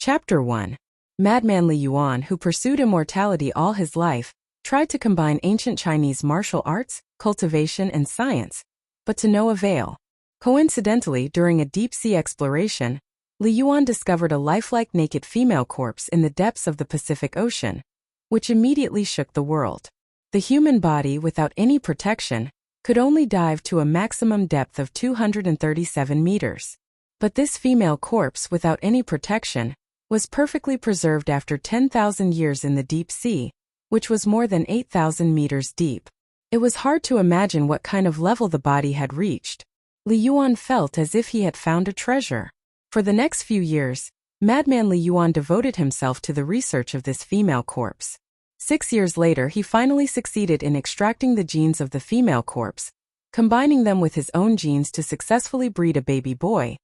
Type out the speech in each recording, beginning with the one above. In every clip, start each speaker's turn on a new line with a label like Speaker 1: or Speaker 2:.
Speaker 1: Chapter 1. Madman Li Yuan, who pursued immortality all his life, tried to combine ancient Chinese martial arts, cultivation, and science, but to no avail. Coincidentally, during a deep-sea exploration, Li Yuan discovered a lifelike naked female corpse in the depths of the Pacific Ocean, which immediately shook the world. The human body, without any protection, could only dive to a maximum depth of 237 meters. But this female corpse, without any protection, was perfectly preserved after 10,000 years in the deep sea, which was more than 8,000 meters deep. It was hard to imagine what kind of level the body had reached. Li Yuan felt as if he had found a treasure. For the next few years, Madman Li Yuan devoted himself to the research of this female corpse. 6 years later, he finally succeeded in extracting the genes of the female corpse, combining them with his own genes to successfully breed a baby boy,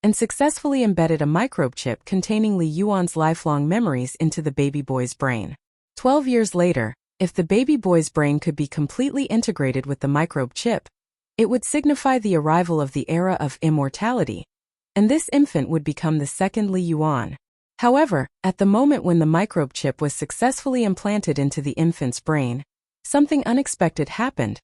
Speaker 1: and successfully embedded a microbe chip containing Li Yuan's lifelong memories into the baby boy's brain. 12 years later, if the baby boy's brain could be completely integrated with the microbe chip, it would signify the arrival of the era of immortality, and this infant would become the second Li Yuan. However, at the moment when the microbe chip was successfully implanted into the infant's brain, something unexpected happened.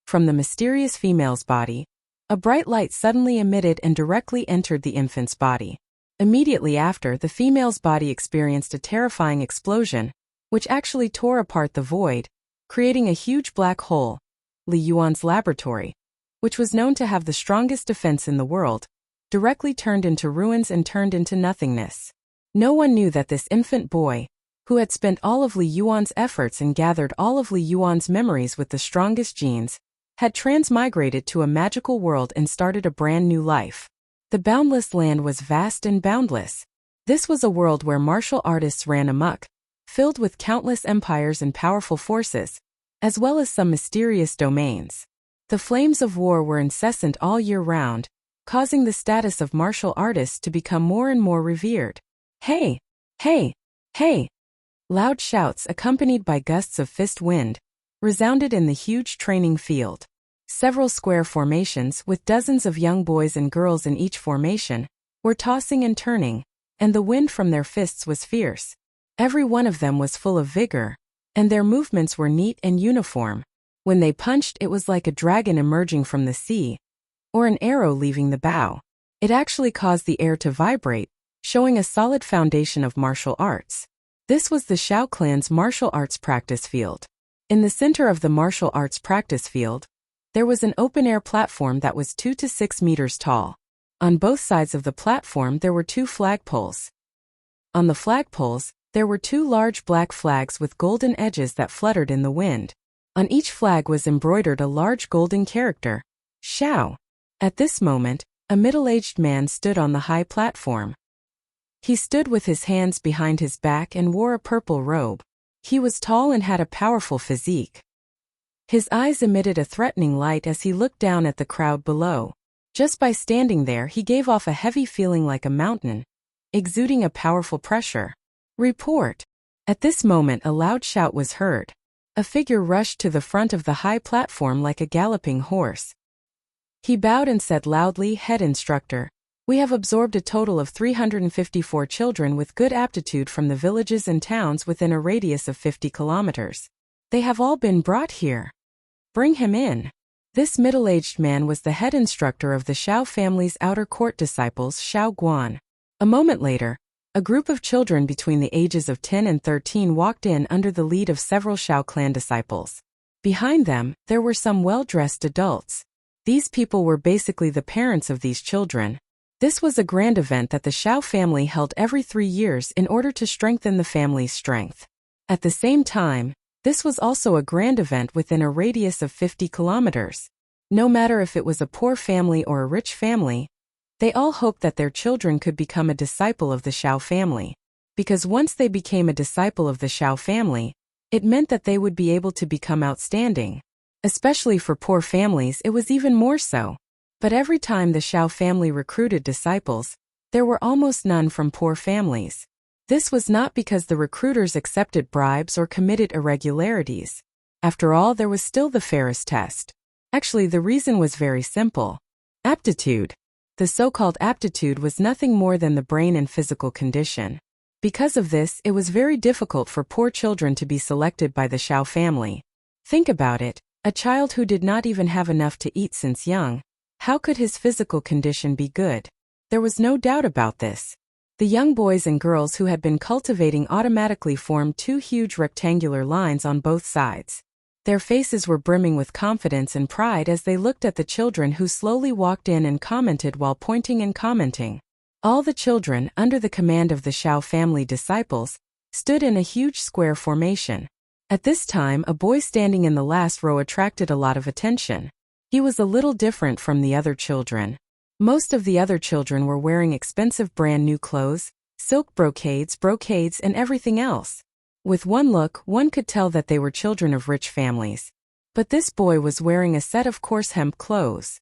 Speaker 1: From the mysterious female's body, a bright light suddenly emitted and directly entered the infant's body. Immediately after, the female's body experienced a terrifying explosion, which actually tore apart the void, creating a huge black hole. Li Yuan's laboratory, which was known to have the strongest defense in the world, directly turned into ruins and turned into nothingness. No one knew that this infant boy, who had spent all of Li Yuan's efforts and gathered all of Li Yuan's memories with the strongest genes, had transmigrated to a magical world and started a brand new life. The boundless land was vast and boundless. This was a world where martial artists ran amok, filled with countless empires and powerful forces, as well as some mysterious domains. The flames of war were incessant all year round, causing the status of martial artists to become more and more revered. Hey! Hey! Hey! Loud shouts accompanied by gusts of fist wind resounded in the huge training field. Several square formations with dozens of young boys and girls in each formation were tossing and turning, and the wind from their fists was fierce. Every one of them was full of vigor, and their movements were neat and uniform. When they punched, it was like a dragon emerging from the sea, or an arrow leaving the bow. It actually caused the air to vibrate, showing a solid foundation of martial arts. This was the Xiao clan's martial arts practice field. In the center of the martial arts practice field, there was an open-air platform that was 2 to 6 meters tall. On both sides of the platform there were 2 flagpoles. On the flagpoles, there were 2 large black flags with golden edges that fluttered in the wind. On each flag was embroidered a large golden character, Xiao. At this moment, a middle-aged man stood on the high platform. He stood with his hands behind his back and wore a purple robe. He was tall and had a powerful physique. His eyes emitted a threatening light as he looked down at the crowd below. Just by standing there, he gave off a heavy feeling like a mountain, exuding a powerful pressure. Report! At this moment, a loud shout was heard. A figure rushed to the front of the high platform like a galloping horse. He bowed and said loudly, "Head instructor, we have absorbed a total of 354 children with good aptitude from the villages and towns within a radius of 50 kilometers. They have all been brought here. Bring him in." This middle-aged man was the head instructor of the Xiao family's outer court disciples, Xiao Guan. A moment later, a group of children between the ages of 10 and 13 walked in under the lead of several Xiao clan disciples. Behind them, there were some well-dressed adults. These people were basically the parents of these children. This was a grand event that the Xiao family held every 3 years in order to strengthen the family's strength. At the same time, this was also a grand event within a radius of 50 kilometers. No matter if it was a poor family or a rich family, they all hoped that their children could become a disciple of the Xiao family. Because once they became a disciple of the Xiao family, it meant that they would be able to become outstanding. Especially for poor families, it was even more so. But every time the Xiao family recruited disciples, there were almost none from poor families. This was not because the recruiters accepted bribes or committed irregularities. After all, there was still the fairest test. Actually, the reason was very simple. Aptitude. The so-called aptitude was nothing more than the brain and physical condition. Because of this, it was very difficult for poor children to be selected by the Xiao family. Think about it, a child who did not even have enough to eat since young. How could his physical condition be good? There was no doubt about this. The young boys and girls who had been cultivating automatically formed two huge rectangular lines on both sides. Their faces were brimming with confidence and pride as they looked at the children who slowly walked in and commented while pointing and commenting. All the children, under the command of the Xiao family disciples, stood in a huge square formation. At this time, a boy standing in the last row attracted a lot of attention. He was a little different from the other children. Most of the other children were wearing expensive brand new clothes, silk brocades, and everything else. With one look, one could tell that they were children of rich families. But this boy was wearing a set of coarse hemp clothes.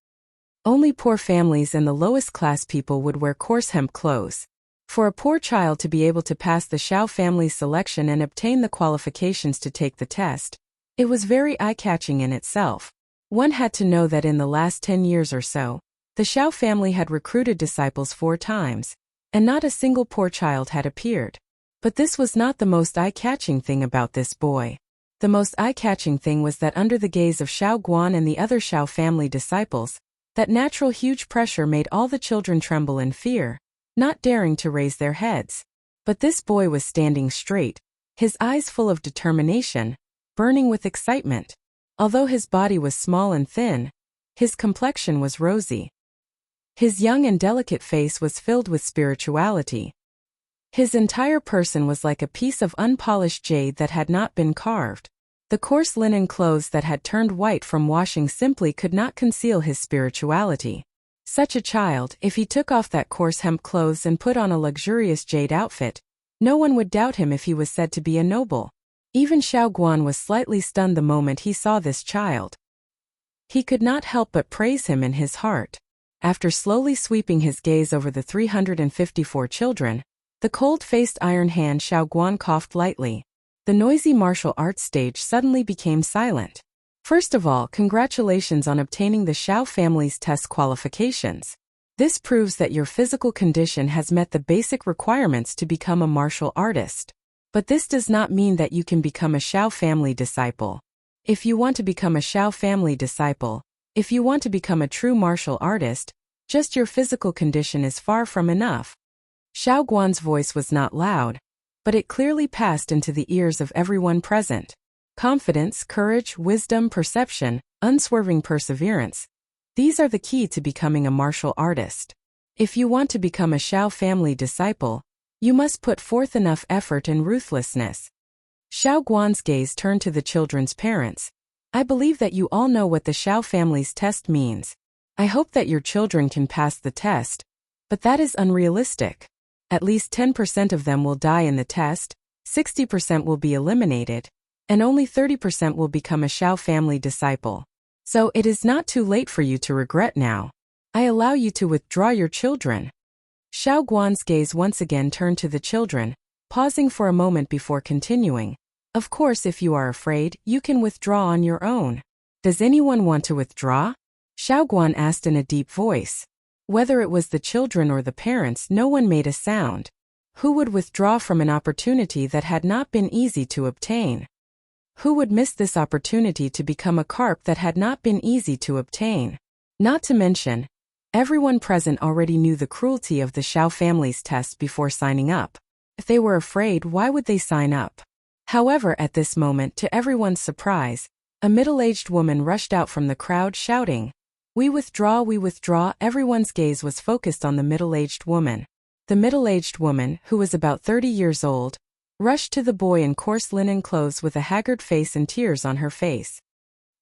Speaker 1: Only poor families and the lowest class people would wear coarse hemp clothes. For a poor child to be able to pass the Xiao family's selection and obtain the qualifications to take the test, it was very eye-catching in itself. One had to know that in the last 10 years or so, the Xiao family had recruited disciples 4 times, and not a single poor child had appeared. But this was not the most eye-catching thing about this boy. The most eye-catching thing was that under the gaze of Xiao Guan and the other Xiao family disciples, that natural huge pressure made all the children tremble in fear, not daring to raise their heads. But this boy was standing straight, his eyes full of determination, burning with excitement. Although his body was small and thin, his complexion was rosy. His young and delicate face was filled with spirituality. His entire person was like a piece of unpolished jade that had not been carved. The coarse linen clothes that had turned white from washing simply could not conceal his spirituality. Such a child, if he took off that coarse hemp clothes and put on a luxurious jade outfit, no one would doubt him if he was said to be a noble. Even Xiao Guan was slightly stunned the moment he saw this child. He could not help but praise him in his heart. After slowly sweeping his gaze over the 354 children, the cold-faced iron hand Xiao Guan coughed lightly. The noisy martial arts stage suddenly became silent. First of all, congratulations on obtaining the Xiao family's test qualifications. This proves that your physical condition has met the basic requirements to become a martial artist. But this does not mean that you can become a Xiao family disciple. If you want to become a Xiao family disciple, if you want to become a true martial artist, just your physical condition is far from enough. Xiao Guan's voice was not loud, but it clearly passed into the ears of everyone present. Confidence, courage, wisdom, perception, unswerving perseverance. These are the key to becoming a martial artist. If you want to become a Xiao family disciple, you must put forth enough effort and ruthlessness. Xiao Guan's gaze turned to the children's parents. I believe that you all know what the Xiao family's test means. I hope that your children can pass the test, but that is unrealistic. At least 10% of them will die in the test, 60% will be eliminated, and only 30% will become a Xiao family disciple. So it is not too late for you to regret now. I allow you to withdraw your children. Xiao Guan's gaze once again turned to the children, pausing for a moment before continuing. Of course, if you are afraid, you can withdraw on your own. Does anyone want to withdraw? Xiao Guan asked in a deep voice. Whether it was the children or the parents, no one made a sound. Who would withdraw from an opportunity that had not been easy to obtain? Who would miss this opportunity to become a carp that had not been easy to obtain? Not to mention, everyone present already knew the cruelty of the Xiao family's test before signing up. If they were afraid, why would they sign up? However, at this moment, to everyone's surprise, a middle-aged woman rushed out from the crowd shouting, we withdraw, we withdraw." Everyone's gaze was focused on the middle-aged woman. The middle-aged woman, who was about 30 years old, rushed to the boy in coarse linen clothes with a haggard face and tears on her face.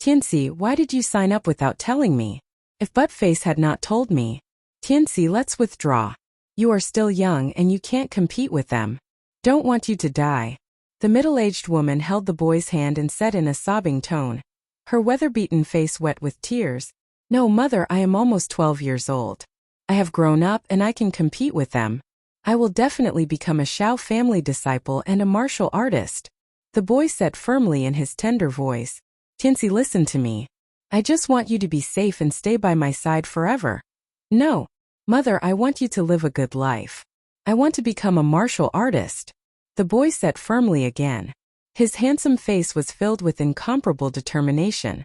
Speaker 1: "Tianxi, why did you sign up without telling me? If Buttface had not told me." "Tianxi, let's withdraw. You are still young and you can't compete with them. Don't want you to die." The middle-aged woman held the boy's hand and said in a sobbing tone, her weather-beaten face wet with tears, "No, mother, I am almost 12 years old. I have grown up and I can compete with them. I will definitely become a Xiao family disciple and a martial artist." The boy said firmly in his tender voice, "Tianxi, listen to me. I just want you to be safe and stay by my side forever." "No, mother, I want you to live a good life. I want to become a martial artist. The boy said firmly again. His handsome face was filled with incomparable determination.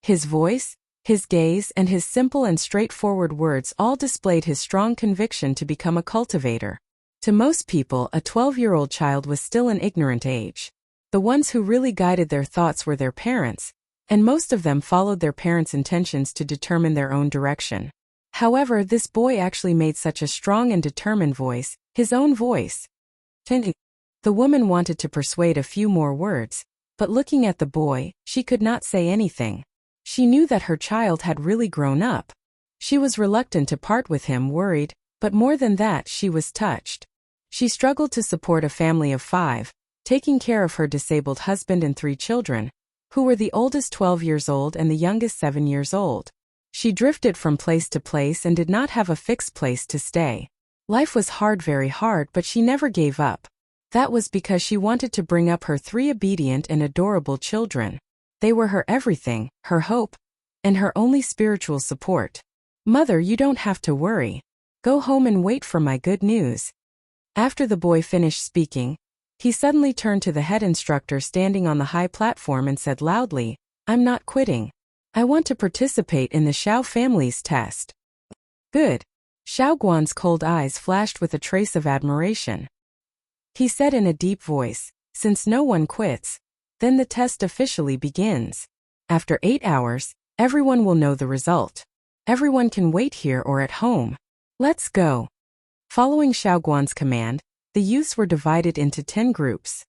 Speaker 1: His voice, his gaze, and his simple and straightforward words all displayed his strong conviction to become a cultivator. To most people, a 12-year-old child was still an ignorant age. The ones who really guided their thoughts were their parents, and most of them followed their parents' intentions to determine their own direction. However, this boy actually made such a strong and determined voice, his own voice. The woman wanted to persuade a few more words, but looking at the boy, she could not say anything. She knew that her child had really grown up. She was reluctant to part with him, worried, but more than that, she was touched. She struggled to support a family of 5, taking care of her disabled husband and 3 children, who were the oldest 12 years old and the youngest 7 years old. She drifted from place to place and did not have a fixed place to stay. Life was hard, very hard, but she never gave up. That was because she wanted to bring up her 3 obedient and adorable children. They were her everything, her hope, and her only spiritual support. Mother, you don't have to worry. Go home and wait for my good news. After the boy finished speaking, he suddenly turned to the head instructor standing on the high platform and said loudly, I'm not quitting. I want to participate in the Xiao family's test. Good. Xiao Guan's cold eyes flashed with a trace of admiration. He said in a deep voice, since no one quits, then the test officially begins. After 8 hours, everyone will know the result. Everyone can wait here or at home. Let's go. Following Xiao Guan's command, the youths were divided into 10 groups.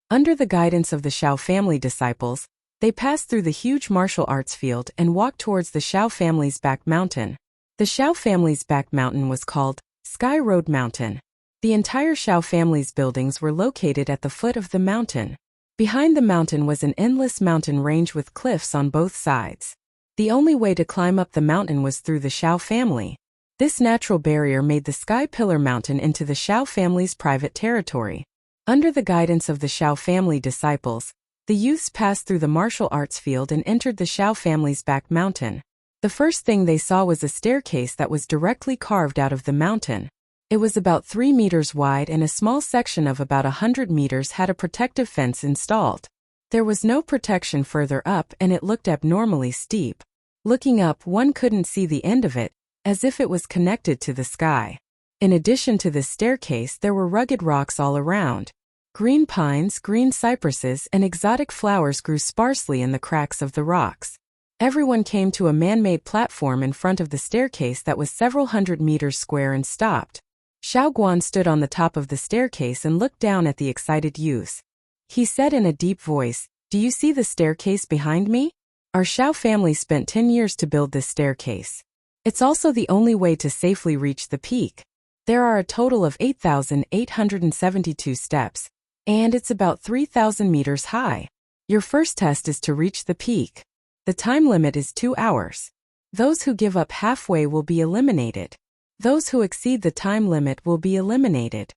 Speaker 1: Under the guidance of the Xiao family disciples, they passed through the huge martial arts field and walked towards the Xiao family's back mountain. The Xiao family's back mountain was called Sky Road Mountain. The entire Xiao family's buildings were located at the foot of the mountain. Behind the mountain was an endless mountain range with cliffs on both sides. The only way to climb up the mountain was through the Xiao family. This natural barrier made the Sky Pillar Mountain into the Xiao family's private territory. Under the guidance of the Xiao family disciples, the youths passed through the martial arts field and entered the Xiao family's back mountain. The first thing they saw was a staircase that was directly carved out of the mountain. It was about 3 meters wide and a small section of about 100 meters had a protective fence installed. There was no protection further up and it looked abnormally steep. Looking up, one couldn't see the end of it, as if it was connected to the sky. In addition to this staircase, there were rugged rocks all around. Green pines, green cypresses, and exotic flowers grew sparsely in the cracks of the rocks. Everyone came to a man-made platform in front of the staircase that was several hundred meters square and stopped. Xiao Guan stood on the top of the staircase and looked down at the excited youths. He said in a deep voice, "Do you see the staircase behind me? Our Xiao family spent 10 years to build this staircase. It's also the only way to safely reach the peak. There are a total of 8,872 steps, and it's about 3,000 meters high. Your first test is to reach the peak. The time limit is 2 hours. Those who give up halfway will be eliminated. Those who exceed the time limit will be eliminated."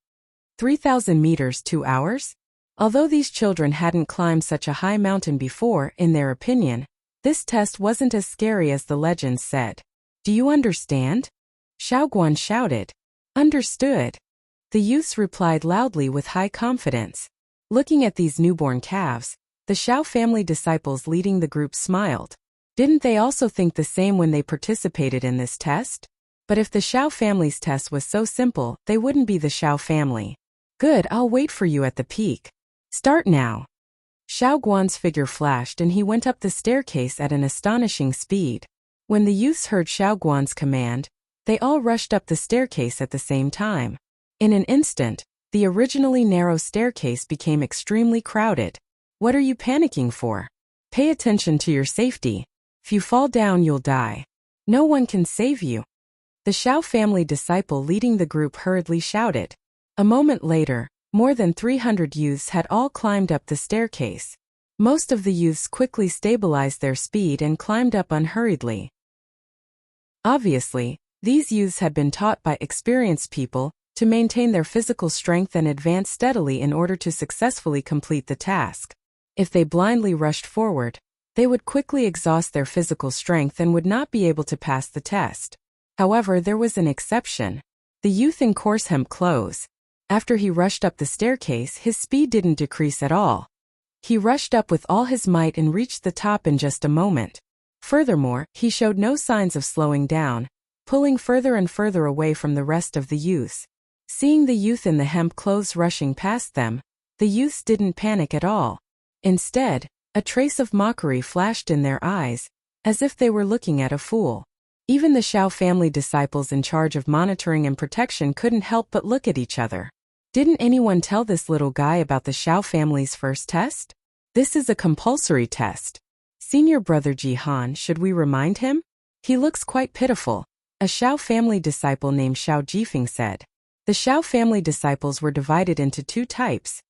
Speaker 1: 3,000 meters, 2 hours? Although these children hadn't climbed such a high mountain before, in their opinion, this test wasn't as scary as the legends said. "Do you understand?" Xiao Guan shouted. "Understood." The youths replied loudly with high confidence. Looking at these newborn calves, the Xiao family disciples leading the group smiled. Didn't they also think the same when they participated in this test? But if the Xiao family's test was so simple, they wouldn't be the Xiao family. "Good, I'll wait for you at the peak. Start now." Xiao Guan's figure flashed and he went up the staircase at an astonishing speed. When the youths heard Xiao Guan's command, they all rushed up the staircase at the same time. In an instant, the originally narrow staircase became extremely crowded. What are you panicking for? Pay attention to your safety. If you fall down, you'll die. No one can save you. The Xiao family disciple leading the group hurriedly shouted. A moment later, more than 300 youths had all climbed up the staircase. Most of the youths quickly stabilized their speed and climbed up unhurriedly. Obviously, these youths had been taught by experienced people to maintain their physical strength and advance steadily in order to successfully complete the task. If they blindly rushed forward, they would quickly exhaust their physical strength and would not be able to pass the test. However, there was an exception. the youth in coarse hemp clothes. After he rushed up the staircase, his speed didn't decrease at all. He rushed up with all his might and reached the top in just a moment. Furthermore, he showed no signs of slowing down, pulling further and further away from the rest of the youths. Seeing the youth in the hemp clothes rushing past them, the youths didn't panic at all. Instead, a trace of mockery flashed in their eyes, as if they were looking at a fool. Even the Xiao family disciples in charge of monitoring and protection couldn't help but look at each other. Didn't anyone tell this little guy about the Xiao family's first test? This is a compulsory test. Senior brother Jihan, should we remind him? He looks quite pitiful, a Xiao family disciple named Xiao Jifeng said. The Xiao family disciples were divided into two types: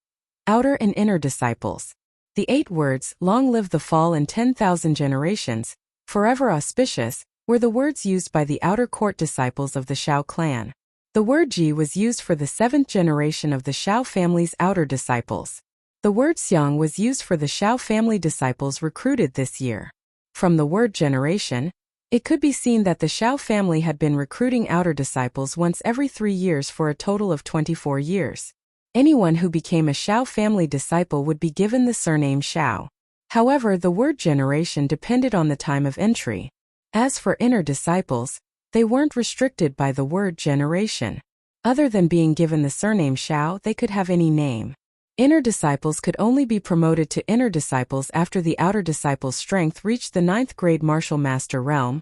Speaker 1: outer and inner disciples. The 8 words, long live the fall and 10,000 generations, forever auspicious, were the words used by the outer court disciples of the Xiao clan. The word Ji was used for the 7th generation of the Xiao family's outer disciples. The word Xiang was used for the Xiao family disciples recruited this year. From the word generation, it could be seen that the Xiao family had been recruiting outer disciples once every 3 years for a total of 24 years. Anyone who became a Xiao family disciple would be given the surname Xiao. However, the word generation depended on the time of entry. As for inner disciples, they weren't restricted by the word generation. Other than being given the surname Xiao, they could have any name. Inner disciples could only be promoted to inner disciples after the outer disciple's strength reached the 9th grade martial master realm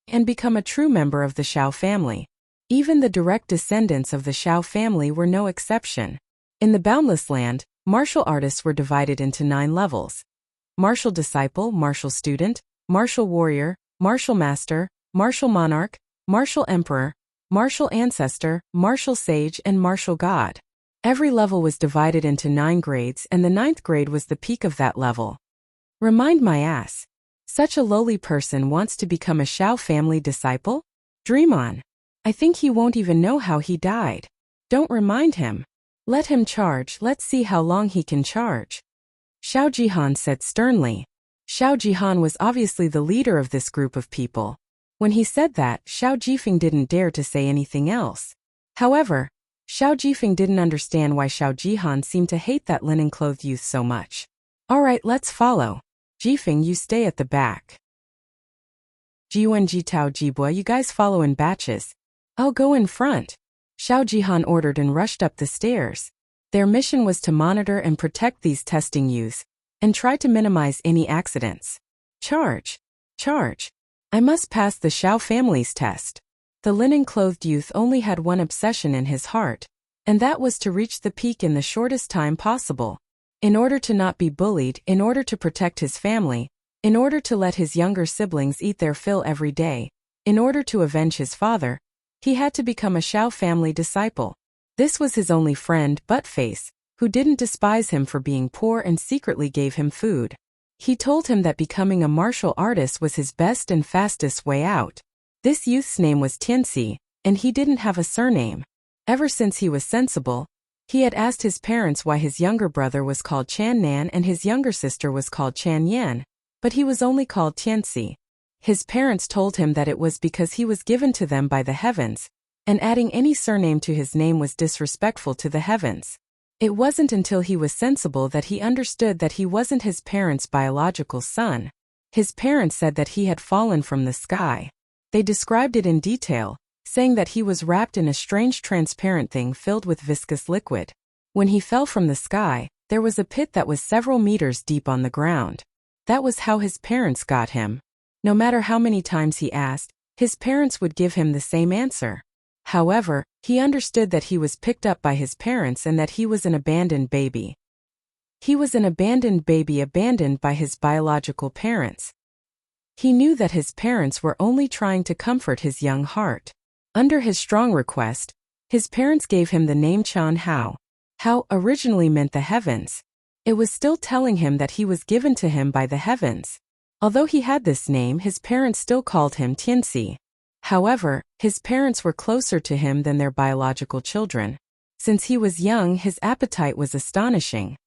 Speaker 1: and become a true member of the Xiao family. Even the direct descendants of the Xiao family were no exception. In the Boundless Land, martial artists were divided into 9 levels: martial disciple, martial student, martial warrior, martial master, martial monarch, martial emperor, martial ancestor, martial sage, and martial god. Every level was divided into 9 grades, and the 9th grade was the peak of that level. Remind my ass. Such a lowly person wants to become a Xiao family disciple? Dream on. I think he won't even know how he died. Don't remind him. Let him charge, let's see how long he can charge. Xiao Jihan said sternly. Xiao Jihan was obviously the leader of this group of people. When he said that, Xiao Jifeng didn't dare to say anything else. However, Xiao Jifeng didn't understand why Xiao Jihan seemed to hate that linen-clothed youth so much. Alright, let's follow. Jifeng, you stay at the back. Jiwen Jitao Jibua, you guys follow in batches. I'll go in front. Xiao Jihan ordered and rushed up the stairs. Their mission was to monitor and protect these testing youths, and try to minimize any accidents. Charge! Charge! I must pass the Xiao family's test. The linen-clothed youth only had one obsession in his heart, and that was to reach the peak in the shortest time possible. In order to not be bullied, in order to protect his family, in order to let his younger siblings eat their fill every day, in order to avenge his father, he had to become a Xiao family disciple. This was his only friend, Buttface, who didn't despise him for being poor and secretly gave him food. He told him that becoming a martial artist was his best and fastest way out. This youth's name was Tianxi, and he didn't have a surname. Ever since he was sensible, he had asked his parents why his younger brother was called Chan Nan and his younger sister was called Chan Yan, but he was only called Tianxi. His parents told him that it was because he was given to them by the heavens, and adding any surname to his name was disrespectful to the heavens. It wasn't until he was sensible that he understood that he wasn't his parents' biological son. His parents said that he had fallen from the sky. They described it in detail, saying that he was wrapped in a strange transparent thing filled with viscous liquid. When he fell from the sky, there was a pit that was several meters deep on the ground. That was how his parents got him. No matter how many times he asked, his parents would give him the same answer. However, he understood that he was picked up by his parents and that he was an abandoned baby. He was an abandoned baby abandoned by his biological parents. He knew that his parents were only trying to comfort his young heart. Under his strong request, his parents gave him the name Chan Hao. Hao originally meant the heavens. It was still telling him that he was given to him by the heavens. Although he had this name, his parents still called him Tianxi. However, his parents were closer to him than their biological children. Since he was young, his appetite was astonishing.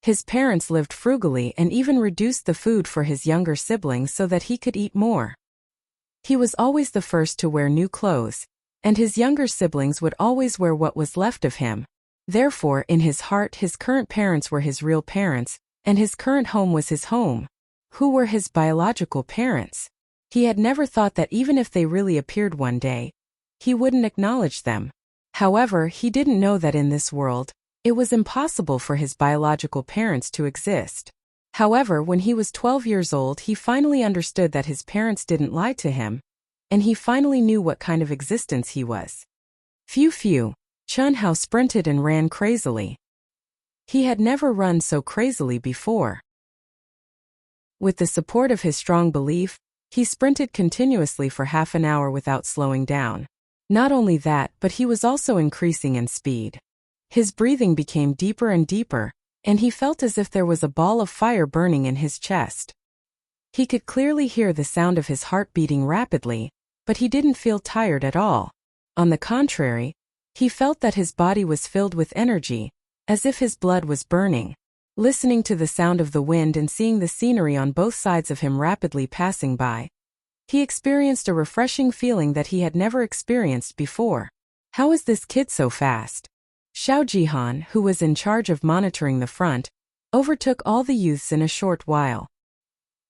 Speaker 1: His parents lived frugally and even reduced the food for his younger siblings so that he could eat more. He was always the first to wear new clothes. and his younger siblings would always wear what was left of him. Therefore, in his heart, his current parents were his real parents, and his current home was his home. Who were his biological parents? He had never thought that even if they really appeared one day, he wouldn't acknowledge them. However, he didn't know that in this world, it was impossible for his biological parents to exist. However, when he was 12 years old, he finally understood that his parents didn't lie to him, and he finally knew what kind of existence he was. Phew, Chen Hao sprinted and ran crazily. He had never run so crazily before. With the support of his strong belief, he sprinted continuously for half an hour without slowing down. Not only that, but he was also increasing in speed. His breathing became deeper and deeper, and he felt as if there was a ball of fire burning in his chest. He could clearly hear the sound of his heart beating rapidly, but he didn't feel tired at all. On the contrary, he felt that his body was filled with energy, as if his blood was burning. Listening to the sound of the wind and seeing the scenery on both sides of him rapidly passing by, he experienced a refreshing feeling that he had never experienced before. How is this kid so fast? Zhou Xian, who was in charge of monitoring the front, overtook all the youths in a short while.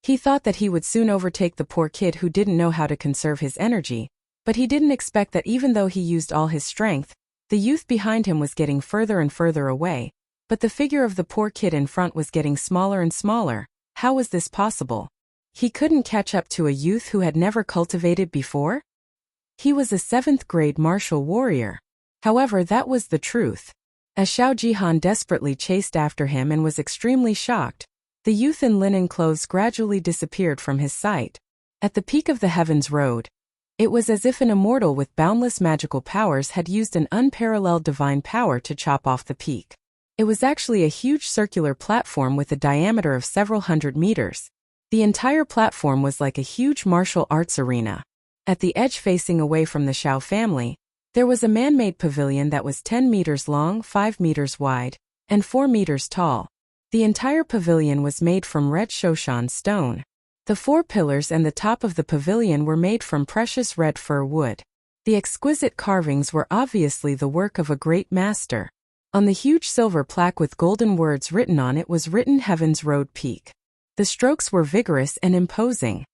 Speaker 1: He thought that he would soon overtake the poor kid who didn't know how to conserve his energy, but he didn't expect that even though he used all his strength, the youth behind him was getting further and further away, but the figure of the poor kid in front was getting smaller and smaller. How was this possible? He couldn't catch up to a youth who had never cultivated before? He was a 7th grade martial warrior. However, that was the truth. As Zhou Xian desperately chased after him and was extremely shocked, the youth in linen clothes gradually disappeared from his sight. At the peak of the heavens road, it was as if an immortal with boundless magical powers had used an unparalleled divine power to chop off the peak. It was actually a huge circular platform with a diameter of several hundred meters. The entire platform was like a huge martial arts arena. At the edge facing away from the Xiao family, there was a man-made pavilion that was 10 meters long, 5 meters wide, and 4 meters tall. The entire pavilion was made from red Shoshan stone. The 4 pillars and the top of the pavilion were made from precious red fir wood. The exquisite carvings were obviously the work of a great master. On the huge silver plaque with golden words written on it was written Heaven's Road Peak. The strokes were vigorous and imposing.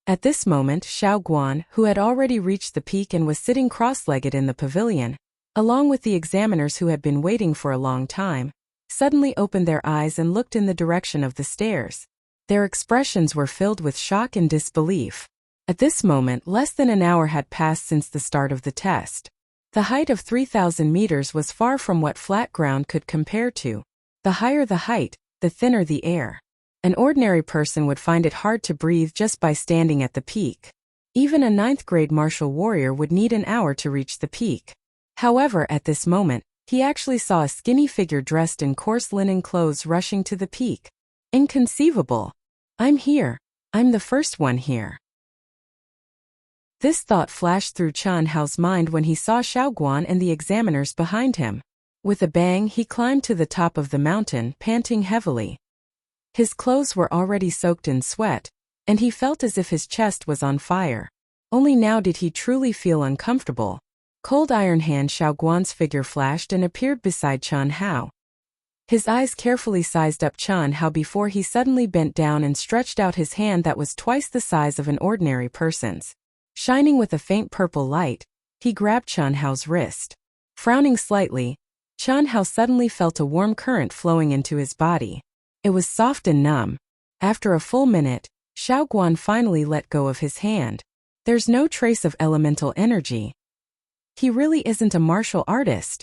Speaker 1: At this moment, Xiao Guan, who had already reached the peak and was sitting cross-legged in the pavilion, along with the examiners who had been waiting for a long time, suddenly opened their eyes and looked in the direction of the stairs. Their expressions were filled with shock and disbelief. At this moment, less than an hour had passed since the start of the test. The height of 3,000 meters was far from what flat ground could compare to. The higher the height, the thinner the air. An ordinary person would find it hard to breathe just by standing at the peak. Even a 9th grade martial warrior would need an hour to reach the peak. However, at this moment, he actually saw a skinny figure dressed in coarse linen clothes rushing to the peak. Inconceivable. I'm here. I'm the first one here. This thought flashed through Chen Hao's mind when he saw Xiao Guan and the examiners behind him. With a bang, he climbed to the top of the mountain, panting heavily. His clothes were already soaked in sweat, and he felt as if his chest was on fire. Only now did he truly feel uncomfortable. Cold Iron Hand Xiao Guan's figure flashed and appeared beside Chen Hao. His eyes carefully sized up Chen Hao before he suddenly bent down and stretched out his hand that was twice the size of an ordinary person's. Shining with a faint purple light, he grabbed Chen Hao's wrist. Frowning slightly, Chen Hao suddenly felt a warm current flowing into his body. It was soft and numb. After a full minute, Xiao Guan finally let go of his hand. There's no trace of elemental energy. He really isn't a martial artist.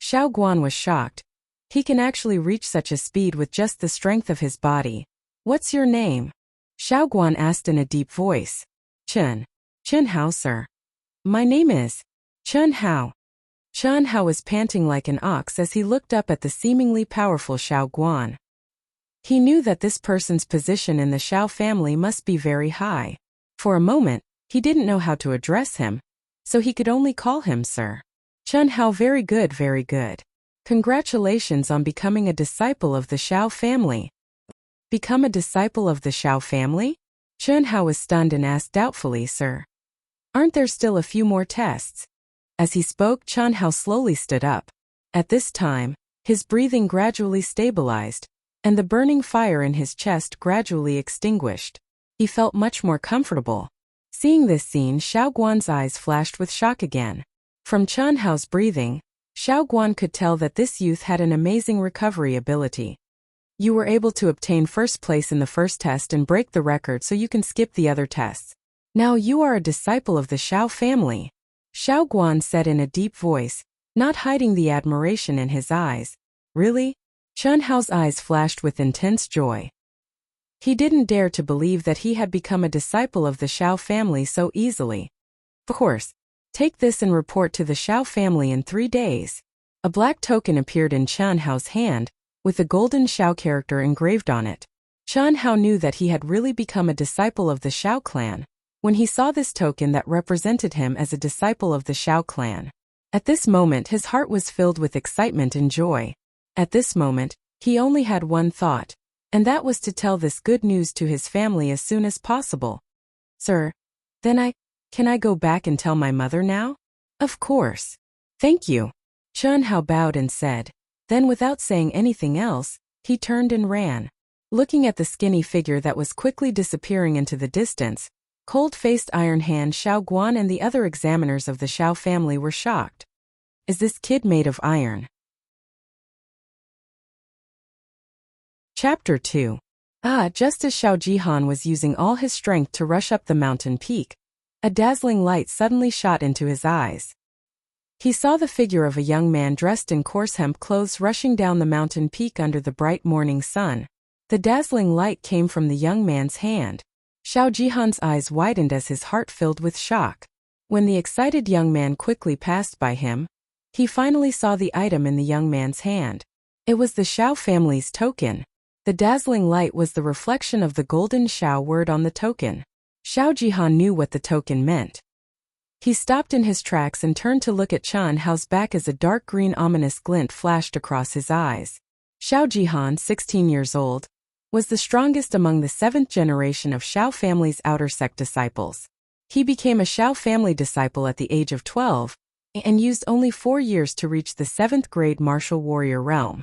Speaker 1: Xiao Guan was shocked. He can actually reach such a speed with just the strength of his body. What's your name? Xiao Guan asked in a deep voice. Chen Hao, sir. My name is Chen Hao. Chen Hao was panting like an ox as he looked up at the seemingly powerful Xiao Guan. He knew that this person's position in the Xiao family must be very high. For a moment, he didn't know how to address him, so he could only call him sir. Chen Hao, very good, very good. Congratulations on becoming a disciple of the Xiao family. Become a disciple of the Xiao family? Chen Hao was stunned and asked doubtfully, sir. Aren't there still a few more tests? As he spoke, Qian Hao slowly stood up. At this time, his breathing gradually stabilized, and the burning fire in his chest gradually extinguished. He felt much more comfortable. Seeing this scene, Xiao Guan's eyes flashed with shock again. From Qian Hao's breathing, Xiao Guan could tell that this youth had an amazing recovery ability. You were able to obtain first place in the first test and break the record, so you can skip the other tests. Now you are a disciple of the Xiao family, Xiao Guan said in a deep voice, not hiding the admiration in his eyes. Really? Qian Hao's eyes flashed with intense joy. He didn't dare to believe that he had become a disciple of the Xiao family so easily. Of course, take this and report to the Xiao family in 3 days. A black token appeared in Qian Hao's hand, with a golden Xiao character engraved on it. Qian Hao knew that he had really become a disciple of the Xiao clan when he saw this token that represented him as a disciple of the Xiao clan. At this moment his heart was filled with excitement and joy. At this moment, he only had one thought, and that was to tell this good news to his family as soon as possible. Sir, then can I go back and tell my mother now? Of course. Thank you. Qian Hao bowed and said. Then without saying anything else, he turned and ran. Looking at the skinny figure that was quickly disappearing into the distance, cold-faced Iron Hand Xiao Guan and the other examiners of the Xiao family were shocked. Is this kid made of iron? Chapter 2. Just as Xiao Jihan was using all his strength to rush up the mountain peak, a dazzling light suddenly shot into his eyes. He saw the figure of a young man dressed in coarse hemp clothes rushing down the mountain peak under the bright morning sun. The dazzling light came from the young man's hand. Xiao Jihan's eyes widened as his heart filled with shock. When the excited young man quickly passed by him, he finally saw the item in the young man's hand. It was the Xiao family's token. The dazzling light was the reflection of the golden Xiao word on the token. Xiao Jihan knew what the token meant. He stopped in his tracks and turned to look at Qian Hao's back as a dark green ominous glint flashed across his eyes. Xiao Jihan, 16 years old, was the strongest among the 7th generation of Xiao family's outer sect disciples. He became a Xiao family disciple at the age of 12, and used only 4 years to reach the 7th grade martial warrior realm.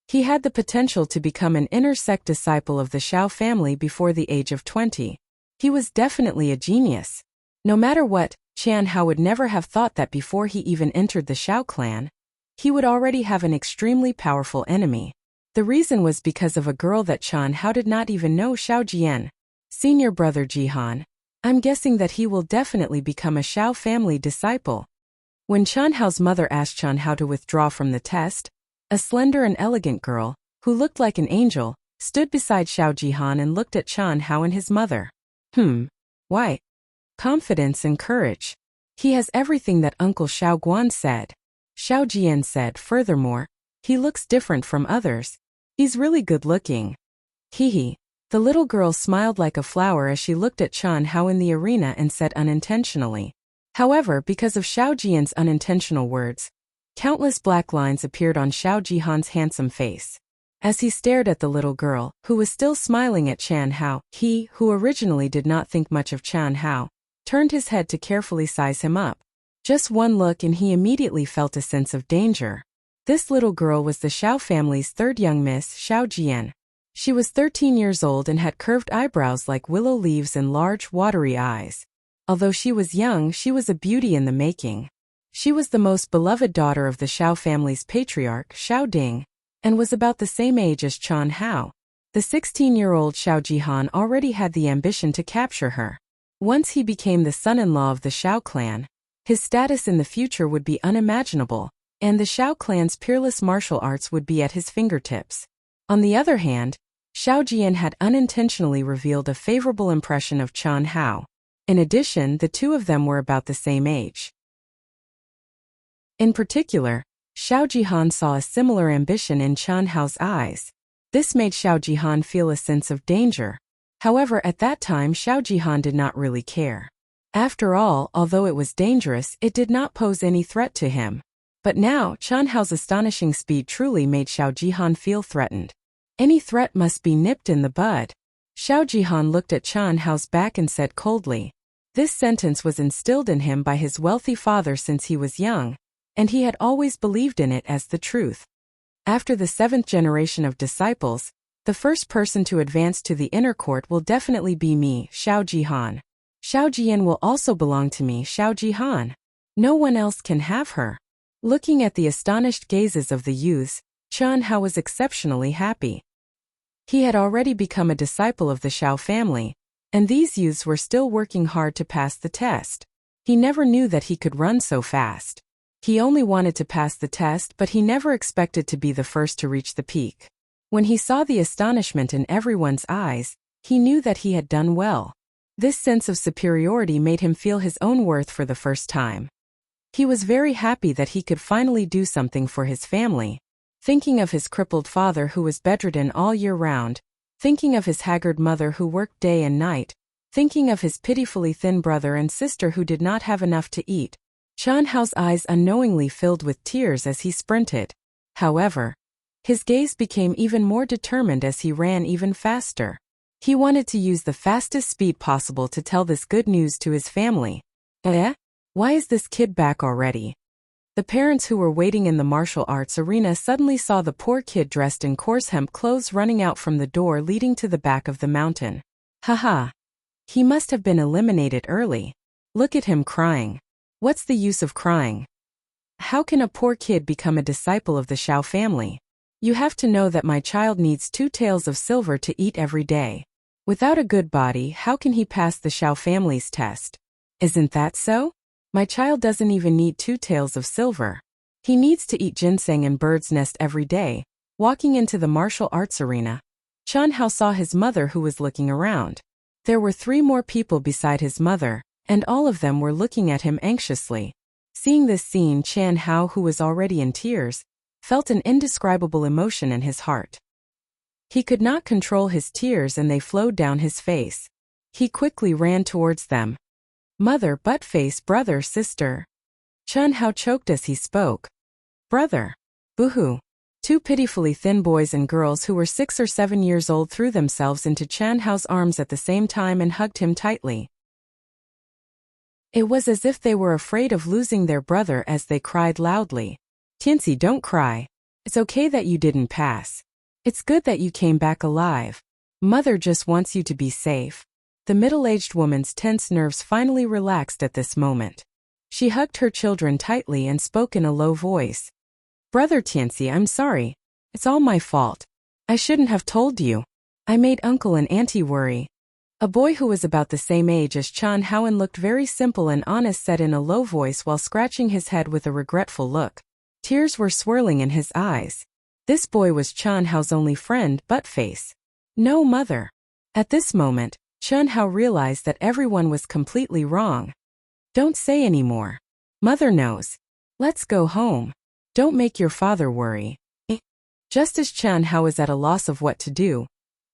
Speaker 1: He had the potential to become an inner sect disciple of the Xiao family before the age of 20. He was definitely a genius. No matter what, Qian Hao would never have thought that before he even entered the Xiao clan, he would already have an extremely powerful enemy. The reason was because of a girl that Qian Hao did not even know, Xiao Jian. Senior brother Jihan. I'm guessing that he will definitely become a Xiao family disciple. When Qian Hao's mother asked Qian Hao to withdraw from the test, a slender and elegant girl, who looked like an angel, stood beside Xiao Jihan and looked at Qian Hao and his mother. Why? Confidence and courage. He has everything that Uncle Xiao Guan said. Xiao Jian said. Furthermore, he looks different from others. He's really good looking. Hee. The little girl smiled like a flower as she looked at Qian Hao in the arena and said unintentionally. However, because of Xiao Jian's unintentional words, countless black lines appeared on Xiao Jihan's handsome face. As he stared at the little girl, who was still smiling at Qian Hao, he, who originally did not think much of Qian Hao, turned his head to carefully size him up. Just one look and he immediately felt a sense of danger. This little girl was the Xiao family's 3rd young miss, Xiao Jian. She was 13 years old and had curved eyebrows like willow leaves and large, watery eyes. Although she was young, she was a beauty in the making. She was the most beloved daughter of the Xiao family's patriarch, Xiao Ding, and was about the same age as Qian Hao. The 16-year-old Xiao Jihan already had the ambition to capture her. Once he became the son-in-law of the Xiao clan, his status in the future would be unimaginable, and the Xiao clan's peerless martial arts would be at his fingertips. On the other hand, Xiao Jian had unintentionally revealed a favorable impression of Qian Hao. In addition, the two of them were about the same age. In particular, Xiao Jihan saw a similar ambition in Qian Hao's eyes. This made Xiao Jihan feel a sense of danger. However, at that time Xiao Jihan did not really care. After all, although it was dangerous, it did not pose any threat to him. But now, Qian Hao's astonishing speed truly made Xiao Jihan feel threatened. Any threat must be nipped in the bud. Xiao Jihan looked at Qian Hao's back and said coldly, This sentence was instilled in him by his wealthy father since he was young, and he had always believed in it as the truth. After the 7th generation of disciples, the first person to advance to the inner court will definitely be me, Xiao Jihan. Xiao Jian will also belong to me, Xiao Jihan. No one else can have her. Looking at the astonished gazes of the youths, Qian Hao was exceptionally happy. He had already become a disciple of the Xiao family, and these youths were still working hard to pass the test. He never knew that he could run so fast. He only wanted to pass the test, but he never expected to be the first to reach the peak. When he saw the astonishment in everyone's eyes, he knew that he had done well. This sense of superiority made him feel his own worth for the first time. He was very happy that he could finally do something for his family. Thinking of his crippled father who was bedridden all year round, thinking of his haggard mother who worked day and night, thinking of his pitifully thin brother and sister who did not have enough to eat, Qian Hao's eyes unknowingly filled with tears as he sprinted. However, his gaze became even more determined as he ran even faster. He wanted to use the fastest speed possible to tell this good news to his family. Why is this kid back already? The parents who were waiting in the martial arts arena suddenly saw the poor kid dressed in coarse hemp clothes running out from the door leading to the back of the mountain. Haha. He must have been eliminated early. Look at him crying. What's the use of crying? How can a poor kid become a disciple of the Xiao family? You have to know that my child needs 2 taels of silver to eat every day. Without a good body, how can he pass the Xiao family's test? Isn't that so? My child doesn't even need 2 taels of silver. He needs to eat ginseng and bird's nest every day. Walking into the martial arts arena, Qian Hao saw his mother who was looking around. There were 3 more people beside his mother, and all of them were looking at him anxiously. Seeing this scene, Qian Hao, who was already in tears, felt an indescribable emotion in his heart. He could not control his tears and they flowed down his face. He quickly ran towards them. Mother, butt-face, brother, sister. Qian Hao choked as he spoke. Brother. Boo-hoo. 2 pitifully thin boys and girls who were 6 or 7 years old threw themselves into Qian Hao's arms at the same time and hugged him tightly. It was as if they were afraid of losing their brother as they cried loudly. Tianxi, don't cry. It's okay that you didn't pass. It's good that you came back alive. Mother just wants you to be safe. The middle-aged woman's tense nerves finally relaxed at this moment. She hugged her children tightly and spoke in a low voice. Brother Tianxi, I'm sorry. It's all my fault. I shouldn't have told you. I made uncle and auntie worry. A boy who was about the same age as Qian Hao and looked very simple and honest said in a low voice while scratching his head with a regretful look. Tears were swirling in his eyes. This boy was Qian Hao's only friend, Buttface. No mother. At this moment, Qian Hao realized that everyone was completely wrong. Don't say any more. Mother knows. Let's go home. Don't make your father worry. Just as Qian Hao was at a loss of what to do,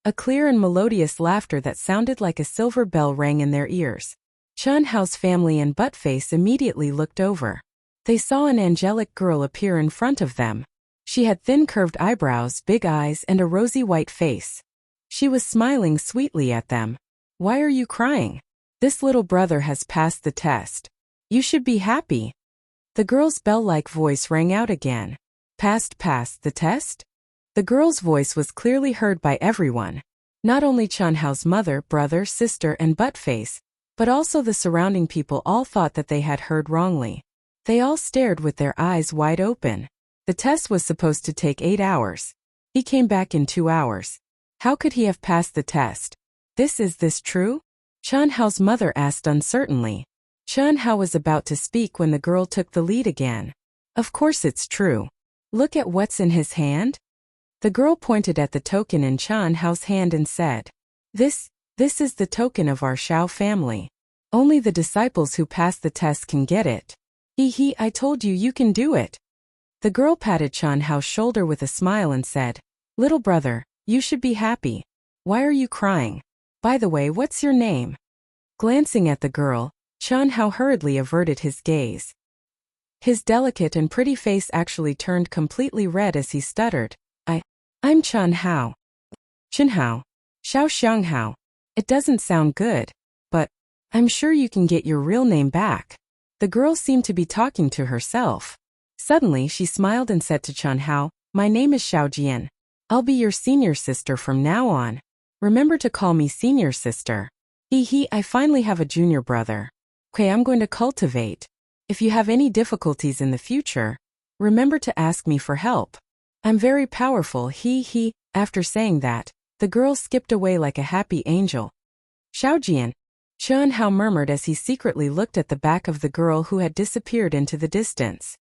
Speaker 1: a clear and melodious laughter that sounded like a silver bell rang in their ears. Qian Hao's family and Buttface immediately looked over. They saw an angelic girl appear in front of them. She had thin curved eyebrows, big eyes, and a rosy white face. She was smiling sweetly at them. Why are you crying? This little brother has passed the test. You should be happy. The girl's bell-like voice rang out again. Passed the test? The girl's voice was clearly heard by everyone. Not only Qian Hao's mother, brother, sister, and Buttface, but also the surrounding people all thought that they had heard wrongly. They all stared with their eyes wide open. The test was supposed to take 8 hours. He came back in 2 hours. How could he have passed the test? Is this true? Qian Hao's mother asked uncertainly. Qian Hao was about to speak when the girl took the lead again. Of course it's true. Look at what's in his hand. The girl pointed at the token in Qian Hao's hand and said, This is the token of our Xiao family. Only the disciples who pass the test can get it. I told you you can do it. The girl patted Qian Hao's shoulder with a smile and said, Little brother, you should be happy. Why are you crying? By the way, what's your name? Glancing at the girl, Qian Hao hurriedly averted his gaze. His delicate and pretty face actually turned completely red as he stuttered. I'm Qian Hao. Qian Hao. Xiao Xiang Hao. It doesn't sound good, but I'm sure you can get your real name back. The girl seemed to be talking to herself. Suddenly she smiled and said to Chen Hao, my name is Xian. I'll be your senior sister from now on. Remember to call me senior sister. I finally have a junior brother. Okay, I'm going to cultivate. If you have any difficulties in the future, remember to ask me for help. I'm very powerful, After saying that, the girl skipped away like a happy angel. Xiaojian, Chen Hao murmured as he secretly looked at the back of the girl who had disappeared into the distance.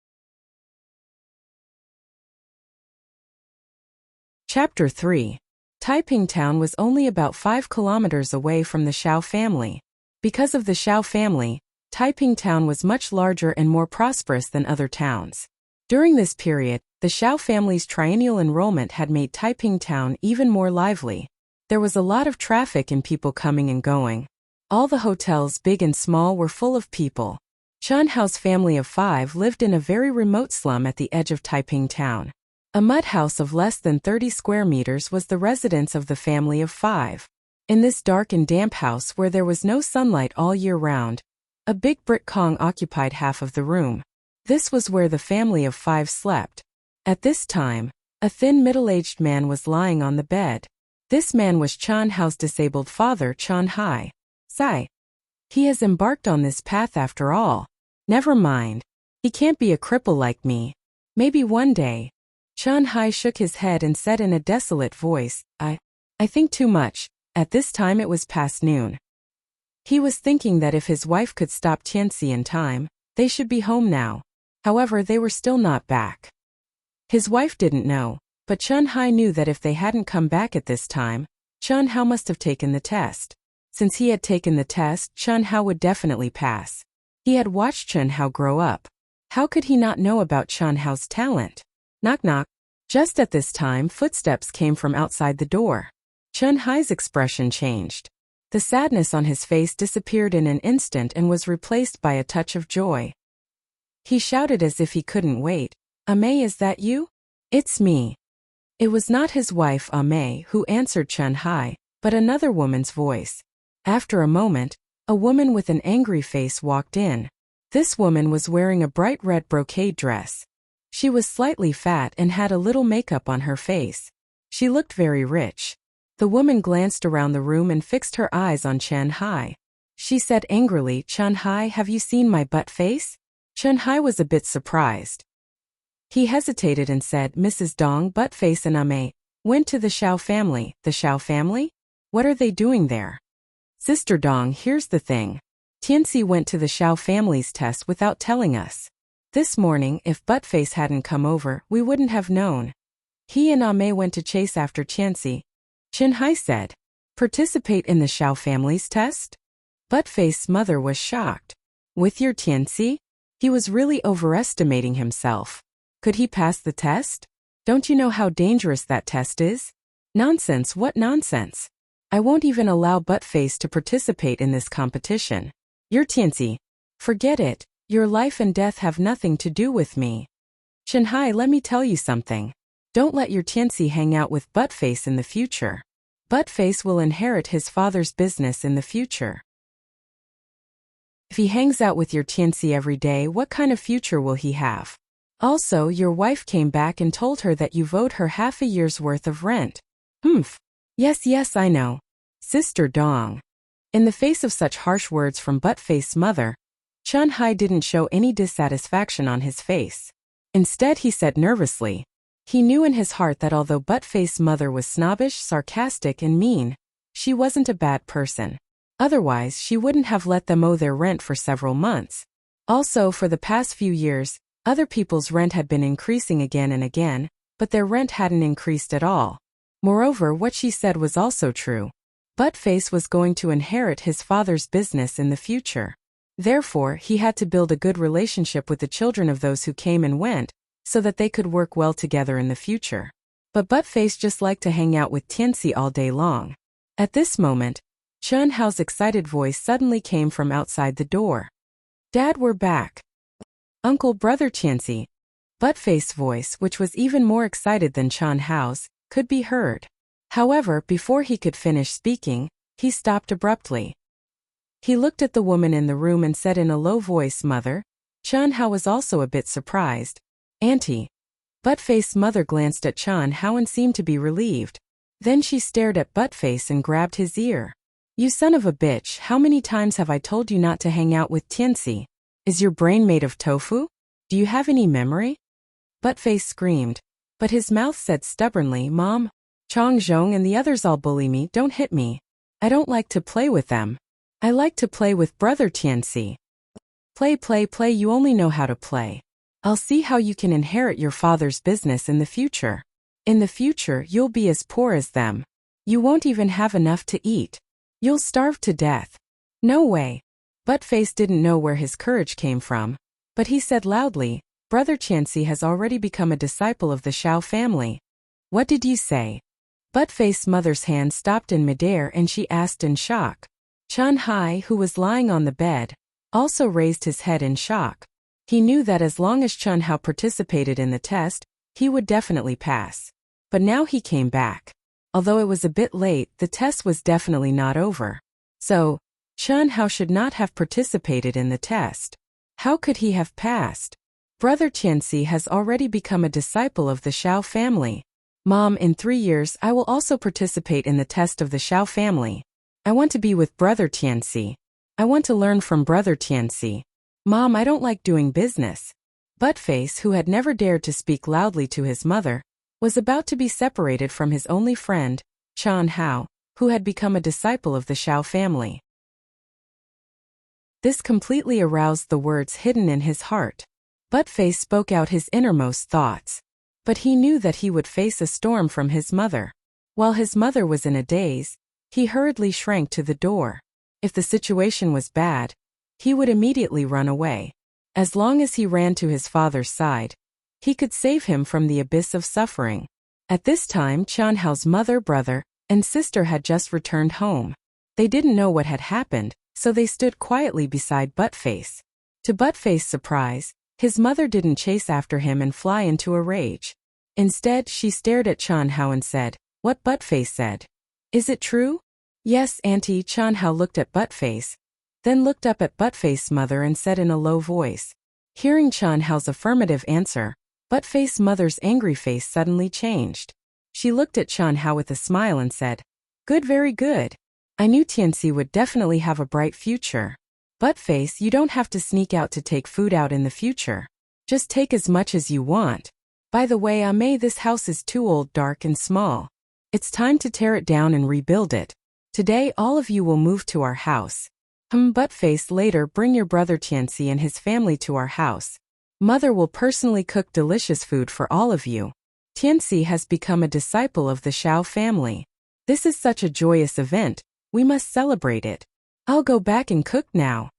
Speaker 1: Chapter 3. Taiping Town was only about 5 kilometers away from the Xiao family. Because of the Xiao family, Taiping Town was much larger and more prosperous than other towns. During this period, the Xiao family's triennial enrollment had made Taiping Town even more lively. There was a lot of traffic and people coming and going. All the hotels, big and small, were full of people. Chen Hao's family of 5 lived in a very remote slum at the edge of Taiping Town. A mud house of less than 30 square meters was the residence of the family of 5. In this dark and damp house where there was no sunlight all year round, a big brick Kong occupied half of the room. This was where the family of 5 slept. At this time, a thin middle-aged man was lying on the bed. This man was Chen Hao's disabled father, Chen Hai. Sigh. He has embarked on this path after all. Never mind. He can't be a cripple like me. Maybe one day. Chen Hai shook his head and said in a desolate voice, I think too much. At this time it was past noon. He was thinking that if his wife could stop Xianxia in time, they should be home now. However, they were still not back. His wife didn't know, but Chen Hai knew that if they hadn't come back at this time, Chen Hao must have taken the test. Since he had taken the test, Chen Hao would definitely pass. He had watched Chen Hao grow up. How could he not know about Chen Hao's talent? Knock knock. Just at this time, footsteps came from outside the door. Chen Hai's expression changed. The sadness on his face disappeared in an instant and was replaced by a touch of joy. He shouted as if he couldn't wait. Amei, is that you? It's me. It was not his wife Amei who answered Chen Hai, but another woman's voice. After a moment, a woman with an angry face walked in. This woman was wearing a bright red brocade dress. She was slightly fat and had a little makeup on her face. She looked very rich. The woman glanced around the room and fixed her eyes on Chen Hai. She said angrily, Chen Hai, have you seen my butt face? Chen Hai was a bit surprised. He hesitated and said, Mrs. Dong, Buttface and Amei went to the Xiao family. The Xiao family? What are they doing there? Sister Dong, here's the thing. Tianxi went to the Xiao family's test without telling us. This morning, if Buttface hadn't come over, we wouldn't have known. He and Amei went to chase after Tianxi. Chen Hai said. Participate in the Xiao family's test? Buttface's mother was shocked. With your Tianxi? He was really overestimating himself. Could he pass the test? Don't you know how dangerous that test is? Nonsense, what nonsense? I won't even allow Buttface to participate in this competition. Your Tianxi. Forget it. Your life and death have nothing to do with me. Chen Hai, let me tell you something. Don't let your Tianxi hang out with Buttface in the future. Buttface will inherit his father's business in the future. If he hangs out with your Tianxi every day, what kind of future will he have? Also, your wife came back and told her that you owed her half a year's worth of rent. Humph. Yes, I know. Sister Dong. In the face of such harsh words from Buttface's mother, Chen Hai didn't show any dissatisfaction on his face. Instead, he said nervously. He knew in his heart that although Buttface's mother was snobbish, sarcastic, and mean, she wasn't a bad person. Otherwise, she wouldn't have let them owe their rent for several months. Also, for the past few years, other people's rent had been increasing again and again, but their rent hadn't increased at all. Moreover, what she said was also true. Buttface was going to inherit his father's business in the future. Therefore, he had to build a good relationship with the children of those who came and went, so that they could work well together in the future. But Buttface just liked to hang out with Tianxi all day long. At this moment, Chen Hao's excited voice suddenly came from outside the door. Dad, we're back. Uncle, brother Tianxi. Buttface's voice, which was even more excited than Chen Hao's, could be heard. However, before he could finish speaking, he stopped abruptly. He looked at the woman in the room and said in a low voice, "Mother." Chen Hao was also a bit surprised. "Auntie." Buttface's mother glanced at Chen Hao and seemed to be relieved. Then she stared at Buttface and grabbed his ear. "You son of a bitch, how many times have I told you not to hang out with Xianxia? Is your brain made of tofu? Do you have any memory?" Buttface screamed. But his mouth said stubbornly, "Mom, Chong Zhong and the others all bully me, don't hit me. I don't like to play with them. I like to play with brother Xianxia." Play, you only know how to play. I'll see how you can inherit your father's business in the future. In the future, you'll be as poor as them. You won't even have enough to eat. You'll starve to death. No way. Buttface didn't know where his courage came from. But he said loudly, "Brother Xianxia has already become a disciple of the Xiao family." "What did you say?" Buttface's mother's hand stopped in midair and she asked in shock. Chen Hai, who was lying on the bed, also raised his head in shock. He knew that as long as Chen Hao participated in the test, he would definitely pass. But now he came back. Although it was a bit late, the test was definitely not over. So, Chen Hao should not have participated in the test. How could he have passed? Brother Xianxia has already become a disciple of the Xiao family. Mom, in 3 years I will also participate in the test of the Xiao family. I want to be with brother Xianxia. I want to learn from brother Xianxia. Mom, I don't like doing business. Buttface, who had never dared to speak loudly to his mother, was about to be separated from his only friend, Chen Hao, who had become a disciple of the Xiao family. This completely aroused the words hidden in his heart. Buttface spoke out his innermost thoughts. But he knew that he would face a storm from his mother. While his mother was in a daze, he hurriedly shrank to the door. If the situation was bad, he would immediately run away. As long as he ran to his father's side, he could save him from the abyss of suffering. At this time, Chen Hao's mother, brother, and sister had just returned home. They didn't know what had happened, so they stood quietly beside Buttface. To Buttface's surprise, his mother didn't chase after him and fly into a rage. Instead, she stared at Chen Hao and said, "What Buttface said. Is it true?" "Yes, Auntie." Chen Hao looked at Buttface, then looked up at Buttface's mother and said in a low voice. Hearing Chen Hao's affirmative answer, Buttface's mother's angry face suddenly changed. She looked at Chen Hao with a smile and said, "Good, very good. I knew Xianxia would definitely have a bright future. Buttface, you don't have to sneak out to take food out in the future. Just take as much as you want. By the way, May, this house is too old, dark and small. It's time to tear it down and rebuild it. Today all of you will move to our house. Buttface, later bring your brother Xianxia and his family to our house. Mother will personally cook delicious food for all of you. Xianxia has become a disciple of the Xiao family. This is such a joyous event, we must celebrate it. I'll go back and cook now."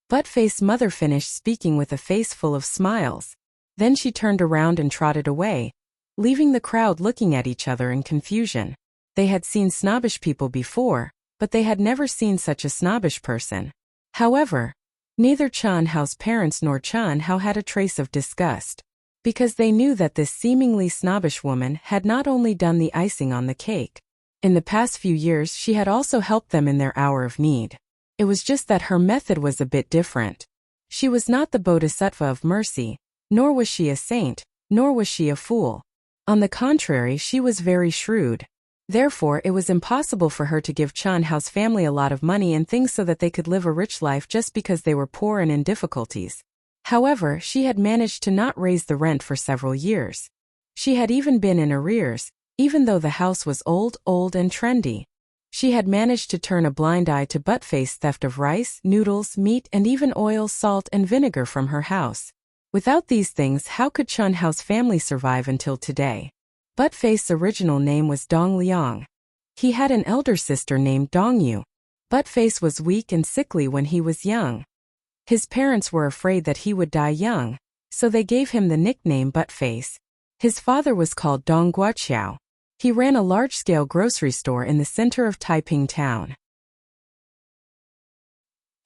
Speaker 1: Buttface's mother finished speaking with a face full of smiles. Then she turned around and trotted away, leaving the crowd looking at each other in confusion. They had seen snobbish people before, but they had never seen such a snobbish person. However, neither Chen Hao's parents nor Chen Hao had a trace of disgust, because they knew that this seemingly snobbish woman had not only done the icing on the cake. In the past few years she had also helped them in their hour of need. It was just that her method was a bit different. She was not the bodhisattva of mercy, nor was she a saint, nor was she a fool. On the contrary, she was very shrewd. Therefore, it was impossible for her to give Chen Hao's family a lot of money and things so that they could live a rich life just because they were poor and in difficulties. However, she had managed to not raise the rent for several years. She had even been in arrears, even though the house was old and trendy. She had managed to turn a blind eye to Buttface's theft of rice, noodles, meat, and even oil, salt, and vinegar from her house. Without these things, how could Chen Hao's family survive until today? Buttface's original name was Dong Liang. He had an elder sister named Dong Yu. Buttface was weak and sickly when he was young. His parents were afraid that he would die young, so they gave him the nickname Buttface. His father was called Dong Guoqiao. He ran a large-scale grocery store in the center of Taiping town.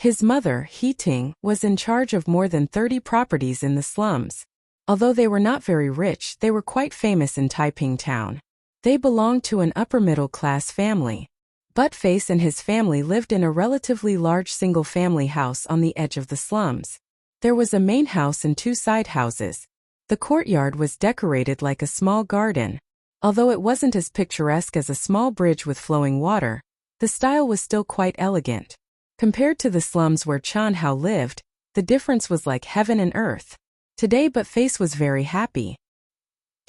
Speaker 1: His mother, He Ting, was in charge of more than 30 properties in the slums. Although they were not very rich, they were quite famous in Taiping town. They belonged to an upper-middle-class family. Buttface and his family lived in a relatively large single-family house on the edge of the slums. There was a main house and 2 side houses. The courtyard was decorated like a small garden. Although it wasn't as picturesque as a small bridge with flowing water, the style was still quite elegant. Compared to the slums where Qian Hao lived, the difference was like heaven and earth. Today Buttface was very happy.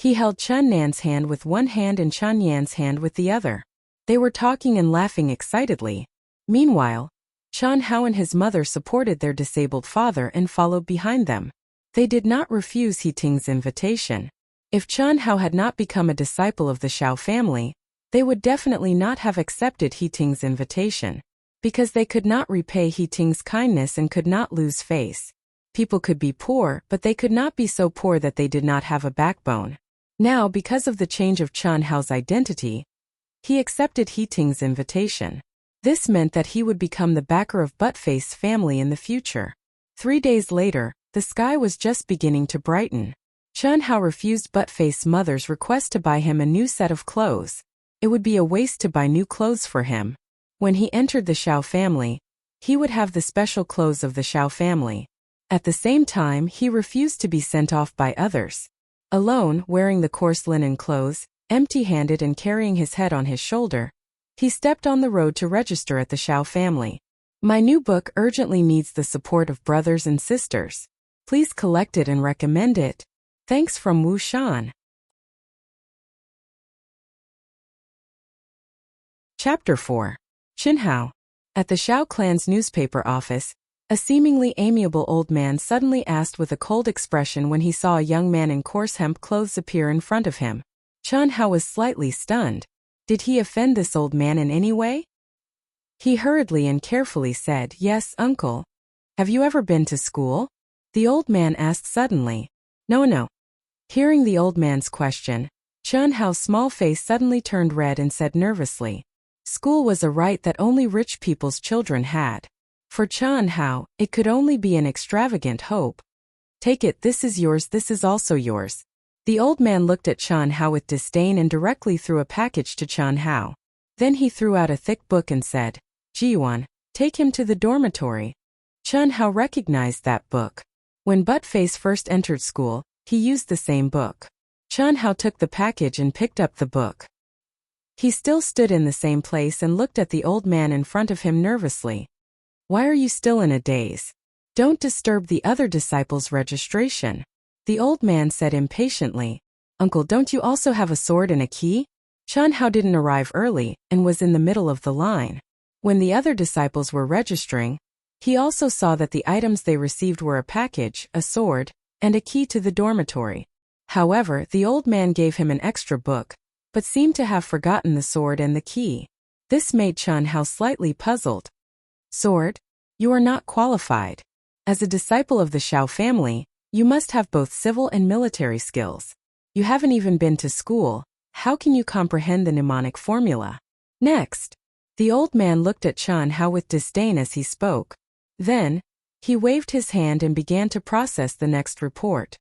Speaker 1: He held Chen Nan's hand with one hand and Chen Yan's hand with the other. They were talking and laughing excitedly. Meanwhile, Qian Hao and his mother supported their disabled father and followed behind them. They did not refuse He Ting's invitation. If Qian Hao had not become a disciple of the Xiao family, they would definitely not have accepted He Ting's invitation. Because they could not repay He Ting's kindness and could not lose face. People could be poor, but they could not be so poor that they did not have a backbone. Now, because of the change of Qian Hao's identity, he accepted He Ting's invitation. This meant that he would become the backer of Buttface's family in the future. 3 days later, the sky was just beginning to brighten. Qian Hao refused Buttface's mother's request to buy him a new set of clothes. It would be a waste to buy new clothes for him. When he entered the Xiao family, he would have the special clothes of the Xiao family. At the same time, he refused to be sent off by others. Alone, wearing the coarse linen clothes, empty-handed and carrying his head on his shoulder, he stepped on the road to register at the Xiao family. My new book urgently needs the support of brothers and sisters. Please collect it and recommend it. Thanks from Zhou Xian. Chapter 4. Qinhao. At the Xiao clan's newspaper office, a seemingly amiable old man suddenly asked with a cold expression when he saw a young man in coarse hemp clothes appear in front of him. Qian Hao was slightly stunned. Did he offend this old man in any way? He hurriedly and carefully said, "Yes, uncle. Have you ever been to school?" The old man asked suddenly. No. Hearing the old man's question, Qian Hao's small face suddenly turned red and said nervously, "School was a right that only rich people's children had." For Qian Hao, it could only be an extravagant hope. "Take it, this is yours, this is also yours." The old man looked at Qian Hao with disdain and directly threw a package to Qian Hao. Then he threw out a thick book and said, "Jiyuan, take him to the dormitory." Qian Hao recognized that book. When Buttface first entered school, he used the same book. Qian Hao took the package and picked up the book. He still stood in the same place and looked at the old man in front of him nervously. "Why are you still in a daze? Don't disturb the other disciples' registration." The old man said impatiently, "Uncle, don't you also have a sword and a key?" Qian Hao didn't arrive early and was in the middle of the line. When the other disciples were registering, he also saw that the items they received were a package, a sword, and a key to the dormitory. However, the old man gave him an extra book, but seemed to have forgotten the sword and the key. This made Qian Hao slightly puzzled. "Sword? You are not qualified. As a disciple of the Xiao family, you must have both civil and military skills. You haven't even been to school. How can you comprehend the mnemonic formula?" Next, the old man looked at Qian Hao with disdain as he spoke. Then, he waved his hand and began to process the next report.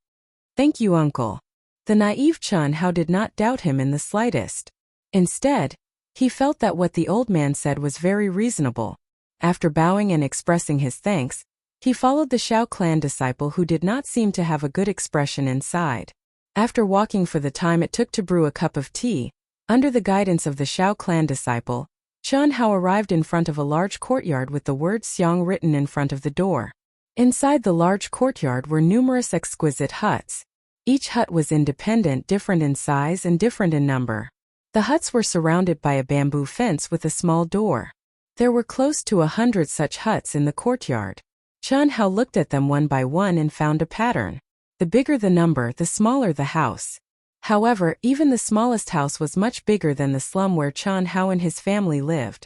Speaker 1: "Thank you, uncle." The naive Qian Hao did not doubt him in the slightest. Instead, he felt that what the old man said was very reasonable. After bowing and expressing his thanks, he followed the Xiao clan disciple who did not seem to have a good expression inside. After walking for the time it took to brew a cup of tea, under the guidance of the Xiao clan disciple, Qian Hao arrived in front of a large courtyard with the word Xiang written in front of the door. Inside the large courtyard were numerous exquisite huts. Each hut was independent, different in size and different in number. The huts were surrounded by a bamboo fence with a small door. There were close to 100 such huts in the courtyard. Qian Hao looked at them one by one and found a pattern. The bigger the number, the smaller the house. However, even the smallest house was much bigger than the slum where Qian Hao and his family lived.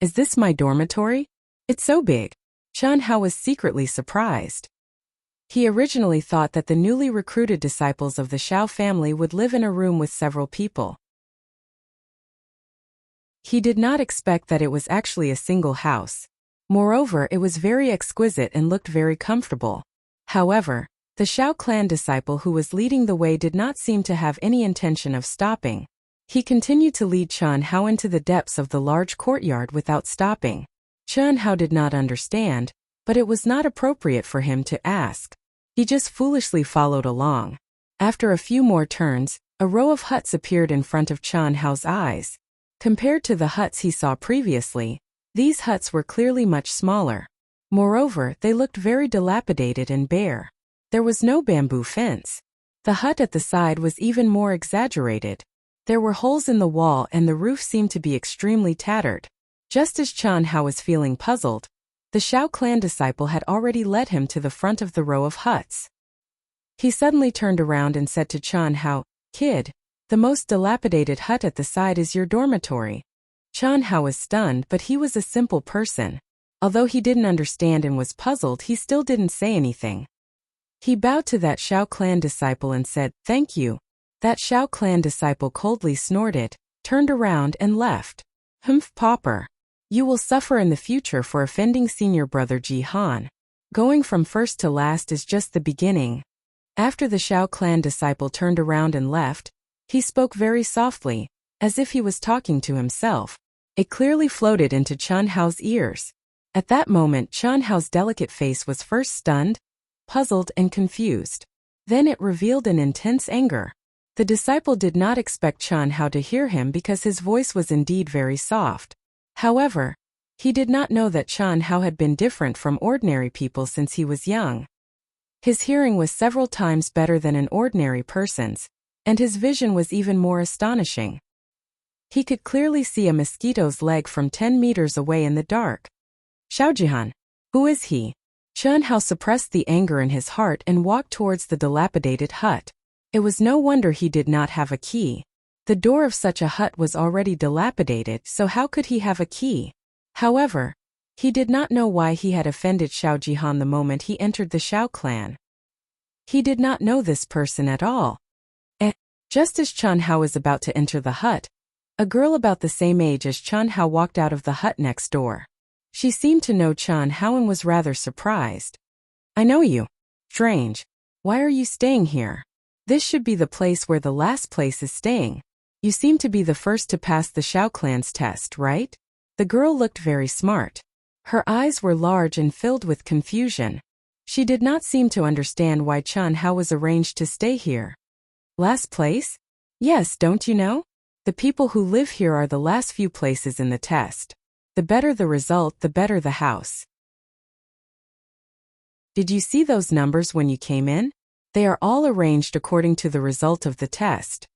Speaker 1: "Is this my dormitory? It's so big." Qian Hao was secretly surprised. He originally thought that the newly recruited disciples of the Xiao family would live in a room with several people. He did not expect that it was actually a single house. Moreover, it was very exquisite and looked very comfortable. However, the Xiao clan disciple who was leading the way did not seem to have any intention of stopping. He continued to lead Qian Hao into the depths of the large courtyard without stopping. Qian Hao did not understand, but it was not appropriate for him to ask. He just foolishly followed along. After a few more turns, a row of huts appeared in front of Qian Hao's eyes. Compared to the huts he saw previously, these huts were clearly much smaller. Moreover, they looked very dilapidated and bare. There was no bamboo fence. The hut at the side was even more exaggerated. There were holes in the wall and the roof seemed to be extremely tattered. Just as Qian Hao was feeling puzzled, the Xiao clan disciple had already led him to the front of the row of huts. He suddenly turned around and said to Qian Hao, "Kid, the most dilapidated hut at the side is your dormitory." Qian Hao was stunned, but he was a simple person. Although he didn't understand and was puzzled, he still didn't say anything. He bowed to that Xiao clan disciple and said, "Thank you." That Xiao clan disciple coldly snorted, turned around and left. "Humph, pauper. You will suffer in the future for offending senior brother Jihan. Going from first to last is just the beginning." After the Xiao clan disciple turned around and left, he spoke very softly, as if he was talking to himself. It clearly floated into Qian Hao's ears. At that moment, Qian Hao's delicate face was first stunned, puzzled and confused. Then it revealed an intense anger. The disciple did not expect Qian Hao to hear him because his voice was indeed very soft. However, he did not know that Qian Hao had been different from ordinary people since he was young. His hearing was several times better than an ordinary person's, and his vision was even more astonishing. He could clearly see a mosquito's leg from 10 meters away in the dark. "Xiaojihan, who is he?" Qian Hao suppressed the anger in his heart and walked towards the dilapidated hut. It was no wonder he did not have a key. The door of such a hut was already dilapidated, so how could he have a key? However, he did not know why he had offended Xiaojihan the moment he entered the Xiao clan. He did not know this person at all. Just as Qian Hao was about to enter the hut, a girl about the same age as Qian Hao walked out of the hut next door. She seemed to know Qian Hao and was rather surprised. "I know you. Strange. Why are you staying here? This should be the place where the last place is staying. You seem to be the first to pass the Xiao clan's test, right?" The girl looked very smart. Her eyes were large and filled with confusion. She did not seem to understand why Qian Hao was arranged to stay here. "Last place? Yes, don't you know? The people who live here are the last few places in the test. The better the result, the better the house." Did you see those numbers when you came in? They are all arranged according to the result of the test.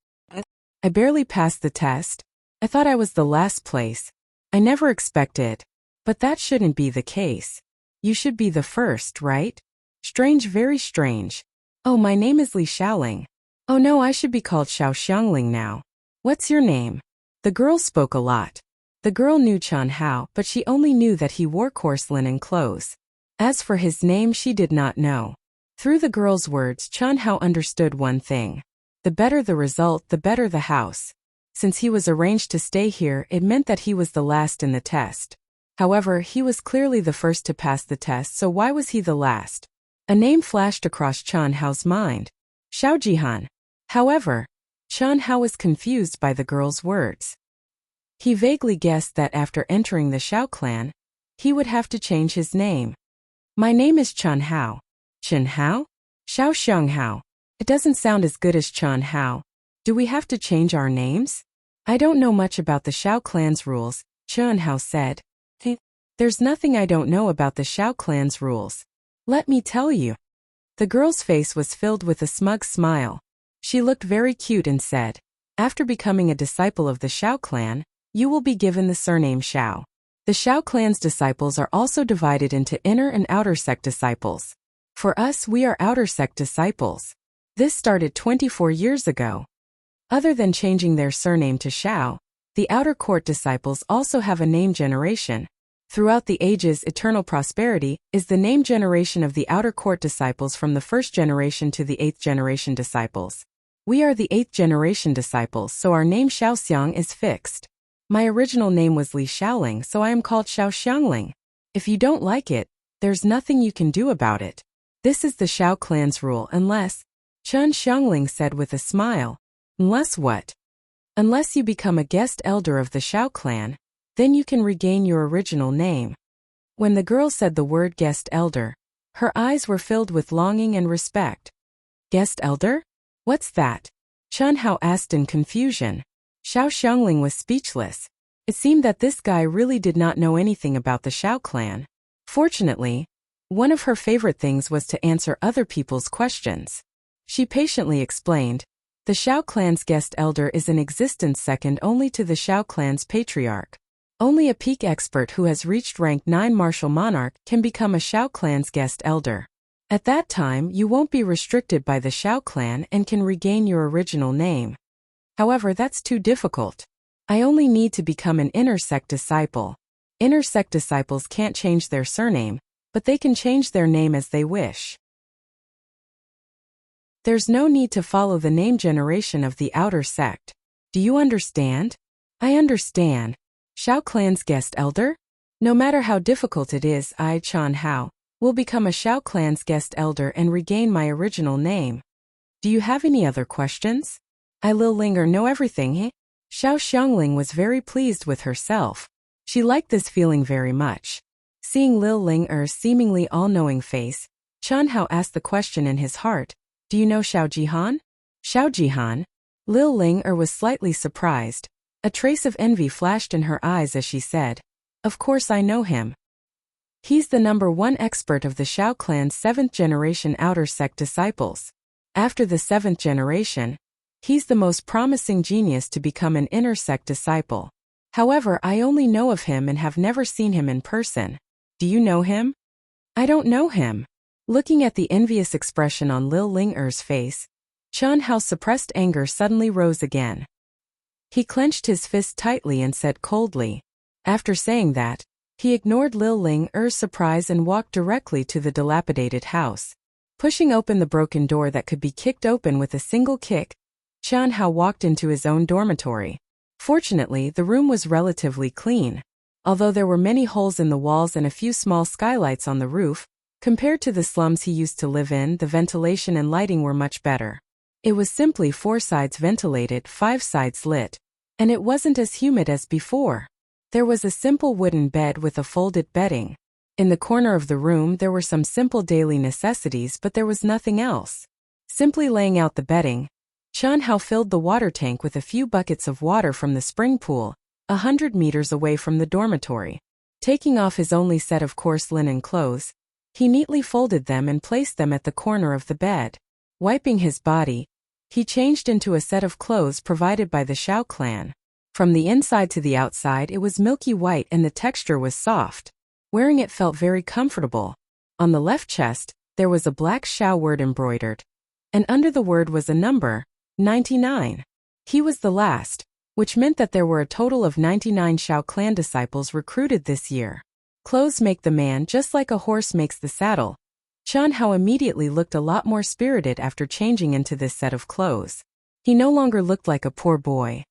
Speaker 1: I barely passed the test. I thought I was the last place. I never expected. But that shouldn't be the case. You should be the first, right? Strange, very strange. Oh, my name is Li Xiaoling. Oh no, I should be called Xiao Xiangling now. What's your name? The girl spoke a lot. The girl knew Qian Hao, but she only knew that he wore coarse linen clothes. As for his name, she did not know. Through the girl's words, Qian Hao understood one thing. The better the result, the better the house. Since he was arranged to stay here, it meant that he was the last in the test. However, he was clearly the first to pass the test, so why was he the last? A name flashed across Qian Hao's mind. Xiaojihan. However, Qian Hao was confused by the girl's words. He vaguely guessed that after entering the Xiao clan, he would have to change his name. "My name is Qian Hao." "Qian Hao? Xiao Xianghao. It doesn't sound as good as Qian Hao. Do we have to change our names?" "I don't know much about the Xiao clan's rules," Qian Hao said. "There's nothing I don't know about the Xiao clan's rules. Let me tell you." The girl's face was filled with a smug smile. She looked very cute and said, "After becoming a disciple of the Xiao clan, you will be given the surname Xiao. The Xiao clan's disciples are also divided into inner and outer sect disciples. For us, we are outer sect disciples. This started 24 years ago. Other than changing their surname to Xiao, the outer court disciples also have a name generation. Throughout the ages, eternal prosperity is the name generation of the outer court disciples from the first generation to the 8th generation disciples. We are the 8th generation disciples, so our name Xiaoxiang is fixed. My original name was Li Xiaoling, so I am called Xiao Xiangling. If you don't like it, there's nothing you can do about it. This is the Xiao clan's rule unless," Qian Xiangling said with a smile. "Unless what?" Unless you become a guest elder of the Xiao clan, then you can regain your original name. When the girl said the word guest elder, her eyes were filled with longing and respect. Guest elder? What's that? Chen Hao asked in confusion. Xiao Xiangling was speechless. It seemed that this guy really did not know anything about the Xiao clan. Fortunately, one of her favorite things was to answer other people's questions. She patiently explained, the Xiao clan's guest elder is in existence second only to the Xiao clan's patriarch. Only a peak expert who has reached rank 9 martial monarch can become a Xiao clan's guest elder. At that time, you won't be restricted by the Xiao clan and can regain your original name. However, that's too difficult. I only need to become an inner sect disciple. Inner sect disciples can't change their surname, but they can change their name as they wish. There's no need to follow the name generation of the outer sect. Do you understand? I understand. Xiao clan's guest elder? No matter how difficult it is, I, Chen Hao, will become a Xiao clan's guest elder and regain my original name. Do you have any other questions? I Lil Linger know everything, eh? Xiao Xiangling was very pleased with herself. She liked this feeling very much. Seeing Lil Linger's seemingly all-knowing face, Chen Hao asked the question in his heart, do you know Xiao Jihan? Xiao Jihan? Lil Linger was slightly surprised. A trace of envy flashed in her eyes as she said, of course I know him. He's the #1 expert of the Xiao clan's 7th generation outer sect disciples. After the 7th generation, he's the most promising genius to become an inner sect disciple. However, I only know of him and have never seen him in person. Do you know him? I don't know him. Looking at the envious expression on Lil Linger's face, Chen Hao's suppressed anger suddenly rose again. He clenched his fist tightly and said coldly. After saying that, he ignored Lil Linger's surprise and walked directly to the dilapidated house. Pushing open the broken door that could be kicked open with a single kick, Chen Hao walked into his own dormitory. Fortunately, the room was relatively clean. Although there were many holes in the walls and a few small skylights on the roof, compared to the slums he used to live in, the ventilation and lighting were much better. It was simply 4 sides ventilated, 5 sides lit. And it wasn't as humid as before. There was a simple wooden bed with a folded bedding. In the corner of the room there were some simple daily necessities, but there was nothing else. Simply laying out the bedding, Chen Hao filled the water tank with a few buckets of water from the spring pool, 100 meters away from the dormitory. Taking off his only set of coarse linen clothes, he neatly folded them and placed them at the corner of the bed. Wiping his body, he changed into a set of clothes provided by the Xiao clan. From the inside to the outside it was milky white and the texture was soft. Wearing it felt very comfortable. On the left chest, there was a black Xiao word embroidered. And under the word was a number, 99. He was the last, which meant that there were a total of 99 Xiao clan disciples recruited this year. Clothes make the man just like a horse makes the saddle. Chen Hao immediately looked a lot more spirited after changing into this set of clothes. He no longer looked like a poor boy.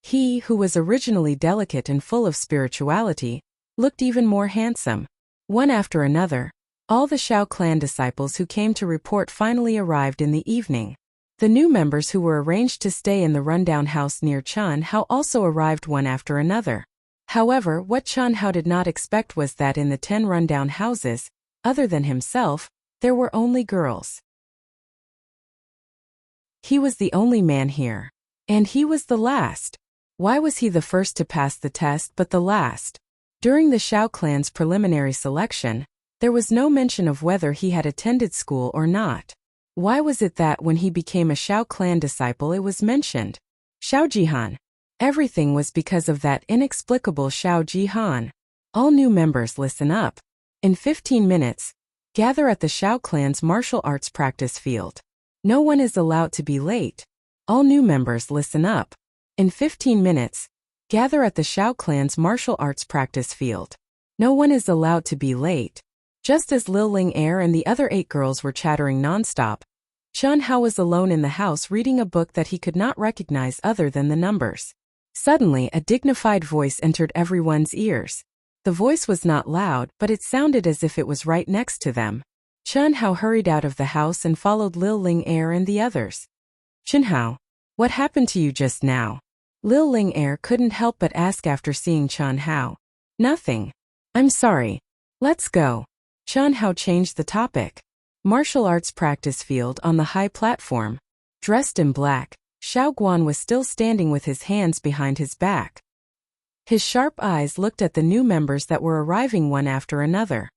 Speaker 1: He, who was originally delicate and full of spirituality, looked even more handsome. One after another, all the Xiao clan disciples who came to report finally arrived in the evening. The new members who were arranged to stay in the rundown house near Chen Hao also arrived one after another. However, what Chen Hao did not expect was that in the 10 rundown houses, other than himself, there were only girls. He was the only man here. And he was the last. Why was he the first to pass the test but the last? During the Xiao clan's preliminary selection, there was no mention of whether he had attended school or not. Why was it that when he became a Xiao clan disciple it was mentioned? Xiao Jihan. Everything was because of that inexplicable Xiao Jihan. All new members, listen up. In 15 minutes, gather at the Xiao clan's martial arts practice field. No one is allowed to be late. All new members, listen up. In 15 minutes, gather at the Xiao clan's martial arts practice field. No one is allowed to be late. Just as Lil Linger and the other 8 girls were chattering nonstop, Chen Hao was alone in the house reading a book that he could not recognize other than the numbers. Suddenly, a dignified voice entered everyone's ears. The voice was not loud, but it sounded as if it was right next to them. Chen Hao hurried out of the house and followed Lil Linger and the others. Chen Hao, what happened to you just now? Lil Ling Er couldn't help but ask after seeing Chen Hao. Nothing. I'm sorry. Let's go. Chen Hao changed the topic. Martial arts practice field on the high platform. Dressed in black, Xiao Guan was still standing with his hands behind his back. His sharp eyes looked at the new members that were arriving one after another.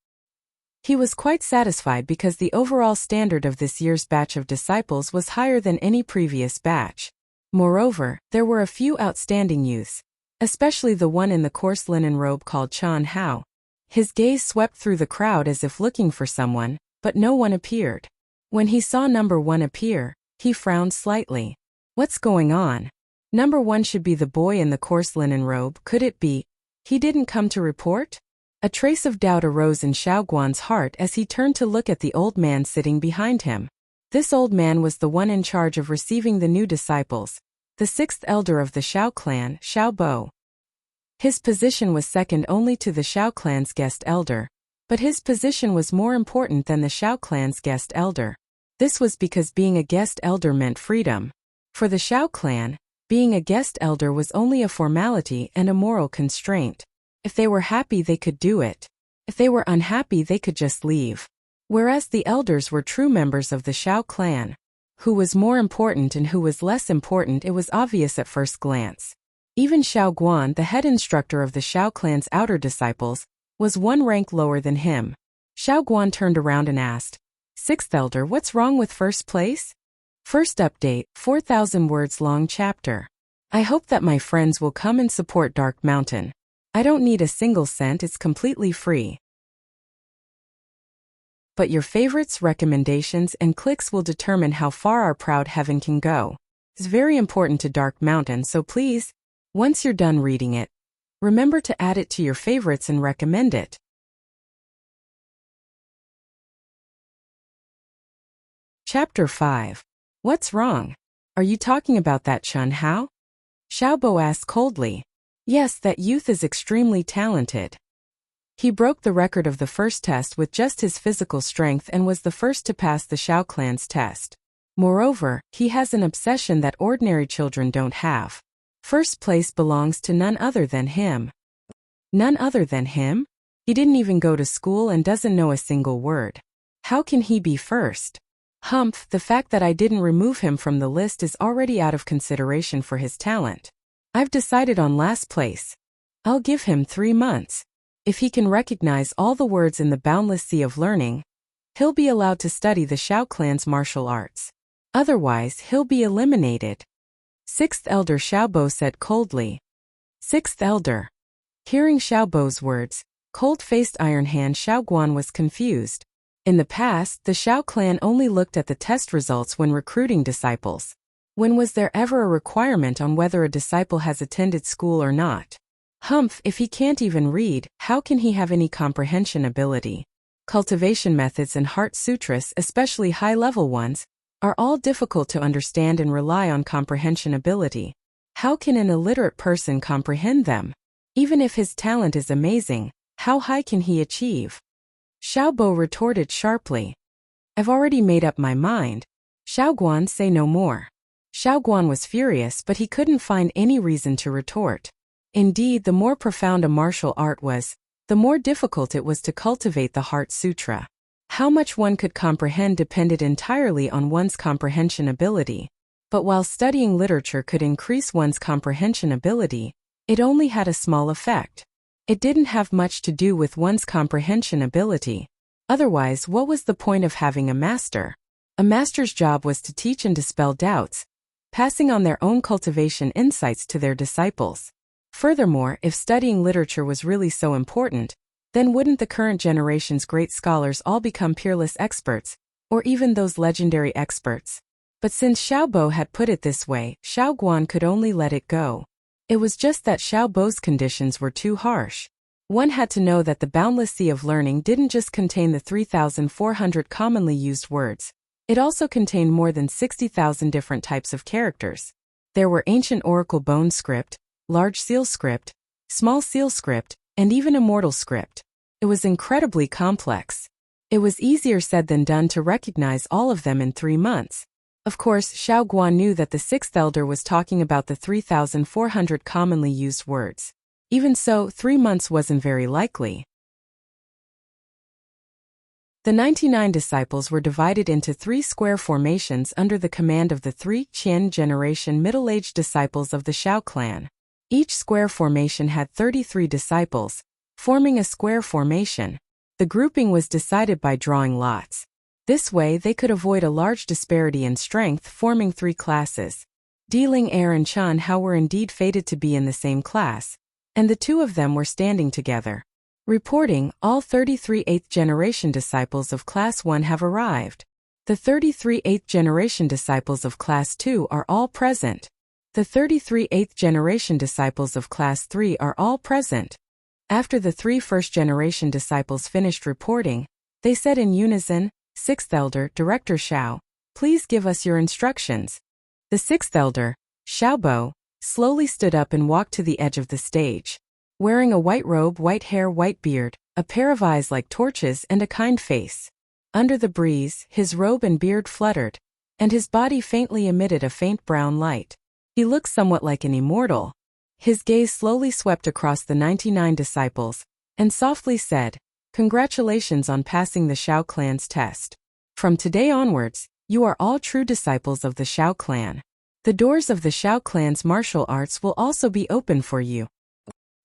Speaker 1: He was quite satisfied because the overall standard of this year's batch of disciples was higher than any previous batch. Moreover, there were a few outstanding youths, especially the one in the coarse linen robe called Chen Hao. His gaze swept through the crowd as if looking for someone, but no one appeared. When he saw number 1 appear, he frowned slightly. What's going on? Number 1 should be the boy in the coarse linen robe, could it be? He didn't come to report? A trace of doubt arose in Xiao Guan's heart as he turned to look at the old man sitting behind him. This old man was the one in charge of receiving the new disciples, the 6th elder of the Xiao clan, Xiao Bo. His position was second only to the Xiao clan's guest elder, but his position was more important than the Xiao clan's guest elder. This was because being a guest elder meant freedom. For the Xiao clan, being a guest elder was only a formality and a moral constraint. If they were happy they could do it. If they were unhappy they could just leave. Whereas the elders were true members of the Xiao clan. Who was more important and who was less important, it was obvious at first glance. Even Xiao Guan, the head instructor of the Xiao clan's outer disciples, was one rank lower than him. Xiao Guan turned around and asked, 6th elder, what's wrong with first place? First update, 4,000 words long chapter. I hope that my friends will come and support Dark Mountain. I don't need a single cent, it's completely free. But your favorites, recommendations, and clicks will determine how far our proud heaven can go. It's very important to Dark Mountain, so please, once you're done reading it, remember to add it to your favorites and recommend it. Chapter 5. What's wrong? Are you talking about that Chen Hao? Xiao Bo asked coldly. Yes, that youth is extremely talented. He broke the record of the first test with just his physical strength and was the first to pass the Xiao clan's test. Moreover, he has an obsession that ordinary children don't have. First place belongs to none other than him. None other than him? He didn't even go to school and doesn't know a single word. How can he be first? Humph, the fact that I didn't remove him from the list is already out of consideration for his talent. I've decided on last place. I'll give him 3 months. If he can recognize all the words in the boundless sea of learning, he'll be allowed to study the Xiao clan's martial arts. Otherwise, he'll be eliminated. 6th elder Xiao Bo said coldly. 6th elder. Hearing Xiao Bo's words, cold-faced Iron Hand Xiao Guan was confused. In the past, the Xiao clan only looked at the test results when recruiting disciples. When was there ever a requirement on whether a disciple has attended school or not? Humph, if he can't even read, how can he have any comprehension ability? Cultivation methods and heart sutras, especially high-level ones, are all difficult to understand and rely on comprehension ability. How can an illiterate person comprehend them? Even if his talent is amazing, how high can he achieve? Xiao Bo retorted sharply. I've already made up my mind. Xiao Guan, say no more. Xiao Guan was furious, but he couldn't find any reason to retort. Indeed, the more profound a martial art was, the more difficult it was to cultivate the Heart Sutra. How much one could comprehend depended entirely on one's comprehension ability. But while studying literature could increase one's comprehension ability, it only had a small effect. It didn't have much to do with one's comprehension ability. Otherwise, what was the point of having a master? A master's job was to teach and dispel doubts, passing on their own cultivation insights to their disciples. Furthermore, if studying literature was really so important, then wouldn't the current generation's great scholars all become peerless experts, or even those legendary experts? But since Xiao Bo had put it this way, Xiao Guan could only let it go. It was just that Xiao Bo's conditions were too harsh. One had to know that the boundless sea of learning didn't just contain the 3,400 commonly used words. It also contained more than 60,000 different types of characters. There were ancient oracle bone script, large seal script, small seal script, and even immortal script. It was incredibly complex. It was easier said than done to recognize all of them in 3 months. Of course, Xiao Guan knew that the sixth elder was talking about the 3,400 commonly used words. Even so, 3 months wasn't very likely. The 99 disciples were divided into 3 square formations under the command of the 3 Qian generation middle-aged disciples of the Xiao clan. Each square formation had 33 disciples, forming a square formation. The grouping was decided by drawing lots. This way they could avoid a large disparity in strength, forming 3 classes. Ling Er and Chen Hao were indeed fated to be in the same class, and the 2 of them were standing together. Reporting, all 33 8th generation disciples of Class 1 have arrived. The 33 8th generation disciples of Class 2 are all present. The 33 8th generation disciples of Class 3 are all present. After the 3 first generation disciples finished reporting, they said in unison, "Sixth Elder, Director Xiao, please give us your instructions." The 6th Elder, Xiao Bo, slowly stood up and walked to the edge of the stage. Wearing a white robe, white hair, white beard, a pair of eyes like torches and a kind face. Under the breeze, his robe and beard fluttered, and his body faintly emitted a faint brown light. He looked somewhat like an immortal. His gaze slowly swept across the 99 disciples, and softly said, "Congratulations on passing the Xiao clan's test. From today onwards, you are all true disciples of the Xiao clan. The doors of the Xiao clan's martial arts will also be open for you."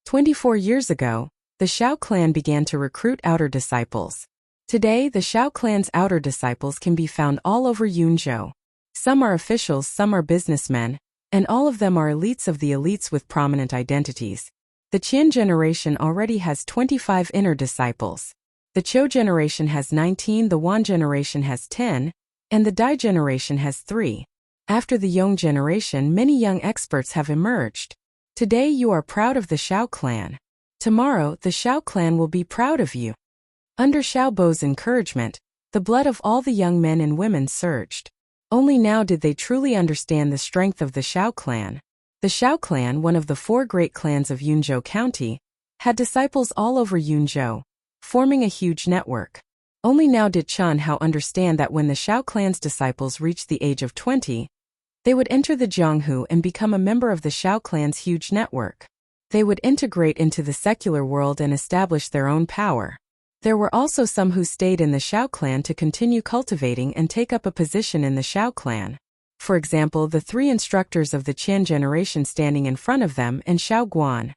Speaker 1: 24 years ago, the Xiao clan began to recruit outer disciples. Today, the Xiao clan's outer disciples can be found all over Yunzhou. Some are officials, some are businessmen, and all of them are elites of the elites with prominent identities. The Qian generation already has 25 inner disciples. The Zhou generation has 19, the Wan generation has 10, and the Dai generation has 3. After the Yong generation, many young experts have emerged. Today you are proud of the Xiao clan. Tomorrow, the Xiao clan will be proud of you. Under Xiao Bo's encouragement, the blood of all the young men and women surged. Only now did they truly understand the strength of the Xiao clan. The Xiao clan, one of the 4 great clans of Yunzhou County, had disciples all over Yunzhou, forming a huge network. Only now did Chen Hao understand that when the Xiao clan's disciples reached the age of 20, they would enter the Jianghu and become a member of the Xiao clan's huge network. They would integrate into the secular world and establish their own power. There were also some who stayed in the Xiao clan to continue cultivating and take up a position in the Xiao clan. For example, the 3 instructors of the Qian generation standing in front of them and Xiao Guan.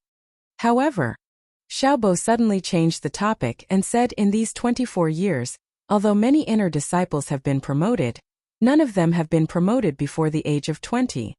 Speaker 1: However, Xiao Bo suddenly changed the topic and said in these 24 years, although many inner disciples have been promoted, none of them have been promoted before the age of 20.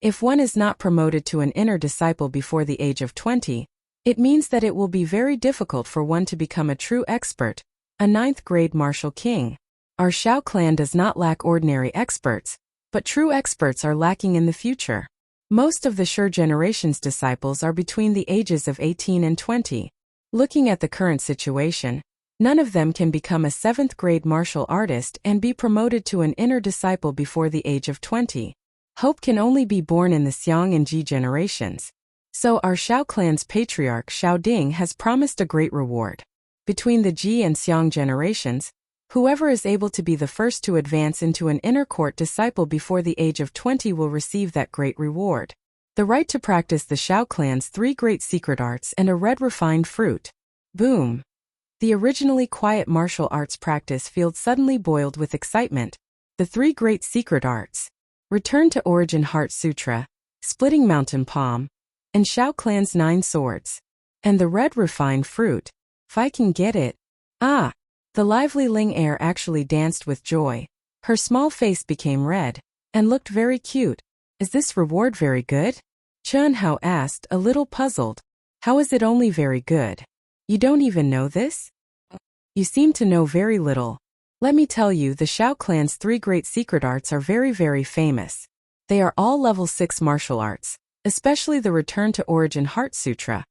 Speaker 1: If one is not promoted to an inner disciple before the age of 20, it means that it will be very difficult for one to become a true expert, a 9th grade martial king. Our Xiao clan does not lack ordinary experts, but true experts are lacking in the future. Most of the Shi generation's disciples are between the ages of 18 and 20. Looking at the current situation, none of them can become a 7th grade martial artist and be promoted to an inner disciple before the age of 20. Hope can only be born in the Xiang and Ji generations. So our Xiao clan's patriarch Xiao Ding has promised a great reward. Between the Ji and Xiang generations, whoever is able to be the first to advance into an inner court disciple before the age of 20 will receive that great reward. The right to practice the Xiao clan's 3 great secret arts and a red refined fruit. Boom! The originally quiet martial arts practice field suddenly boiled with excitement. The 3 great secret arts. Return to Origin Heart Sutra, Splitting Mountain Palm, and Xiao clan's 9 swords. And the red refined fruit. If I can get it. Ah! The lively Ling Er actually danced with joy. Her small face became red, and looked very cute. Is this reward very good? Chen Hao asked, a little puzzled. How is it only very good? You don't even know this? You seem to know very little. Let me tell you, the Xiao clan's 3 great secret arts are very, very famous. They are all level 6 martial arts, especially the Return to Origin Heart Sutra,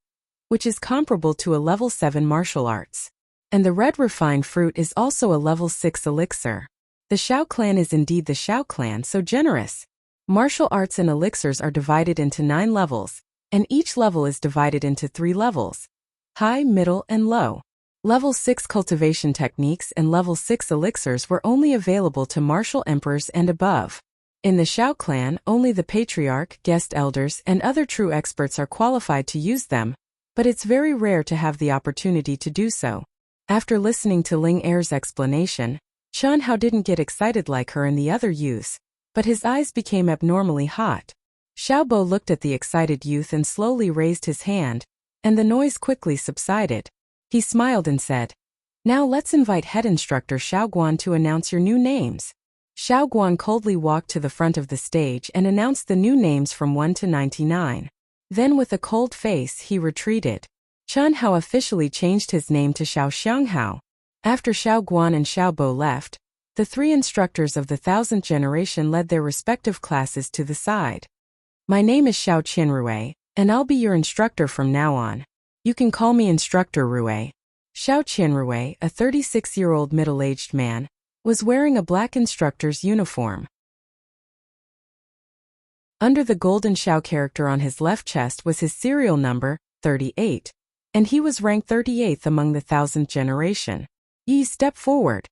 Speaker 1: which is comparable to a level 7 martial arts. And the red refined fruit is also a level 6 elixir. The Xiao clan is indeed the Xiao clan, so generous. Martial arts and elixirs are divided into 9 levels, and each level is divided into 3 levels: high, middle, and low. Level 6 cultivation techniques and Level 6 elixirs were only available to martial emperors and above. In the Xiao clan, only the patriarch, guest elders, and other true experts are qualified to use them, but it's very rare to have the opportunity to do so. After listening to Ling Er's explanation, Xianxia didn't get excited like her and the other youths, but his eyes became abnormally hot. Xiaobo looked at the excited youth and slowly raised his hand, and the noise quickly subsided. He smiled and said, "Now let's invite head instructor Xiaoguan to announce your new names." Xiaoguan coldly walked to the front of the stage and announced the new names from 1 to 99. Then with a cold face he retreated. Xianxia officially changed his name to Xiao Xianghao. After Xiaoguan and Xiaobo left, the three instructors of the 1000th generation led their respective classes to the side. "My name is Xiao Qianrui, and I'll be your instructor from now on. You can call me Instructor Rui." Xiao Qianrui, a 36-year-old middle-aged man, was wearing a black instructor's uniform. Under the golden Xiao character on his left chest was his serial number, 38, and he was ranked 38th among the 1000th generation. "Yi, step forward."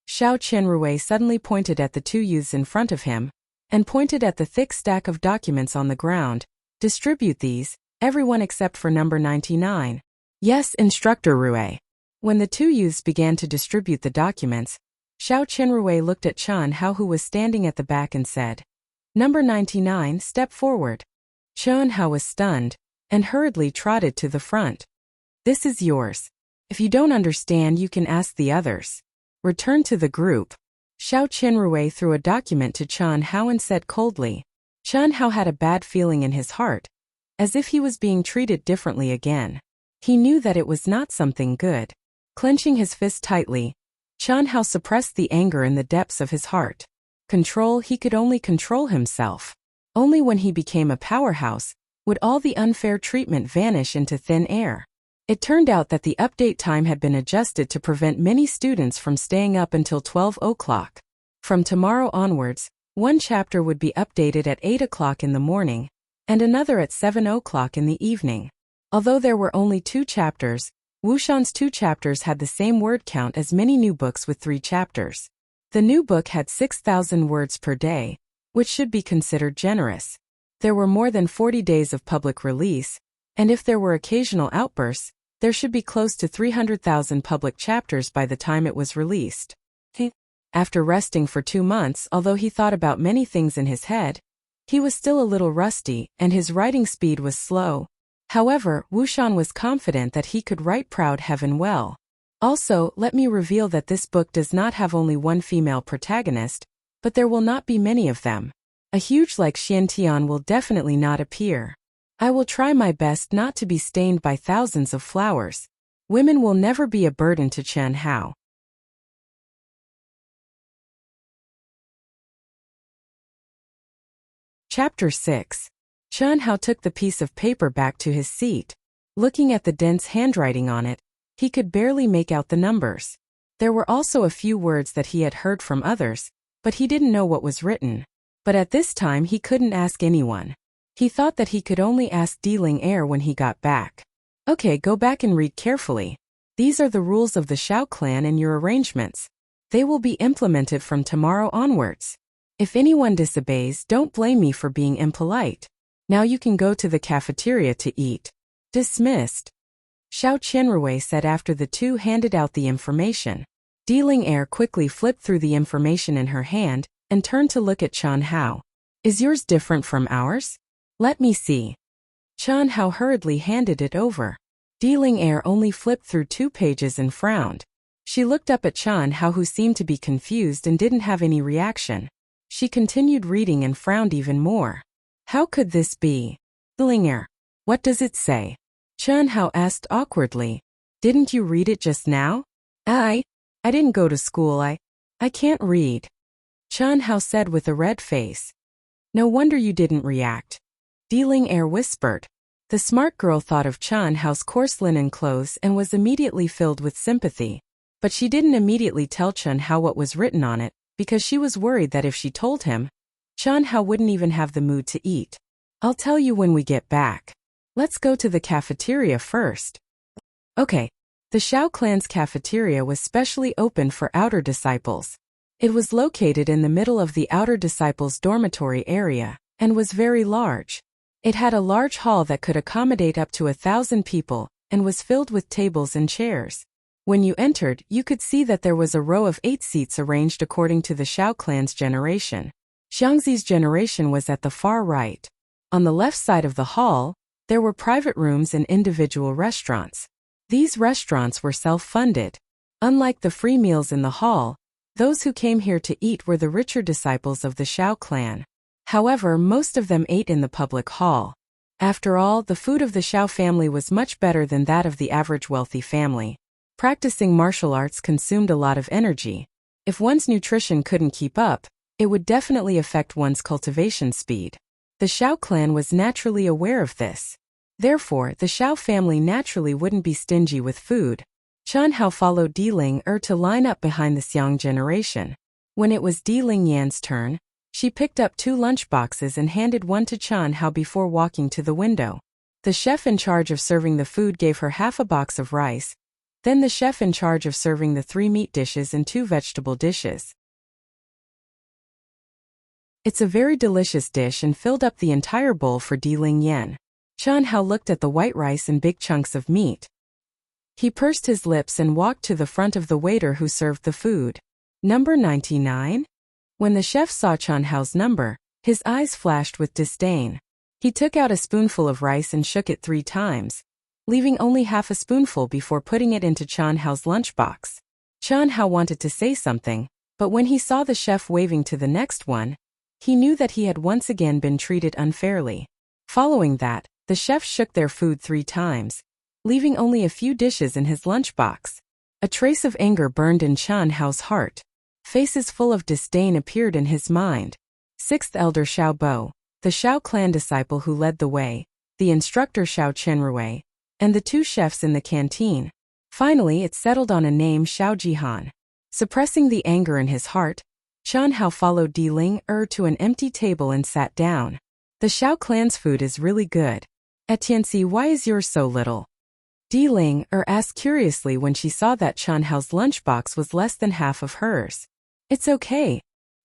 Speaker 1: Xiao Qianrui suddenly pointed at the two youths in front of him, and pointed at the thick stack of documents on the ground. "Distribute these, everyone except for number 99. "Yes, Instructor Rui." When the two youths began to distribute the documents, Xiao Qianrui looked at Xianxia, who was standing at the back, and said, "Number 99, step forward." Xianxia was stunned, and hurriedly trotted to the front. "This is yours. If you don't understand, you can ask the others. Return to the group." Xiao Qianrui threw a document to Xianxia and said coldly. Xianxia had a bad feeling in his heart, as if he was being treated differently again. He knew that it was not something good. Clenching his fist tightly, Xianxia suppressed the anger in the depths of his heart. He could only control himself. Only when he became a powerhouse would all the unfair treatment vanish into thin air. It turned out that the update time had been adjusted to prevent many students from staying up until 12 o'clock. From tomorrow onwards, one chapter would be updated at 8 o'clock in the morning, and another at 7 o'clock in the evening. Although there were only 2 chapters, Wuxian's 2 chapters had the same word count as many new books with 3 chapters. The new book had 6,000 words per day, which should be considered generous. There were more than 40 days of public release, and if there were occasional outbursts, there should be close to 300,000 public chapters by the time it was released. After resting for 2 months, although he thought about many things in his head, he was still a little rusty, and his writing speed was slow. However, Wuxian was confident that he could write Proud Heaven well. Also, let me reveal that this book does not have only one female protagonist, but there will not be many of them. A huge like Xiantian will definitely not appear. I will try my best not to be stained by thousands of flowers. Women will never be a burden to Chen Hao. Chapter 6. Chen Hao took the piece of paper back to his seat. Looking at the dense handwriting on it, he could barely make out the numbers. There were also a few words that he had heard from others, but he didn't know what was written. But at this time he couldn't ask anyone. He thought that he could only ask Ling Er when he got back. "Okay, go back and read carefully. These are the rules of the Xiao clan and your arrangements. They will be implemented from tomorrow onwards. If anyone disobeys, don't blame me for being impolite. Now you can go to the cafeteria to eat." "Dismissed," Xiao Qianrui said after the two handed out the information. Ling Er quickly flipped through the information in her hand and turned to look at Xianhao. "Is yours different from ours? Let me see." Xianhao hurriedly handed it over. Ling Er only flipped through 2 pages and frowned. She looked up at Xianhao, who seemed to be confused and didn't have any reaction. She continued reading and frowned even more. "How could this be?" "Ling Er, what does it say?" Xianhao asked awkwardly. "Didn't you read it just now?" I didn't go to school. I can't read," Xianhao said with a red face. "No wonder you didn't react," Ling Er whispered. The smart girl thought of Xianhao's coarse linen clothes and was immediately filled with sympathy. But she didn't immediately tell Xianhao what was written on it, because she was worried that if she told him, Xianhao wouldn't even have the mood to eat. "I'll tell you when we get back. Let's go to the cafeteria first." "Okay." The Xiao clan's cafeteria was specially opened for outer disciples. It was located in the middle of the outer disciples' dormitory area, and was very large. It had a large hall that could accommodate up to 1,000 people, and was filled with tables and chairs. When you entered, you could see that there was a row of 8 seats arranged according to the Xiao clan's generation. Xianxi's generation was at the far right. On the left side of the hall, there were private rooms and individual restaurants. These restaurants were self-funded. Unlike the free meals in the hall, those who came here to eat were the richer disciples of the Xiao clan. However, most of them ate in the public hall. After all, the food of the Xiao family was much better than that of the average wealthy family. Practicing martial arts consumed a lot of energy. If one's nutrition couldn't keep up, it would definitely affect one's cultivation speed. The Xiao clan was naturally aware of this. Therefore, the Xiao family naturally wouldn't be stingy with food. Chen Hao followed Di Ling to line up behind the Xiang generation. When it was Di Ling Yan's turn, she picked up 2 lunch boxes and handed one to Chen Hao before walking to the window. The chef in charge of serving the food gave her half a box of rice. Then the chef in charge of serving the 3 meat dishes and 2 vegetable dishes. It's a very delicious dish and filled up the entire bowl for Di Ling Yan. Chen Hao looked at the white rice and big chunks of meat. He pursed his lips and walked to the front of the waiter who served the food. Number 99? When the chef saw Chen Hao's number, his eyes flashed with disdain. He took out a spoonful of rice and shook it 3 times, leaving only half a spoonful before putting it into Chen Hao's lunchbox. Chen Hao wanted to say something, but when he saw the chef waving to the next one, he knew that he had once again been treated unfairly. Following that, the chef shook their food 3 times, leaving only a few dishes in his lunchbox. A trace of anger burned in Chen Hao's heart. Faces full of disdain appeared in his mind. 6th Elder Xiao Bo, the Xiao clan disciple who led the way, the instructor Xiao Chenrui, and the 2 chefs in the canteen. Finally, it settled on a name Xiao Jihan. Suppressing the anger in his heart, Chen Hao followed Di Ling to an empty table and sat down. The Xiao clan's food is really good. Xianxia, why is yours so little? Di Ling asked curiously when she saw that Chen Hao's lunchbox was less than half of hers. It's okay.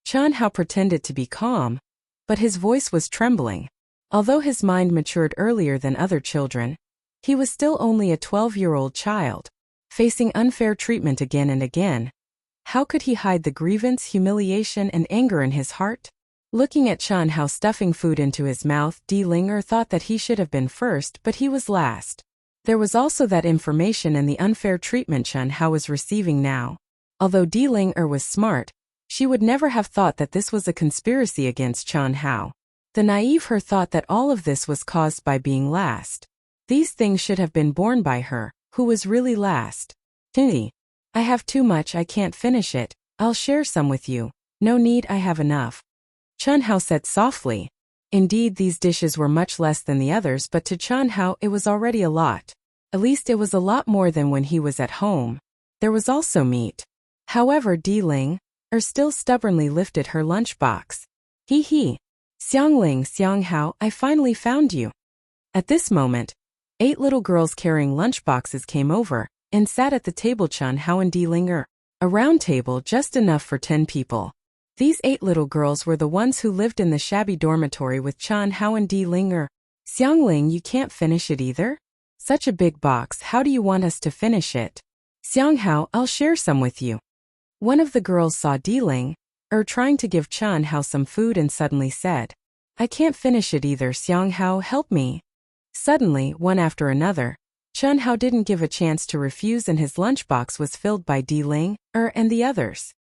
Speaker 1: Chen Hao pretended to be calm, but his voice was trembling. Although his mind matured earlier than other children, he was still only a 12-year-old child, facing unfair treatment again and again. How could he hide the grievance, humiliation, and anger in his heart? Looking at Chen Hao stuffing food into his mouth, Di Ling thought that he should have been first, but he was last. There was also that information and the unfair treatment Chen Hao was receiving now. Although Di Ling was smart, she would never have thought that this was a conspiracy against Chen Hao. The naive her thought that all of this was caused by being last. These things should have been borne by her, who was really last. I have too much, I can't finish it. I'll share some with you. No need, I have enough. Chen Hao said softly. Indeed, these dishes were much less than the others, but to Chen Hao it was already a lot. At least it was a lot more than when he was at home. There was also meat. However, Di Ling still stubbornly lifted her lunchbox. He. Xiangling, Xianghao, I finally found you. At this moment, 8 little girls carrying lunchboxes came over and sat at the table Chen Hao and Di Ling a round table just enough for 10 people. These 8 little girls were the ones who lived in the shabby dormitory with Chen Hao and Di Ling. Xiangling, you can't finish it either? Such a big box, how do you want us to finish it? Xianghao, I'll share some with you. One of the girls saw Di Ling trying to give Chen Hao some food and suddenly said, I can't finish it either, Xianghao, help me. Suddenly, one after another, Chen Hao didn't give a chance to refuse and his lunchbox was filled by Di Ling and the others.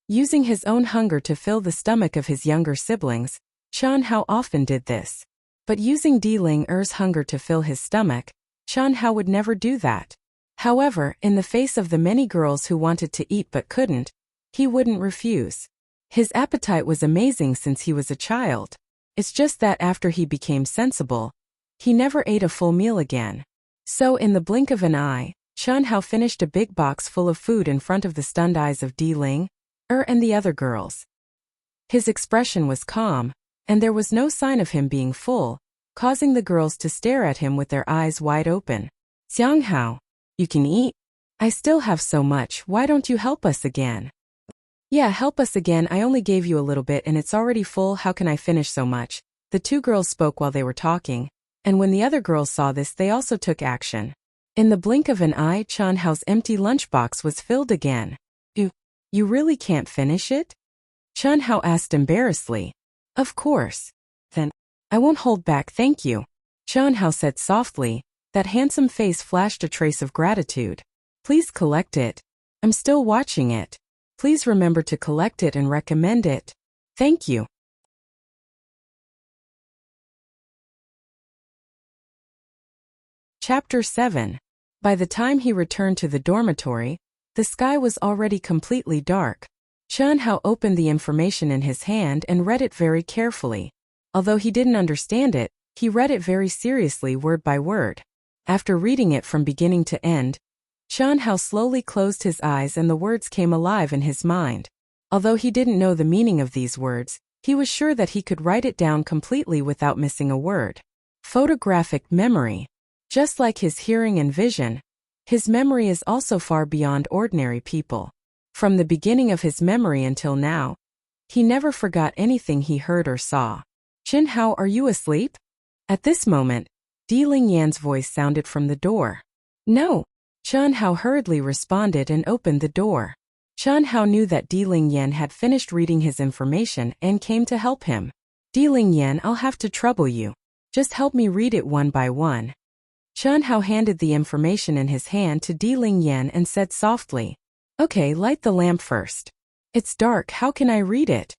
Speaker 1: Using his own hunger to fill the stomach of his younger siblings, Chen Hao often did this. But using Di Ling's hunger to fill his stomach, Chen Hao would never do that. However, in the face of the many girls who wanted to eat but couldn't, he wouldn't refuse. His appetite was amazing since he was a child. It's just that after he became sensible, he never ate a full meal again. So in the blink of an eye, Chen Hao finished a big box full of food in front of the stunned eyes of Di Ling and the other girls. His expression was calm, and there was no sign of him being full, causing the girls to stare at him with their eyes wide open. Xianxia, you can eat? I still have so much, why don't you help us again? Yeah, help us again, I only gave you a little bit and it's already full, how can I finish so much? The two girls spoke while they were talking, and when the other girls saw this they also took action. In the blink of an eye, Xianxia's empty lunchbox was filled again. You really can't finish it? Xianxia asked embarrassedly. Of course. Then, I won't hold back, thank you. Xianxia said softly. That handsome face flashed a trace of gratitude. Please collect it. I'm still watching it. Please remember to collect it and recommend it. Thank you. Chapter 7. By the time he returned to the dormitory, the sky was already completely dark. Xianxia opened the information in his hand and read it very carefully. Although he didn't understand it, he read it very seriously word by word. After reading it from beginning to end, Xianxia slowly closed his eyes and the words came alive in his mind. Although he didn't know the meaning of these words, he was sure that he could write it down completely without missing a word. Photographic memory. Just like his hearing and vision, his memory is also far beyond ordinary people. From the beginning of his memory until now, he never forgot anything he heard or saw. Xianxia, are you asleep? At this moment, Di Lingyan's voice sounded from the door. No. Xianxia hurriedly responded and opened the door. Xianxia knew that Di Lingyan had finished reading his information and came to help him. Di Lingyan, I'll have to trouble you. Just help me read it one by one. Xianxia handed the information in his hand to Di Lingyan and said softly, Okay, light the lamp first. It's dark, how can I read it?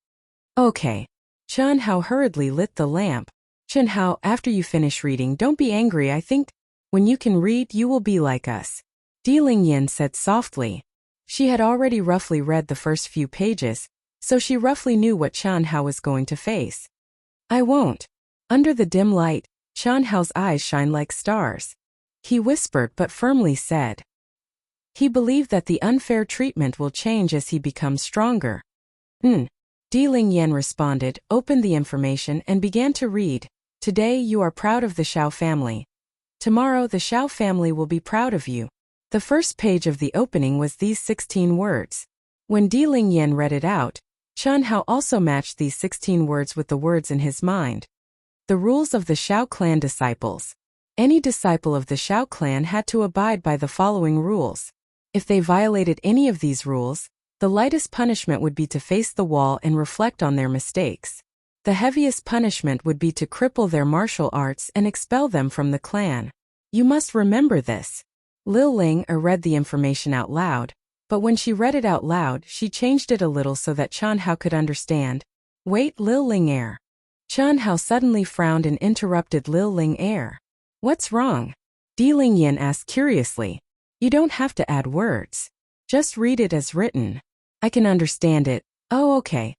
Speaker 1: Okay. Xianxia hurriedly lit the lamp. Xianxia, after you finish reading, don't be angry, I think when you can read, you will be like us. Di Lingyan said softly. She had already roughly read the first few pages, so she roughly knew what Xianxia was going to face. I won't. Under the dim light, Xianxia's eyes shine like stars. He whispered but firmly said. He believed that the unfair treatment will change as he becomes stronger. Di Lingyan responded, opened the information and began to read. Today you are proud of the Xiao family. Tomorrow the Xiao family will be proud of you. The first page of the opening was these 16 words. When Di Lingyan read it out, Xianxia also matched these 16 words with the words in his mind. The rules of the Xiao clan disciples. Any disciple of the Xiao clan had to abide by the following rules. If they violated any of these rules, the lightest punishment would be to face the wall and reflect on their mistakes. The heaviest punishment would be to cripple their martial arts and expel them from the clan. You must remember this. Lil Ling read the information out loud, but when she read it out loud, she changed it a little so that Xianxia could understand. Wait, Lil Ling Xianxia suddenly frowned and interrupted Lil Ling What's wrong? Di Lingyan asked curiously. You don't have to add words. Just read it as written. I can understand it. Oh, okay.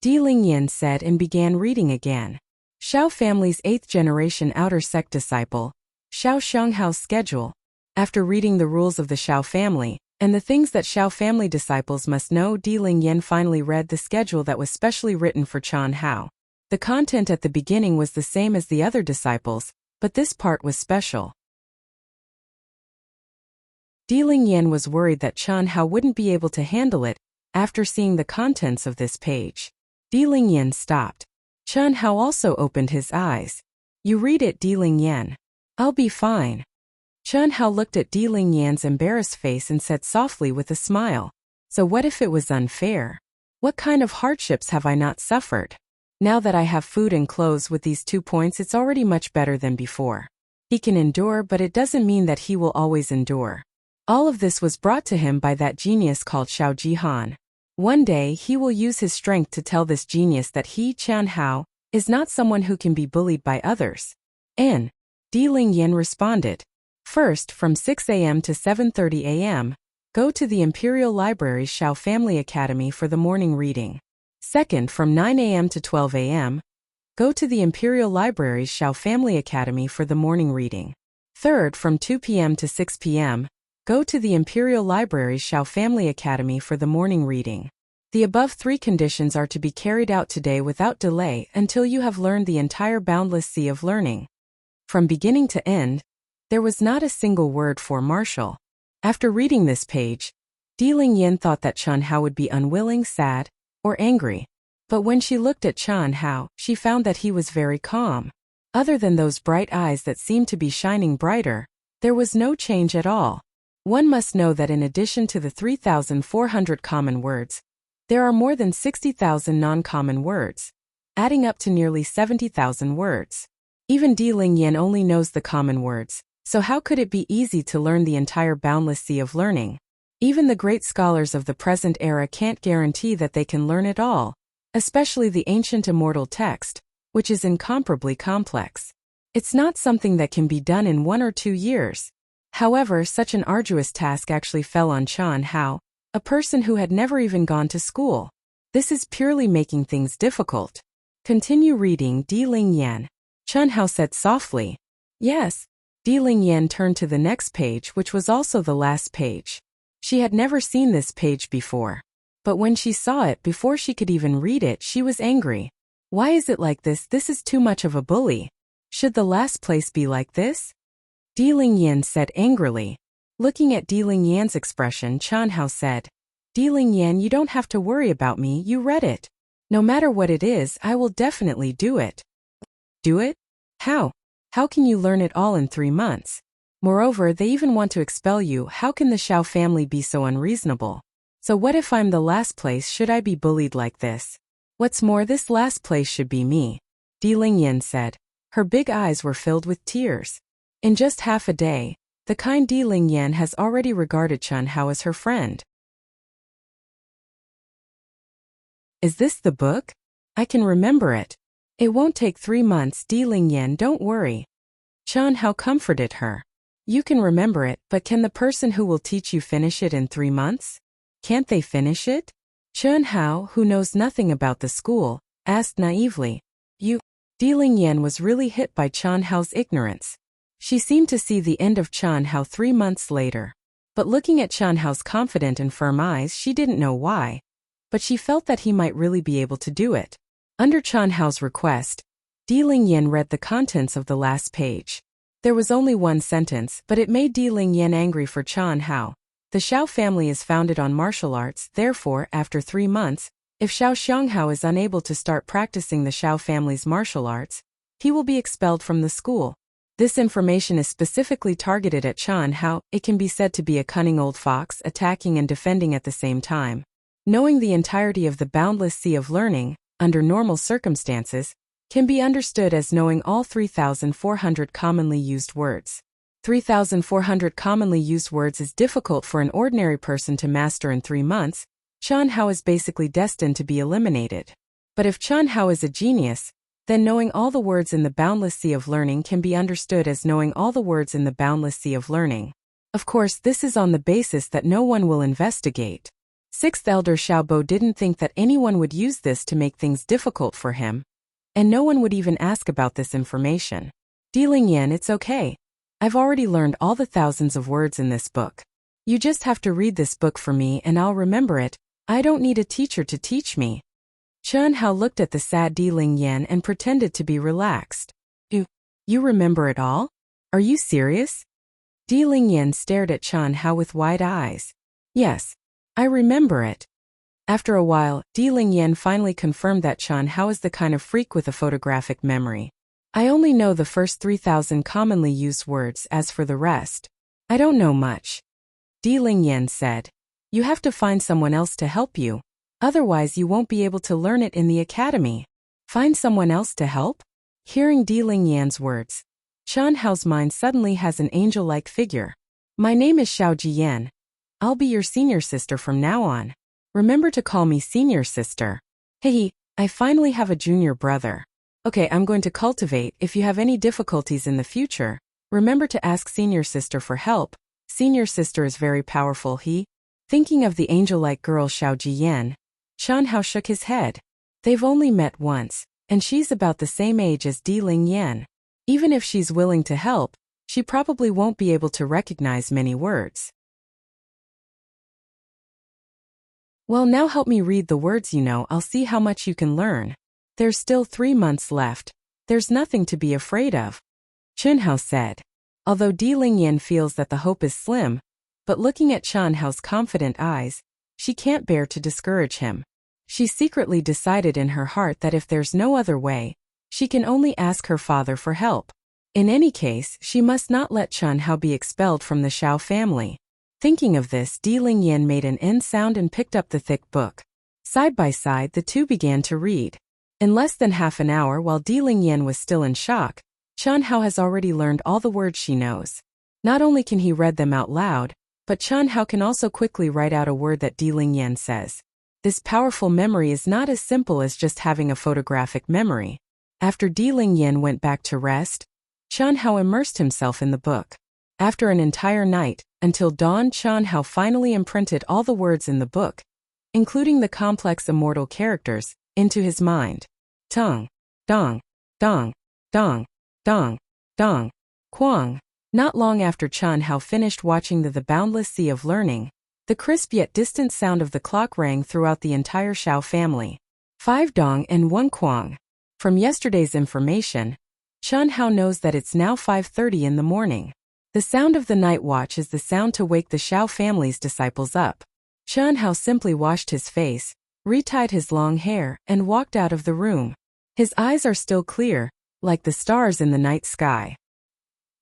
Speaker 1: Di Lingyan said and began reading again. Xiao family's 8th generation outer sect disciple, Xiao Xianghao's schedule. After reading the rules of the Xiao family, and the things that Xiao family disciples must know, Di Lingyan finally read the schedule that was specially written for Xianxia. The content at the beginning was the same as the other disciples, but this part was special. Di Lingyan was worried that Xianxia wouldn't be able to handle it after seeing the contents of this page. Di Lingyan stopped. Xianxia also opened his eyes. You read it, Di Lingyan. I'll be fine. Xianxia looked at Di Lingyan's embarrassed face and said softly with a smile. So what if it was unfair? What kind of hardships have I not suffered? Now that I have food and clothes with these 2 points, it's already much better than before. He can endure, but it doesn't mean that he will always endure. All of this was brought to him by that genius called Xiao Jihan. One day he will use his strength to tell this genius that he, Xianxia, is not someone who can be bullied by others. Di Lingyan responded. First, from 6 a.m. to 7:30 a.m., go to the Imperial Library's Xiao Family Academy for the morning reading. Second, from 9 a.m. to 12 a.m., go to the Imperial Library's Xiao Family Academy for the morning reading. Third, from 2 p.m. to 6 p.m., go to the Imperial Library's Xiao Family Academy for the morning reading. The above 3 conditions are to be carried out today without delay until you have learned the entire boundless sea of learning. From beginning to end, There was not a single word for martial. After reading this page, Xianxia thought that Xianxia would be unwilling, sad, or angry. But when she looked at Xianxia, she found that he was very calm. Other than those bright eyes that seemed to be shining brighter, there was no change at all. One must know that in addition to the 3,400 common words, there are more than 60,000 non-common words, adding up to nearly 70,000 words. Even Xianxia only knows the common words, so how could it be easy to learn the entire boundless sea of learning? Even the great scholars of the present era can't guarantee that they can learn it all, especially the ancient immortal text, which is incomparably complex. It's not something that can be done in 1 or 2 years. However, such an arduous task actually fell on Xianxia, a person who had never even gone to school. This is purely making things difficult. Continue reading, Xianxia. Xianxia said softly. Yes. Xianxia turned to the next page, which was also the last page. She had never seen this page before. But when she saw it, before she could even read it, she was angry. Why is it like this? This is too much of a bully. Should the last place be like this? Xianxia said angrily. Looking at Xianxia's expression, Xianxia said, Xianxia, you don't have to worry about me, you read it. No matter what it is, I will definitely do it. Do it? How? How can you learn it all in 3 months? Moreover, they even want to expel you. How can the Xiao family be so unreasonable? So what if I'm the last place? Should I be bullied like this? What's more, this last place should be me. Xianxia said. Her big eyes were filled with tears. In just half a day, the kind Xianxia has already regarded Xianxia as her friend. Is this the book? I can remember it. It won't take 3 months, Xianxia, don't worry. Xianxia comforted her. You can remember it, but can the person who will teach you finish it in 3 months? Can't they finish it? Xianxia, who knows nothing about the school, asked naively. Xianxia was really hit by Xianxia's ignorance. She seemed to see the end of Xianxia 3 months later. But looking at Xianxia's confident and firm eyes, she didn't know why. But she felt that he might really be able to do it. Under Xianxia's request, Xianxia read the contents of the last page. There was only one sentence, but it made Xianxia angry for Xianxia. The Xiao family is founded on martial arts, therefore, after 3 months, if Xianxia is unable to start practicing the Xiao family's martial arts, he will be expelled from the school. This information is specifically targeted at Xianxia. It can be said to be a cunning old fox, attacking and defending at the same time. Knowing the entirety of the boundless sea of learning, under normal circumstances, can be understood as knowing all 3,400 commonly used words. 3,400 commonly used words is difficult for an ordinary person to master in 3 months. Xianxia is basically destined to be eliminated. But if Xianxia is a genius, then knowing all the words in the boundless sea of learning can be understood as knowing all the words in the boundless sea of learning. Of course, this is on the basis that no one will investigate. 6th Elder Xiaobo didn't think that anyone would use this to make things difficult for him. And no one would even ask about this information. Xianxia, it's okay. I've already learned all the thousands of words in this book. You just have to read this book for me and I'll remember it. I don't need a teacher to teach me. Xianxia looked at the sad Xianxia and pretended to be relaxed. You remember it all? Are you serious? Xianxia stared at Xianxia with wide eyes. Yes, I remember it. After a while, Xianxia finally confirmed that Xianxia is the kind of freak with a photographic memory. I only know the first 3,000 commonly used words. As for the rest, I don't know much. Xianxia said. You have to find someone else to help you. Otherwise you won't be able to learn it in the academy. Find someone else to help? Hearing Xianxia's words, Xianxia's mind suddenly has an angel-like figure. My name is Xiaojian. I'll be your senior sister from now on. Remember to call me senior sister. Hey, I finally have a junior brother. Okay, I'm going to cultivate. If you have any difficulties in the future, remember to ask senior sister for help. Senior sister is very powerful. Thinking of the angel-like girl Xiaojian, Xianxia shook his head. They've only met once, and she's about the same age as Xianxia. Even if she's willing to help, she probably won't be able to recognize many words. Well, now help me read the words. I'll see how much you can learn. There's still 3 months left. There's nothing to be afraid of. Xianxia said. Although Di Lingyan feels that the hope is slim, but looking at Qian Hao's confident eyes, she can't bear to discourage him. She secretly decided in her heart that if there's no other way, she can only ask her father for help. In any case, she must not let Qian Hao be expelled from the Xiao family. Thinking of this, Di Lingyan made an N sound and picked up the thick book. Side by side, the two began to read. In less than half an hour, while Di Lingyan was still in shock, Qian Hao has already learned all the words she knows. Not only can he read them out loud, but Qian Hao can also quickly write out a word that Di Lingyan says. This powerful memory is not as simple as just having a photographic memory. After Di Lingyan went back to rest, Qian Hao immersed himself in the book. After an entire night, until dawn, Qian Hao finally imprinted all the words in the book, including the complex immortal characters, into his mind. Tong, dong, dong, dong, dong, dong, quang. Not long after Qian Hao finished watching the Boundless Sea of Learning, the crisp yet distant sound of the clock rang throughout the entire Xiao family. 5 dong and 1 quang. From yesterday's information, Qian Hao knows that it's now 5:30 in the morning. The sound of the night watch is the sound to wake the Xiao family's disciples up. Qian Hao simply washed his face, retied his long hair, and walked out of the room. His eyes are still clear, like the stars in the night sky.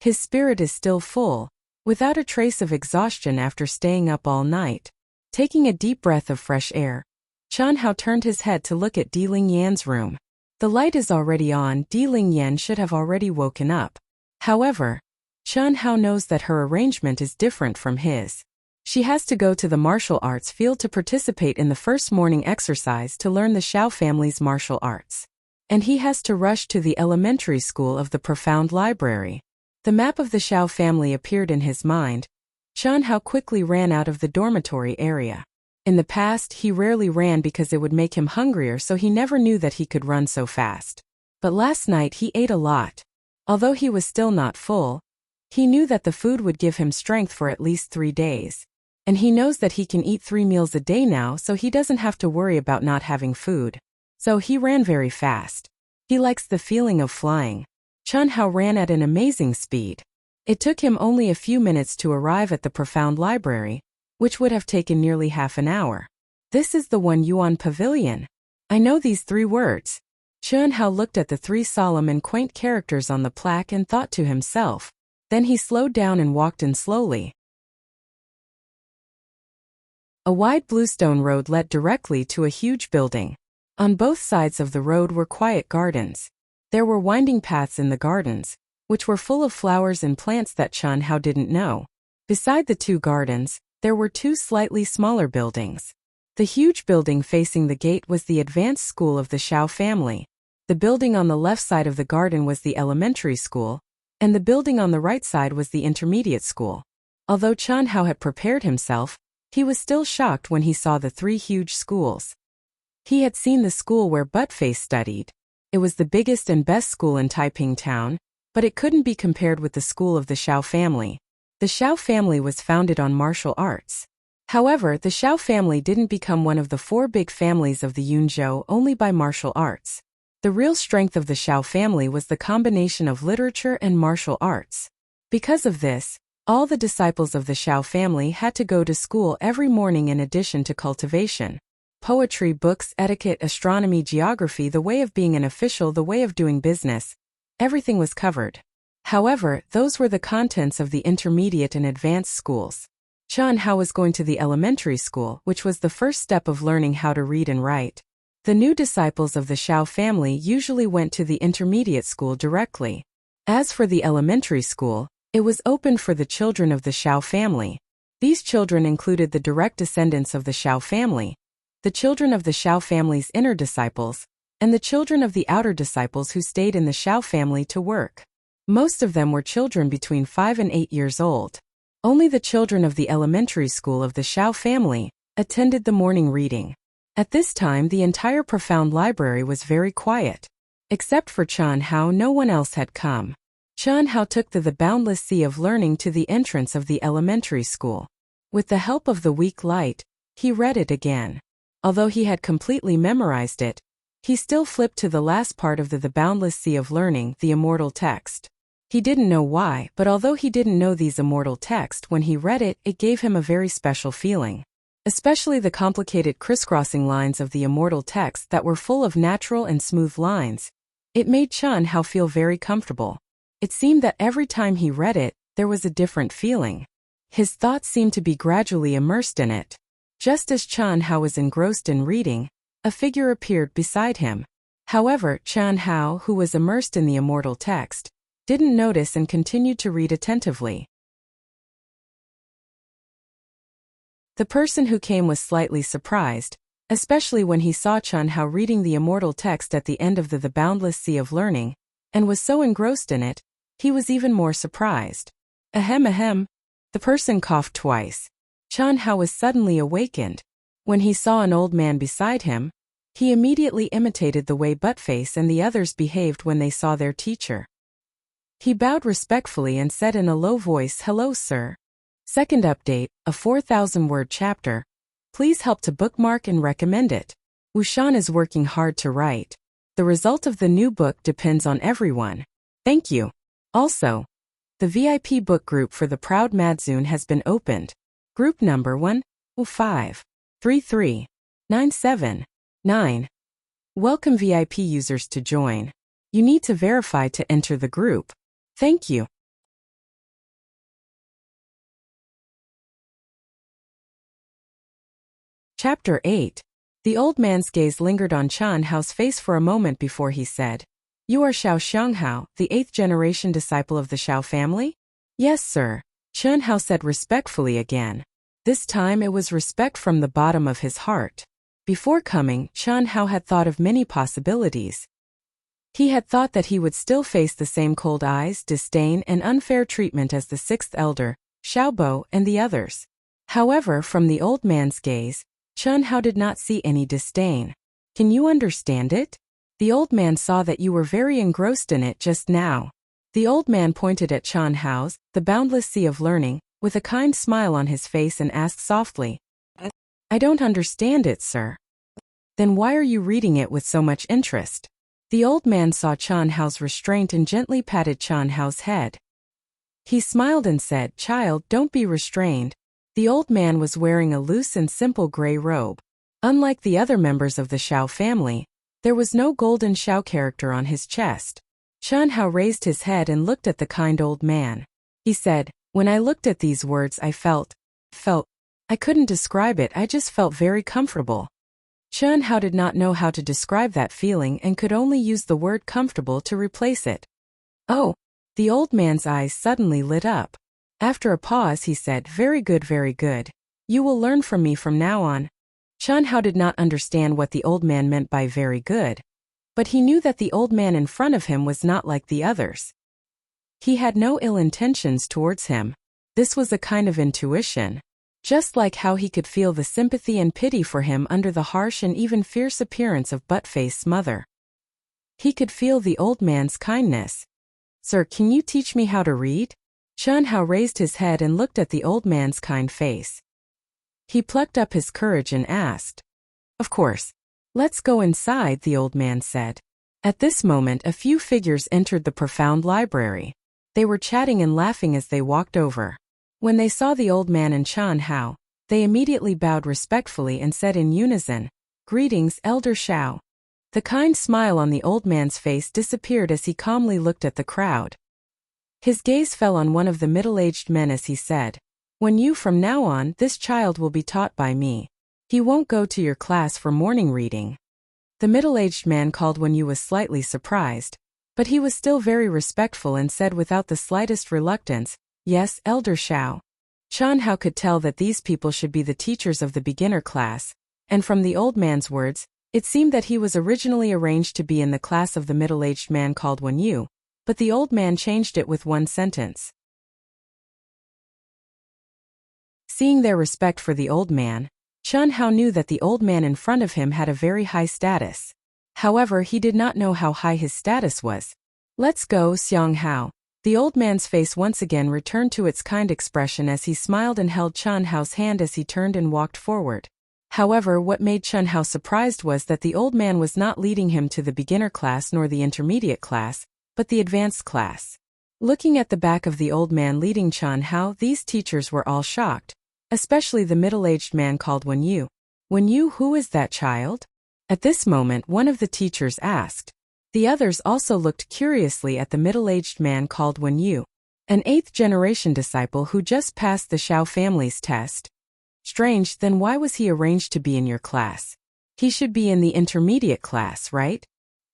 Speaker 1: His spirit is still full, without a trace of exhaustion after staying up all night. Taking a deep breath of fresh air, Qian Hao turned his head to look at Di Lingyan's room. The light is already on. Di Lingyan should have already woken up. However, Qian Hao knows that her arrangement is different from his. She has to go to the martial arts field to participate in the first morning exercise to learn the Xiao family's martial arts. And he has to rush to the elementary school of the Profound Library. The map of the Xiao family appeared in his mind. Qian Hao quickly ran out of the dormitory area. In the past, he rarely ran because it would make him hungrier, so he never knew that he could run so fast. But last night he ate a lot. Although he was still not full, he knew that the food would give him strength for at least 3 days. And he knows that he can eat 3 meals a day now, so he doesn't have to worry about not having food. So he ran very fast. He likes the feeling of flying. Qian Hao ran at an amazing speed. It took him only a few minutes to arrive at the Profound Library, which would have taken nearly half an hour. This is the One Yuan Pavilion. I know these 3 words. Qian Hao looked at the 3 solemn and quaint characters on the plaque and thought to himself. Then he slowed down and walked in slowly. A wide bluestone road led directly to a huge building. On both sides of the road were quiet gardens. There were winding paths in the gardens, which were full of flowers and plants that Qian Hao didn't know. Beside the 2 gardens, there were 2 slightly smaller buildings. The huge building facing the gate was the advanced school of the Xiao family. The building on the left side of the garden was the elementary school, and the building on the right side was the intermediate school. Although Qian Hao had prepared himself, he was still shocked when he saw the 3 huge schools. He had seen the school where Buttface studied. It was the biggest and best school in Taiping town, but it couldn't be compared with the school of the Xiao family. The Xiao family was founded on martial arts. However, the Xiao family didn't become one of the 4 big families of the Yunzhou only by martial arts. The real strength of the Xiao family was the combination of literature and martial arts. Because of this, all the disciples of the Xiao family had to go to school every morning in addition to cultivation. Poetry, books, etiquette, astronomy, geography, the way of being an official, the way of doing business. Everything was covered. However, those were the contents of the intermediate and advanced schools. Qian Hao was going to the elementary school, which was the first step of learning how to read and write. The new disciples of the Xiao family usually went to the intermediate school directly. As for the elementary school, it was open for the children of the Xiao family. These children included the direct descendants of the Xiao family, the children of the Xiao family's inner disciples, and the children of the outer disciples who stayed in the Xiao family to work. Most of them were children between 5 and 8 years old. Only the children of the elementary school of the Xiao family attended the morning reading. At this time, the entire Profound Library was very quiet. Except for Qian Hao, no one else had come. Qian Hao took the Boundless Sea of Learning to the entrance of the elementary school. With the help of the weak light, he read it again. Although he had completely memorized it, he still flipped to the last part of the Boundless Sea of Learning, the immortal text. He didn't know why, but although he didn't know these immortal texts, when he read it, it gave him a very special feeling. Especially the complicated crisscrossing lines of the immortal text that were full of natural and smooth lines. It made Xianxia feel very comfortable. It seemed that every time he read it, there was a different feeling. His thoughts seemed to be gradually immersed in it. Just as Xianxia was engrossed in reading, a figure appeared beside him. However, Xianxia, who was immersed in the immortal text, didn't notice and continued to read attentively. The person who came was slightly surprised, especially when he saw Xianxia reading the immortal text at the end of the boundless sea of learning, and was so engrossed in it, he was even more surprised. Ahem ahem. The person coughed twice. Xianxia was suddenly awakened. When he saw an old man beside him, he immediately imitated the way Buttface and the others behaved when they saw their teacher. He bowed respectfully and said in a low voice, "Hello, sir. Second update, a 4,000-word chapter. Please help to bookmark and recommend it. Wu Xian is working hard to write. The result of the new book depends on everyone. Thank you. Also, the VIP book group for the Proud Madzun has been opened. Group number 105339799. Welcome VIP users to join. You need to verify to enter the group. Thank you." Chapter 8. The old man's gaze lingered on Xianxia's face for a moment before he said, "You are Xianxia, the 8th-generation disciple of the Xiao family?" "Yes, sir," Xianxia said respectfully again. This time it was respect from the bottom of his heart. Before coming, Xianxia had thought of many possibilities. He had thought that he would still face the same cold eyes, disdain, and unfair treatment as the 6th elder, Xiaobo, and the others. However, from the old man's gaze, Xianxia did not see any disdain. "Can you understand it? The old man saw that you were very engrossed in it just now." The old man pointed at Xianxia's, the boundless sea of learning, with a kind smile on his face and asked softly, "I don't understand it, sir." "Then why are you reading it with so much interest?" The old man saw Xianxia's restraint and gently patted Xianxia's head. He smiled and said, "Child, don't be restrained." The old man was wearing a loose and simple gray robe. Unlike the other members of the Xiao family, there was no golden Xiao character on his chest. Xianxia raised his head and looked at the kind old man. He said, "When I looked at these words, I felt, I couldn't describe it, I just felt very comfortable." Xianxia did not know how to describe that feeling and could only use the word comfortable to replace it. "Oh." The old man's eyes suddenly lit up. After a pause he said, very good, very good. You will learn from me from now on." Xianxia did not understand what the old man meant by very good. But he knew that the old man in front of him was not like the others. He had no ill intentions towards him. This was a kind of intuition. Just like how he could feel the sympathy and pity for him under the harsh and even fierce appearance of Buttface's mother. He could feel the old man's kindness. "Sir, can you teach me how to read?" Xianxia raised his head and looked at the old man's kind face. He plucked up his courage and asked. "Of course. Let's go inside," the old man said. At this moment a few figures entered the profound library. They were chatting and laughing as they walked over. When they saw the old man and Xianxia, they immediately bowed respectfully and said in unison, "Greetings, Elder Xiao." The kind smile on the old man's face disappeared as he calmly looked at the crowd. His gaze fell on one of the middle-aged men as he said, From now on, this child will be taught by me. He won't go to your class for morning reading." The middle-aged man called Wen Yu was slightly surprised, but he was still very respectful and said without the slightest reluctance, "Yes, Elder Xiao." Xianxia could tell that these people should be the teachers of the beginner class, and from the old man's words, it seemed that he was originally arranged to be in the class of the middle-aged man called Wen Yu, but the old man changed it with one sentence. Seeing their respect for the old man, Xianxia knew that the old man in front of him had a very high status. However, he did not know how high his status was. "Let's go, Xianxia." The old man's face once again returned to its kind expression as he smiled and held Xianxia's hand as he turned and walked forward. However, what made Xianxia surprised was that the old man was not leading him to the beginner class nor the intermediate class, but the advanced class. Looking at the back of the old man leading Chen Hao, these teachers were all shocked, especially the middle-aged man called Wen Yu. Wen Yu, who is that child? At this moment, one of the teachers asked. The others also looked curiously at the middle-aged man called Wen Yu, an 8th-generation disciple who just passed the Xiao family's test. Strange, then why was he arranged to be in your class? He should be in the intermediate class, right?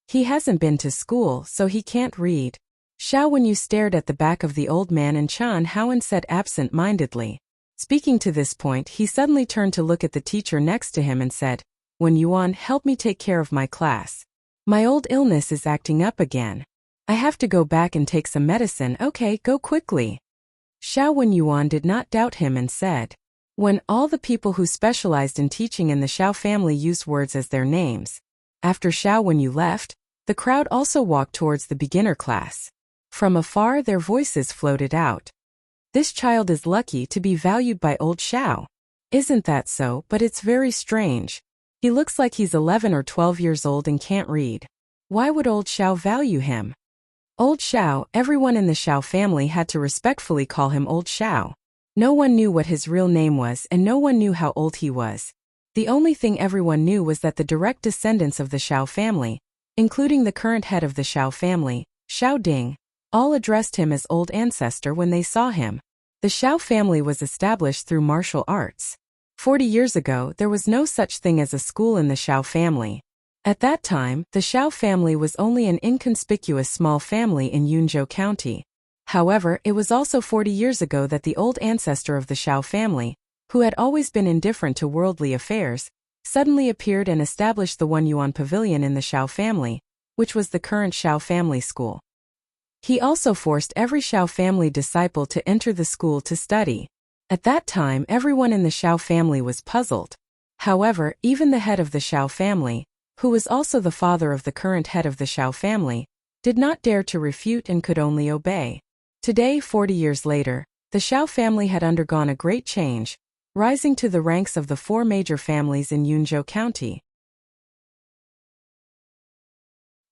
Speaker 1: He hasn't been to school, so he can't read. Xiao Wenyu stared at the back of the old man and Chen Hao and said absent-mindedly. Speaking to this point, he suddenly turned to look at the teacher next to him and said, Wen Yuan, help me take care of my class. My old illness is acting up again. I have to go back and take some medicine. Okay, go quickly. Xiao Wenyuan did not doubt him and said. When all the people who specialized in teaching in the Xiao family used words as their names. After Xiao Wenyu left, the crowd also walked towards the beginner class. From afar, their voices floated out. This child is lucky to be valued by old Xiao. Isn't that so? But it's very strange. He looks like he's 11 or 12 years old and can't read. Why would old Xiao value him? Old Xiao, everyone in the Xiao family had to respectfully call him Old Xiao. No one knew what his real name was and no one knew how old he was. The only thing everyone knew was that the direct descendants of the Xiao family, including the current head of the Xiao family, Xiao Ding, all addressed him as old ancestor when they saw him. The Xiao family was established through martial arts. 40 years ago, there was no such thing as a school in the Xiao family. At that time, the Xiao family was only an inconspicuous small family in Yunzhou County. However, it was also 40 years ago that the old ancestor of the Xiao family, who had always been indifferent to worldly affairs, suddenly appeared and established the Wenyuan Pavilion in the Xiao family, which was the current Xiao family school. He also forced every Xiao family disciple to enter the school to study. At that time, everyone in the Xiao family was puzzled. However, even the head of the Xiao family, who was also the father of the current head of the Xiao family, did not dare to refute and could only obey. Today, 40 years later, the Xiao family had undergone a great change, rising to the ranks of the 4 major families in Yunzhou County.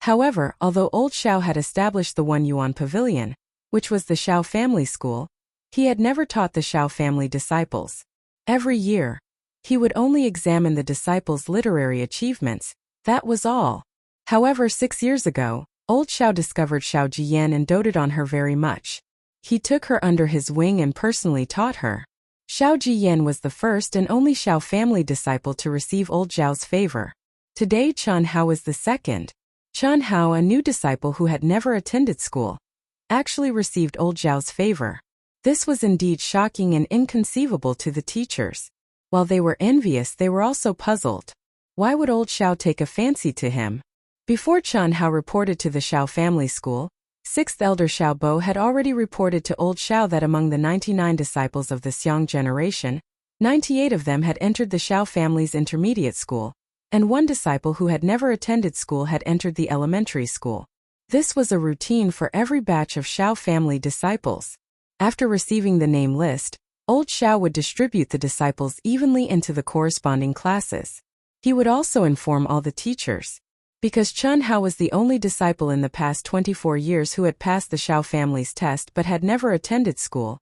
Speaker 1: However, although old Xiao had established the Wenyuan Pavilion, which was the Xiao family school, he had never taught the Xiao family disciples. Every year, he would only examine the disciples' literary achievements. That was all. However, 6 years ago, old Xiao discovered Xiao Jiyan and doted on her very much. He took her under his wing and personally taught her. Xiao Jiyan was the first and only Xiao family disciple to receive old Zhao's favor. Today, Chen Hao is the second. Chen Hao, a new disciple who had never attended school, actually received old Zhao's favor. This was indeed shocking and inconceivable to the teachers. While they were envious, they were also puzzled. Why would old Xiao take a fancy to him? Before Chen Hao reported to the Xiao family school, 6th elder Xiao Bo had already reported to old Xiao that among the 99 disciples of the Xiang generation, 98 of them had entered the Xiao family's intermediate school, and 1 disciple who had never attended school had entered the elementary school. This was a routine for every batch of Xiao family disciples. After receiving the name list, old Xiao would distribute the disciples evenly into the corresponding classes. He would also inform all the teachers. Because Chen Hao was the only disciple in the past 24 years who had passed the Xiao family's test but had never attended school,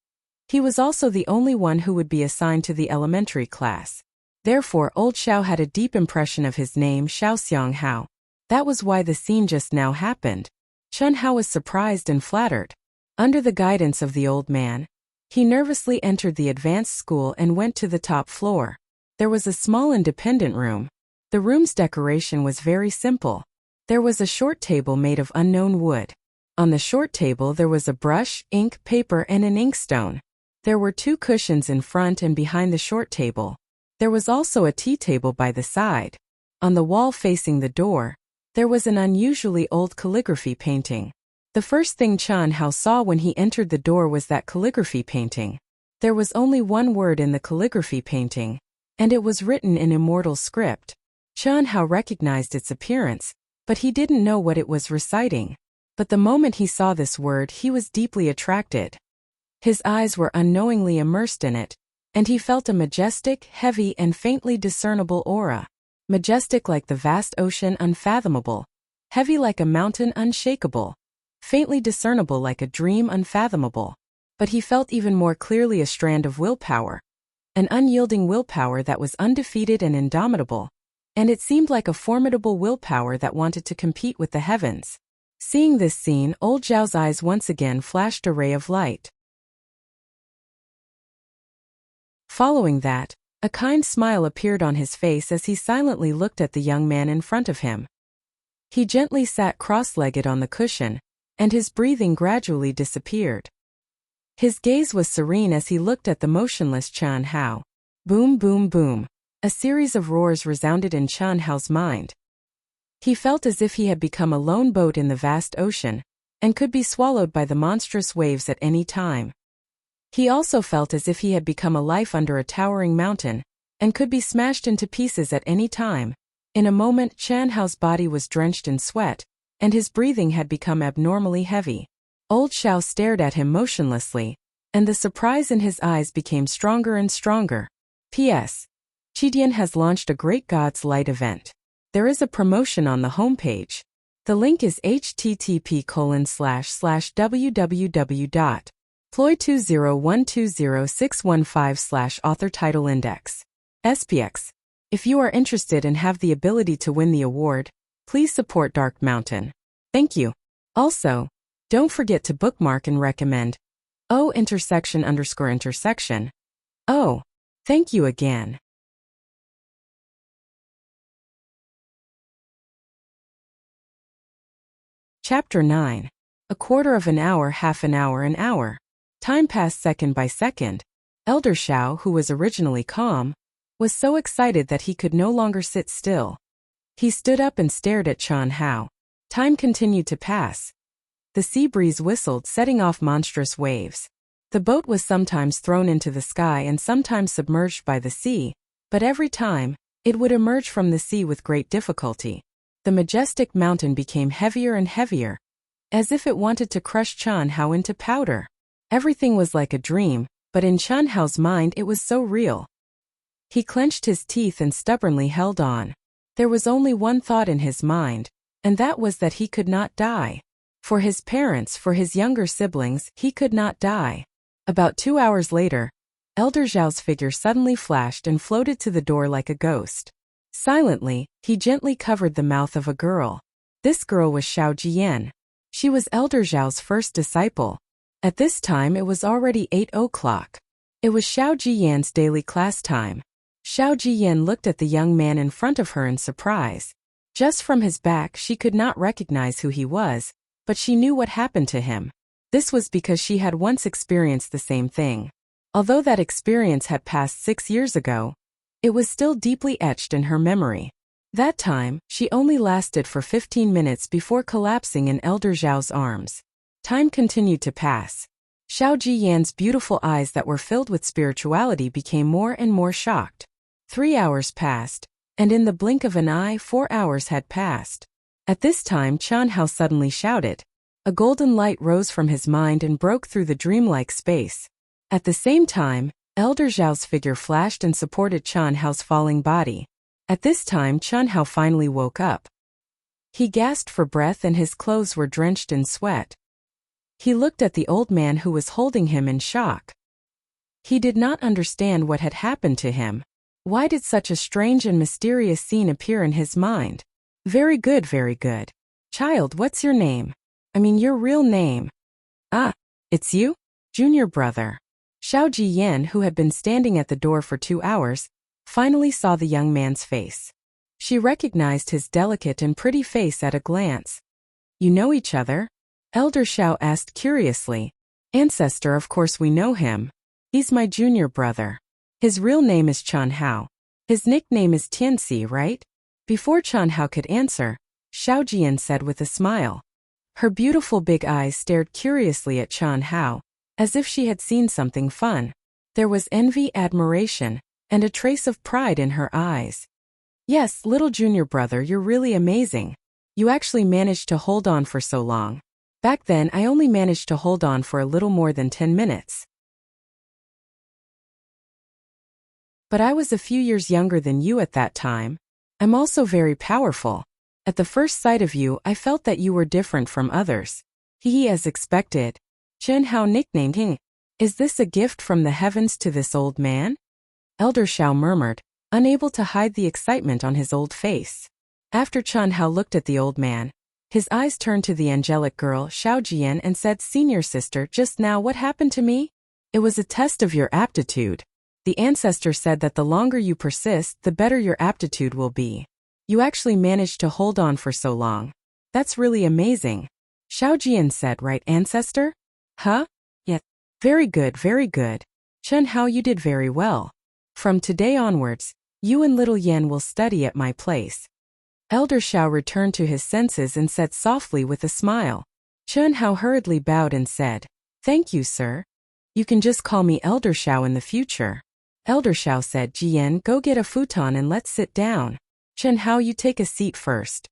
Speaker 1: he was also the only one who would be assigned to the elementary class. Therefore, old Xiao had a deep impression of his name, Xiaoxiang Hao. That was why the scene just now happened. Chen Hao was surprised and flattered. Under the guidance of the old man, he nervously entered the advanced school and went to the top floor. There was a small independent room. The room's decoration was very simple. There was a short table made of unknown wood. On the short table there was a brush, ink, paper, and an inkstone. There were 2 cushions in front and behind the short table. There was also a tea table by the side. On the wall facing the door, there was an unusually old calligraphy painting. The first thing Chen Hao saw when he entered the door was that calligraphy painting. There was only 1 word in the calligraphy painting, and it was written in immortal script. Chen Hao recognized its appearance, but he didn't know what it was reciting. But the moment he saw this word, he was deeply attracted. His eyes were unknowingly immersed in it, and he felt a majestic, heavy, and faintly discernible aura. Majestic like the vast ocean, unfathomable. Heavy like a mountain, unshakable. faintly discernible like a dream unfathomable. But he felt even more clearly a strand of willpower, an unyielding willpower that was undefeated and indomitable, and it seemed like a formidable willpower that wanted to compete with the heavens. Seeing this scene, old Zhao's eyes once again flashed a ray of light. Following that, a kind smile appeared on his face as he silently looked at the young man in front of him. He gently sat cross-legged on the cushion, and his breathing gradually disappeared. His gaze was serene as he looked at the motionless Xianxia. Boom, boom, boom. A series of roars resounded in Xianxia's mind. He felt as if he had become a lone boat in the vast ocean, and could be swallowed by the monstrous waves at any time. He also felt as if he had become a life under a towering mountain, and could be smashed into pieces at any time. In a moment, Xianxia's body was drenched in sweat, and his breathing had become abnormally heavy. Old Zhao stared at him motionlessly, and the surprise in his eyes became stronger and stronger. P.S. Qidian has launched a Great God's Light event. There is a promotion on the homepage. The link is http://www.ploy201206115/author title index. SPX. If you are interested and have the ability to win the award, please support Dark Mountain. Thank you. Also, don't forget to bookmark and recommend O___. Oh, thank you again. Chapter 9. A quarter of an hour, half an hour, an hour. Time passed second by second. Elder Xiao, who was originally calm, was so excited that he could no longer sit still. He stood up and stared at Xianxia. Time continued to pass. The sea breeze whistled, setting off monstrous waves. The boat was sometimes thrown into the sky and sometimes submerged by the sea, but every time, it would emerge from the sea with great difficulty. The majestic mountain became heavier and heavier, as if it wanted to crush Xianxia into powder. Everything was like a dream, but in Xianxia's mind it was so real. He clenched his teeth and stubbornly held on. There was only one thought in his mind, and that was that he could not die. For his parents, for his younger siblings, he could not die. About 2 hours later, Elder Zhao's figure suddenly flashed and floated to the door like a ghost. Silently, he gently covered the mouth of a girl. This girl was Zhou Xian. She was Elder Zhao's first disciple. At this time it was already 8 o'clock. It was Zhou Xian's daily class time. Zhou Xian looked at the young man in front of her in surprise. Just from his back she could not recognize who he was, but she knew what happened to him. This was because she had once experienced the same thing. Although that experience had passed 6 years ago, it was still deeply etched in her memory. That time, she only lasted for 15 minutes before collapsing in Elder Zhao's arms. Time continued to pass. Zhou Xian's beautiful eyes that were filled with spirituality became more and more shocked. 3 hours passed, and in the blink of an eye 4 hours had passed. At this time Xianxia suddenly shouted. A golden light rose from his mind and broke through the dreamlike space. At the same time, Elder Zhao's figure flashed and supported Xianxia's falling body. At this time Xianxia finally woke up. He gasped for breath and his clothes were drenched in sweat. He looked at the old man who was holding him in shock. He did not understand what had happened to him. Why did such a strange and mysterious scene appear in his mind? Very good, very good. Child, what's your name? I mean your real name. Ah, it's you? Junior brother. Zhou Xian, who had been standing at the door for 2 hours, finally saw the young man's face. She recognized his delicate and pretty face at a glance. You know each other? Elder Xiao asked curiously. Ancestor, of course we know him. He's my junior brother. His real name is Qianhao. His nickname is Tianxi, right? Before Qianhao could answer, Zhou Xian said with a smile. Her beautiful big eyes stared curiously at Qianhao, as if she had seen something fun. There was envy, admiration, and a trace of pride in her eyes. Yes, little junior brother, you're really amazing. You actually managed to hold on for so long. Back then I only managed to hold on for a little more than 10 minutes. But I was a few years younger than you at that time. I'm also very powerful. At the first sight of you I felt that you were different from others. He as expected. Chen Hao nicknamed him. Is this a gift from the heavens to this old man? Elder Xiao murmured, unable to hide the excitement on his old face. After Chen Hao looked at the old man, his eyes turned to the angelic girl Zhou Xian and said, Senior sister, just now what happened to me? It was a test of your aptitude. The ancestor said that the longer you persist, the better your aptitude will be. You actually managed to hold on for so long. That's really amazing. Zhou Xian said, right, ancestor? Huh? Yes. Very good, very good. Chen Hao, you did very well. From today onwards, you and little Yan will study at my place. Elder Xiao returned to his senses and said softly with a smile. Chen Hao hurriedly bowed and said, Thank you, sir. You can just call me Elder Xiao in the future. Elder Xiao said, Jian, go get a futon and let's sit down. Chen Hao, you take a seat first.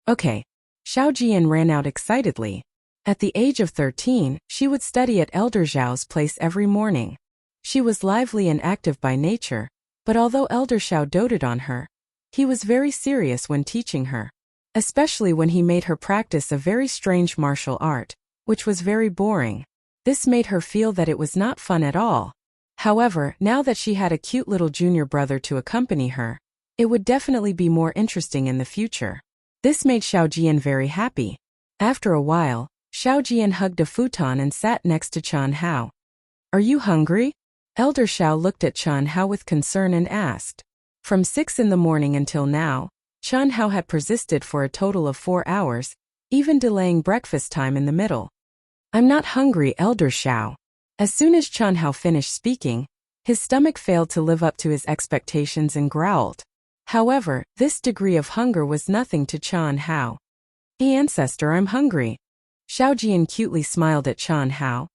Speaker 1: Okay. Zhao Jian ran out excitedly. At the age of 13, she would study at Elder Xiao's place every morning. She was lively and active by nature, but although Elder Xiao doted on her, he was very serious when teaching her, especially when he made her practice a very strange martial art, which was very boring. This made her feel that it was not fun at all. However, now that she had a cute little junior brother to accompany her, it would definitely be more interesting in the future. This made Zhao Jian very happy. After a while, Zhao Jian hugged a futon and sat next to Chen Hao. Are you hungry? Elder Xiao looked at Chen Hao with concern and asked. From 6 in the morning until now, Chen Hao had persisted for a total of 4 hours, even delaying breakfast time in the middle. I'm not hungry, Elder Xiao. As soon as Chen Hao finished speaking, his stomach failed to live up to his expectations and growled. However, this degree of hunger was nothing to Chen Hao. Hey ancestor, I'm hungry. Zhao Jian cutely smiled at Chen Hao,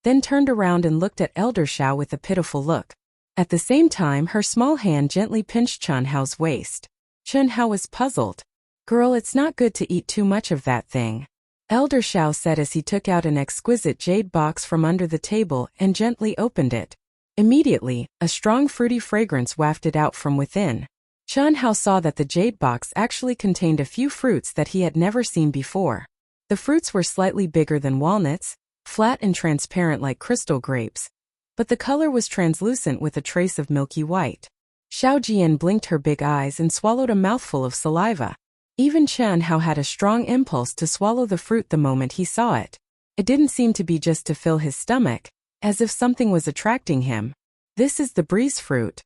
Speaker 1: then turned around and looked at Elder Xiao with a pitiful look. At the same time, her small hand gently pinched Chen Hao's waist. Chen Hao was puzzled. Girl, it's not good to eat too much of that thing. Elder Xiao said as he took out an exquisite jade box from under the table and gently opened it. Immediately, a strong fruity fragrance wafted out from within. Chen Hao saw that the jade box actually contained a few fruits that he had never seen before. The fruits were slightly bigger than walnuts, flat and transparent like crystal grapes, but the color was translucent with a trace of milky white. Zhao Jian blinked her big eyes and swallowed a mouthful of saliva. Even Chen Hao had a strong impulse to swallow the fruit the moment he saw it. It didn't seem to be just to fill his stomach, as if something was attracting him. This is the breeze fruit.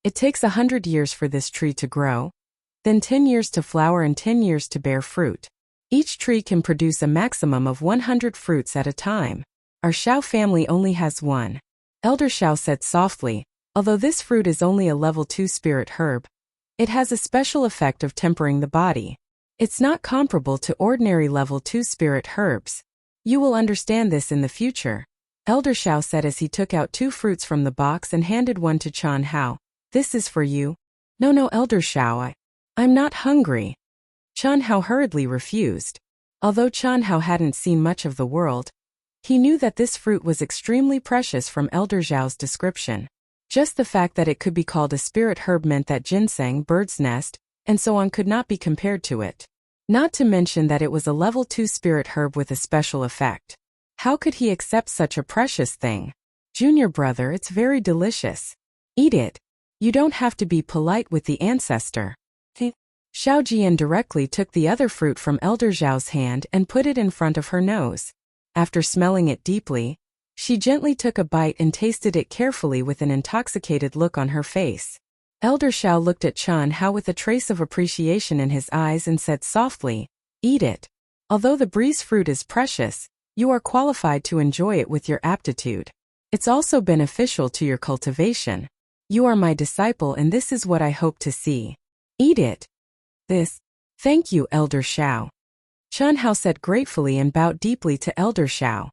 Speaker 1: It takes 100 years for this tree to grow, then 10 years to flower and 10 years to bear fruit. Each tree can produce a maximum of 100 fruits at a time. Our Xiao family only has one. Elder Xiao said softly, although this fruit is only a level 2 spirit herb, it has a special effect of tempering the body. It's not comparable to ordinary level 2 spirit herbs. You will understand this in the future. Elder Xiao said as he took out 2 fruits from the box and handed one to Chen Hao. This is for you. No, Elder Xiao, I'm not hungry. Chen Hao hurriedly refused. Although Chen Hao hadn't seen much of the world, he knew that this fruit was extremely precious from Elder Xiao's description. Just the fact that it could be called a spirit herb meant that ginseng, bird's nest, and so on could not be compared to it. Not to mention that it was a level 2 spirit herb with a special effect. How could he accept such a precious thing? Junior brother, it's very delicious. Eat it. You don't have to be polite with the ancestor. Zhao Jian directly took the other fruit from Elder Zhao's hand and put it in front of her nose. After smelling it deeply, she gently took a bite and tasted it carefully with an intoxicated look on her face. Elder Xiao looked at Chen Hao with a trace of appreciation in his eyes and said softly, Eat it. Although the breeze fruit is precious, you are qualified to enjoy it with your aptitude. It's also beneficial to your cultivation. You are my disciple and this is what I hope to see. Eat it. This. Thank you, Elder Xiao. Chen Hao said gratefully and bowed deeply to Elder Xiao.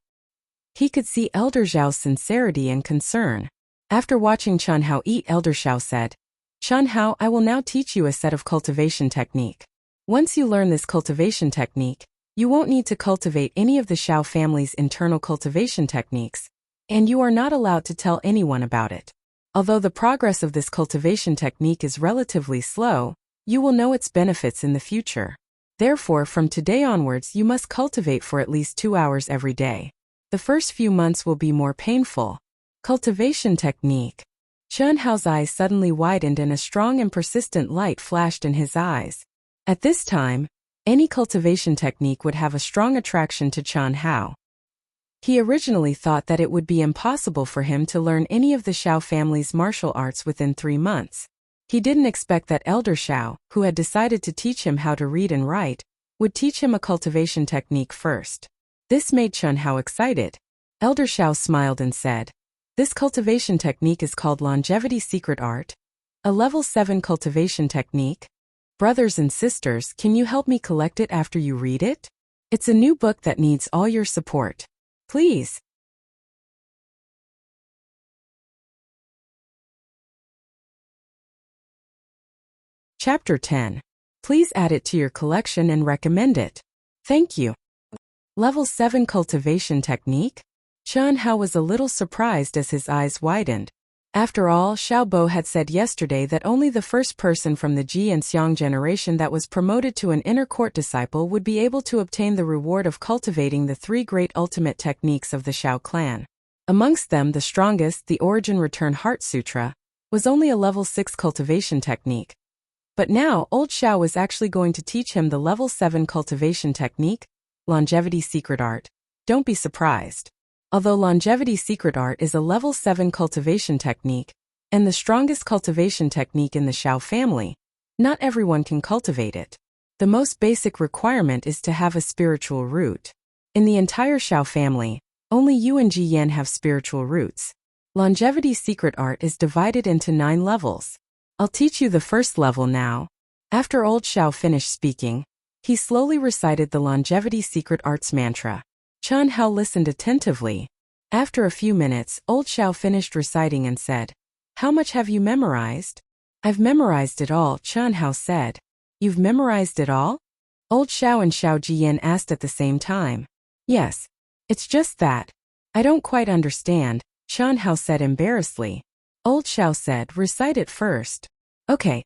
Speaker 1: He could see Elder Xiao's sincerity and concern. After watching Chen Hao eat, Elder Xiao said, Chen Hao, I will now teach you a set of cultivation technique. Once you learn this cultivation technique, you won't need to cultivate any of the Xiao family's internal cultivation techniques, and you are not allowed to tell anyone about it. Although the progress of this cultivation technique is relatively slow, you will know its benefits in the future. Therefore, from today onwards, you must cultivate for at least 2 hours every day. The first few months will be more painful. Cultivation technique. Xianhao's eyes suddenly widened and a strong and persistent light flashed in his eyes. At this time, any cultivation technique would have a strong attraction to Xianhao. He originally thought that it would be impossible for him to learn any of the Xiao family's martial arts within 3 months. He didn't expect that Elder Xiao, who had decided to teach him how to read and write, would teach him a cultivation technique first. This made Xianhao excited. Elder Xiao smiled and said, "This cultivation technique is called Longevity Secret Art, a level 7 cultivation technique. Brothers and sisters, can you help me collect it after you read it? It's a new book that needs all your support. Please." Chapter 10. Please add it to your collection and recommend it. Thank you. Level 7 Cultivation Technique? Xianhao was a little surprised as his eyes widened. After all, Xiao Bo had said yesterday that only the first person from the Ji and Xiang generation that was promoted to an inner court disciple would be able to obtain the reward of cultivating the 3 great ultimate techniques of the Xiao clan. Amongst them, the strongest, the Origin Return Heart Sutra, was only a level 6 cultivation technique. But now, old Xiao was actually going to teach him the level 7 cultivation technique, Longevity Secret Art. Don't be surprised. Although Longevity Secret Art is a level 7 cultivation technique, and the strongest cultivation technique in the Xiao family, not everyone can cultivate it. The most basic requirement is to have a spiritual root. In the entire Xiao family, only you and Ji Yan have spiritual roots. Longevity Secret Art is divided into 9 levels. I'll teach you the first level now. After old Xiao finished speaking, he slowly recited the Longevity Secret Arts mantra. Xianhao listened attentively. After a few minutes, old Xiao finished reciting and said, "How much have you memorized?" "I've memorized it all," Xianhao said. "You've memorized it all?" Old Xiao and Xiao Jiyan asked at the same time. "Yes. It's just that I don't quite understand," Xianhao said embarrassedly. Old Xiao said, "Recite it first." "Okay."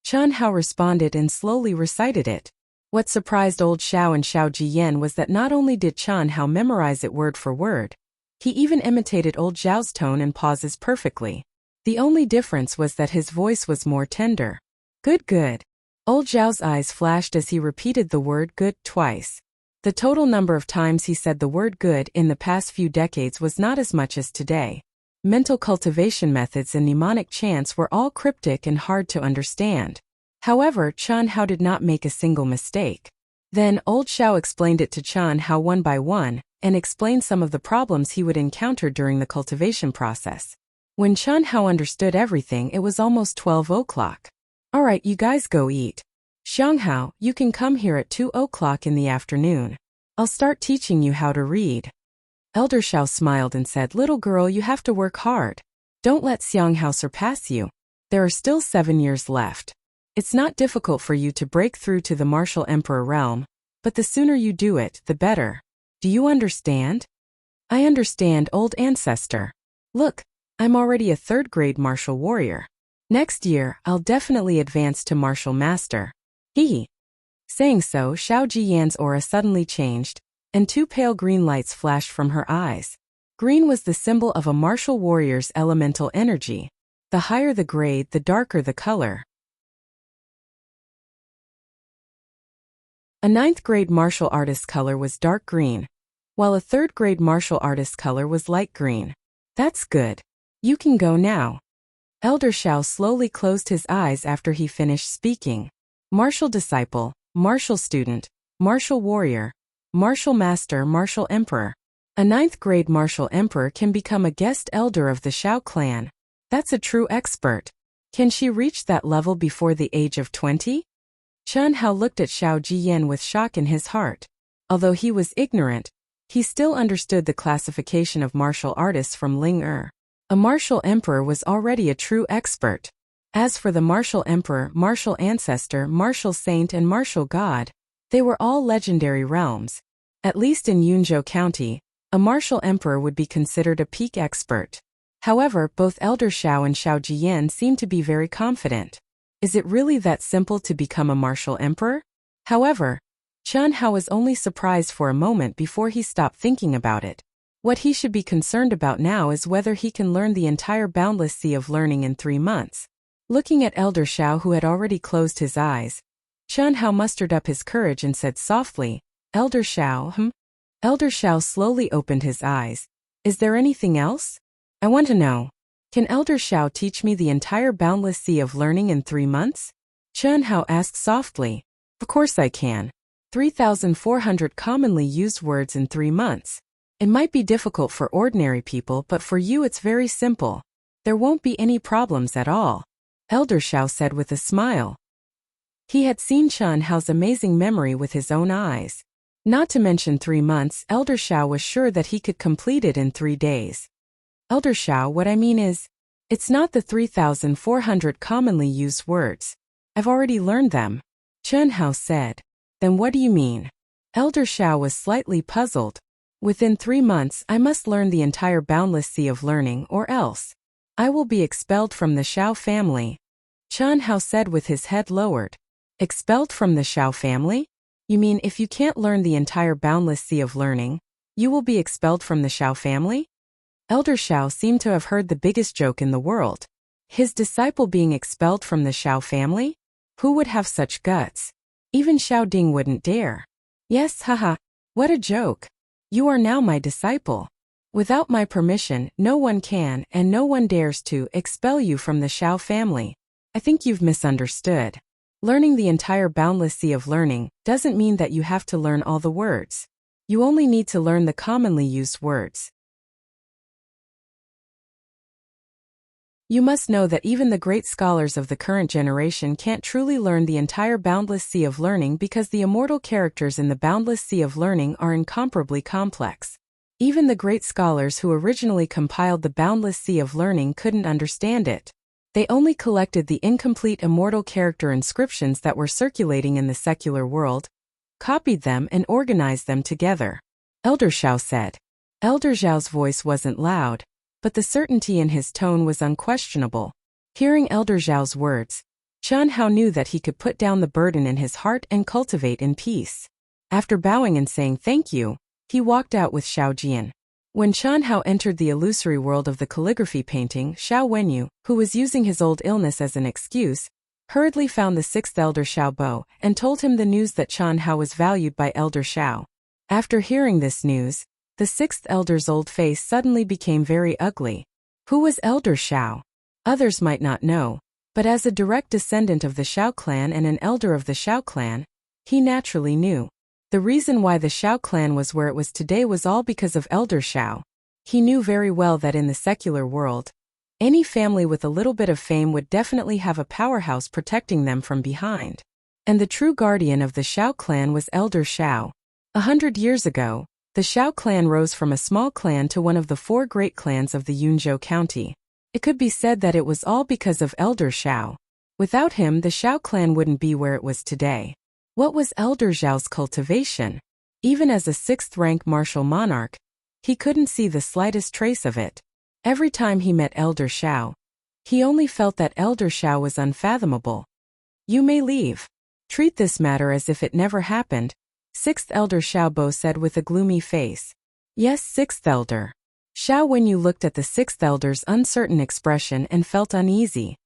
Speaker 1: Xianhao responded and slowly recited it. What surprised old Xiao and Xiao Jiyan was that not only did Xianhao memorize it word for word, he even imitated old Xiao's tone and pauses perfectly. The only difference was that his voice was more tender. "Good, good." Old Xiao's eyes flashed as he repeated the word good twice. The total number of times he said the word good in the past few decades was not as much as today. Mental cultivation methods and mnemonic chants were all cryptic and hard to understand. However, Xianhao did not make a single mistake. Then, old Xiao explained it to Xianhao one by one, and explained some of the problems he would encounter during the cultivation process. When Xianhao understood everything, it was almost 12 o'clock. "Alright, you guys go eat. Xianghao, you can come here at 2 o'clock in the afternoon. I'll start teaching you how to read." Elder Xiao smiled and said, "Little girl, you have to work hard. Don't let Xianghao surpass you. There are still 7 years left. It's not difficult for you to break through to the martial emperor realm, but the sooner you do it, the better. Do you understand?" "I understand, old ancestor. Look, I'm already a 3rd grade martial warrior. Next year, I'll definitely advance to martial master. Hee." Saying so, Xiao Jiyan's aura suddenly changed, and 2 pale green lights flashed from her eyes. Green was the symbol of a martial warrior's elemental energy. The higher the grade, the darker the color. A 9th grade martial artist color was dark green, while a 3rd grade martial artist color was light green. "That's good. You can go now." Elder Xiao slowly closed his eyes after he finished speaking. Martial disciple, martial student, martial warrior, martial master, martial emperor. A 9th grade martial emperor can become a guest elder of the Xiao clan. That's a true expert. Can she reach that level before the age of 20? Xianhao looked at Xiao Jiyan with shock in his heart. Although he was ignorant, he still understood the classification of martial artists from Ling Er. A martial emperor was already a true expert. As for the martial emperor, martial ancestor, martial saint and martial god, they were all legendary realms. At least in Yunzhou County, a martial emperor would be considered a peak expert. However, both Elder Xiao and Xiao Jiyan seemed to be very confident. Is it really that simple to become a martial emperor? However, Chen Hao was only surprised for a moment before he stopped thinking about it. What he should be concerned about now is whether he can learn the entire boundless sea of learning in 3 months. Looking at Elder Xiao, who had already closed his eyes, Chen Hao mustered up his courage and said softly, Elder Xiao, Elder Xiao slowly opened his eyes. Is there anything else? I want to know. Can Elder Xiao teach me the entire boundless sea of learning in 3 months? Chen Hao asked softly. Of course I can. 3,400 commonly used words in 3 months. It might be difficult for ordinary people, but for you it's very simple. There won't be any problems at all, Elder Xiao said with a smile. He had seen Chen Hao's amazing memory with his own eyes. Not to mention 3 months, Elder Xiao was sure that he could complete it in 3 days. Elder Xiao, what I mean is, it's not the 3,400 commonly used words. I've already learned them, Chen Hao said. Then what do you mean? Elder Xiao was slightly puzzled. Within 3 months I must learn the entire boundless sea of learning, or else I will be expelled from the Xiao family, Chen Hao said with his head lowered. Expelled from the Xiao family? You mean if you can't learn the entire boundless sea of learning, you will be expelled from the Xiao family? Elder Xiao seemed to have heard the biggest joke in the world. His disciple being expelled from the Xiao family? Who would have such guts? Even Xiao Ding wouldn't dare. Yes, haha, what a joke. You are now my disciple. Without my permission, no one can and no one dares to expel you from the Xiao family. I think you've misunderstood. Learning the entire boundless sea of learning doesn't mean that you have to learn all the words. You only need to learn the commonly used words. You must know that even the great scholars of the current generation can't truly learn the entire boundless sea of learning because the immortal characters in the boundless sea of learning are incomparably complex. Even the great scholars who originally compiled the boundless sea of learning couldn't understand it. They only collected the incomplete immortal character inscriptions that were circulating in the secular world, copied them and organized them together. Elder Xiao said. Elder Xiao's voice wasn't loud, but the certainty in his tone was unquestionable. Hearing Elder Xiao's words, Chen Hao knew that he could put down the burden in his heart and cultivate in peace. After bowing and saying thank you, he walked out with Xiao Jian. When Chen Hao entered the illusory world of the calligraphy painting, Xiao Wenyu, who was using his old illness as an excuse, hurriedly found the 6th Elder Xiao Bo and told him the news that Chen Hao was valued by Elder Xiao. After hearing this news, the 6th Elder's old face suddenly became very ugly. Who was Elder Xiao? Others might not know, but as a direct descendant of the Xiao clan and an elder of the Xiao clan, he naturally knew. The reason why the Xiao clan was where it was today was all because of Elder Xiao. He knew very well that in the secular world, any family with a little bit of fame would definitely have a powerhouse protecting them from behind. And the true guardian of the Xiao clan was Elder Xiao. 100 years ago, the Xiao clan rose from a small clan to one of the 4 great clans of the Yunzhou County. It could be said that it was all because of Elder Xiao. Without him, the Xiao clan wouldn't be where it was today. What was Elder Xiao's cultivation? Even as a 6th-rank martial monarch, he couldn't see the slightest trace of it. Every time he met Elder Xiao, he only felt that Elder Xiao was unfathomable. You may leave. Treat this matter as if it never happened, 6th Elder Xiao Bo said with a gloomy face. Yes, 6th Elder. Xiao Wenyu looked at the 6th Elder's uncertain expression and felt uneasy.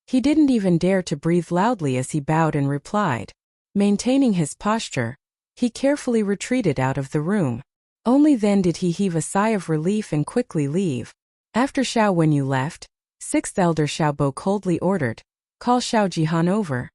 Speaker 1: He didn't even dare to breathe loudly as he bowed and replied. Maintaining his posture, he carefully retreated out of the room. Only then did he heave a sigh of relief and quickly leave. After Xiao Wenyu left, 6th Elder Xiao Bo coldly ordered, "Call Xiao Jihan over."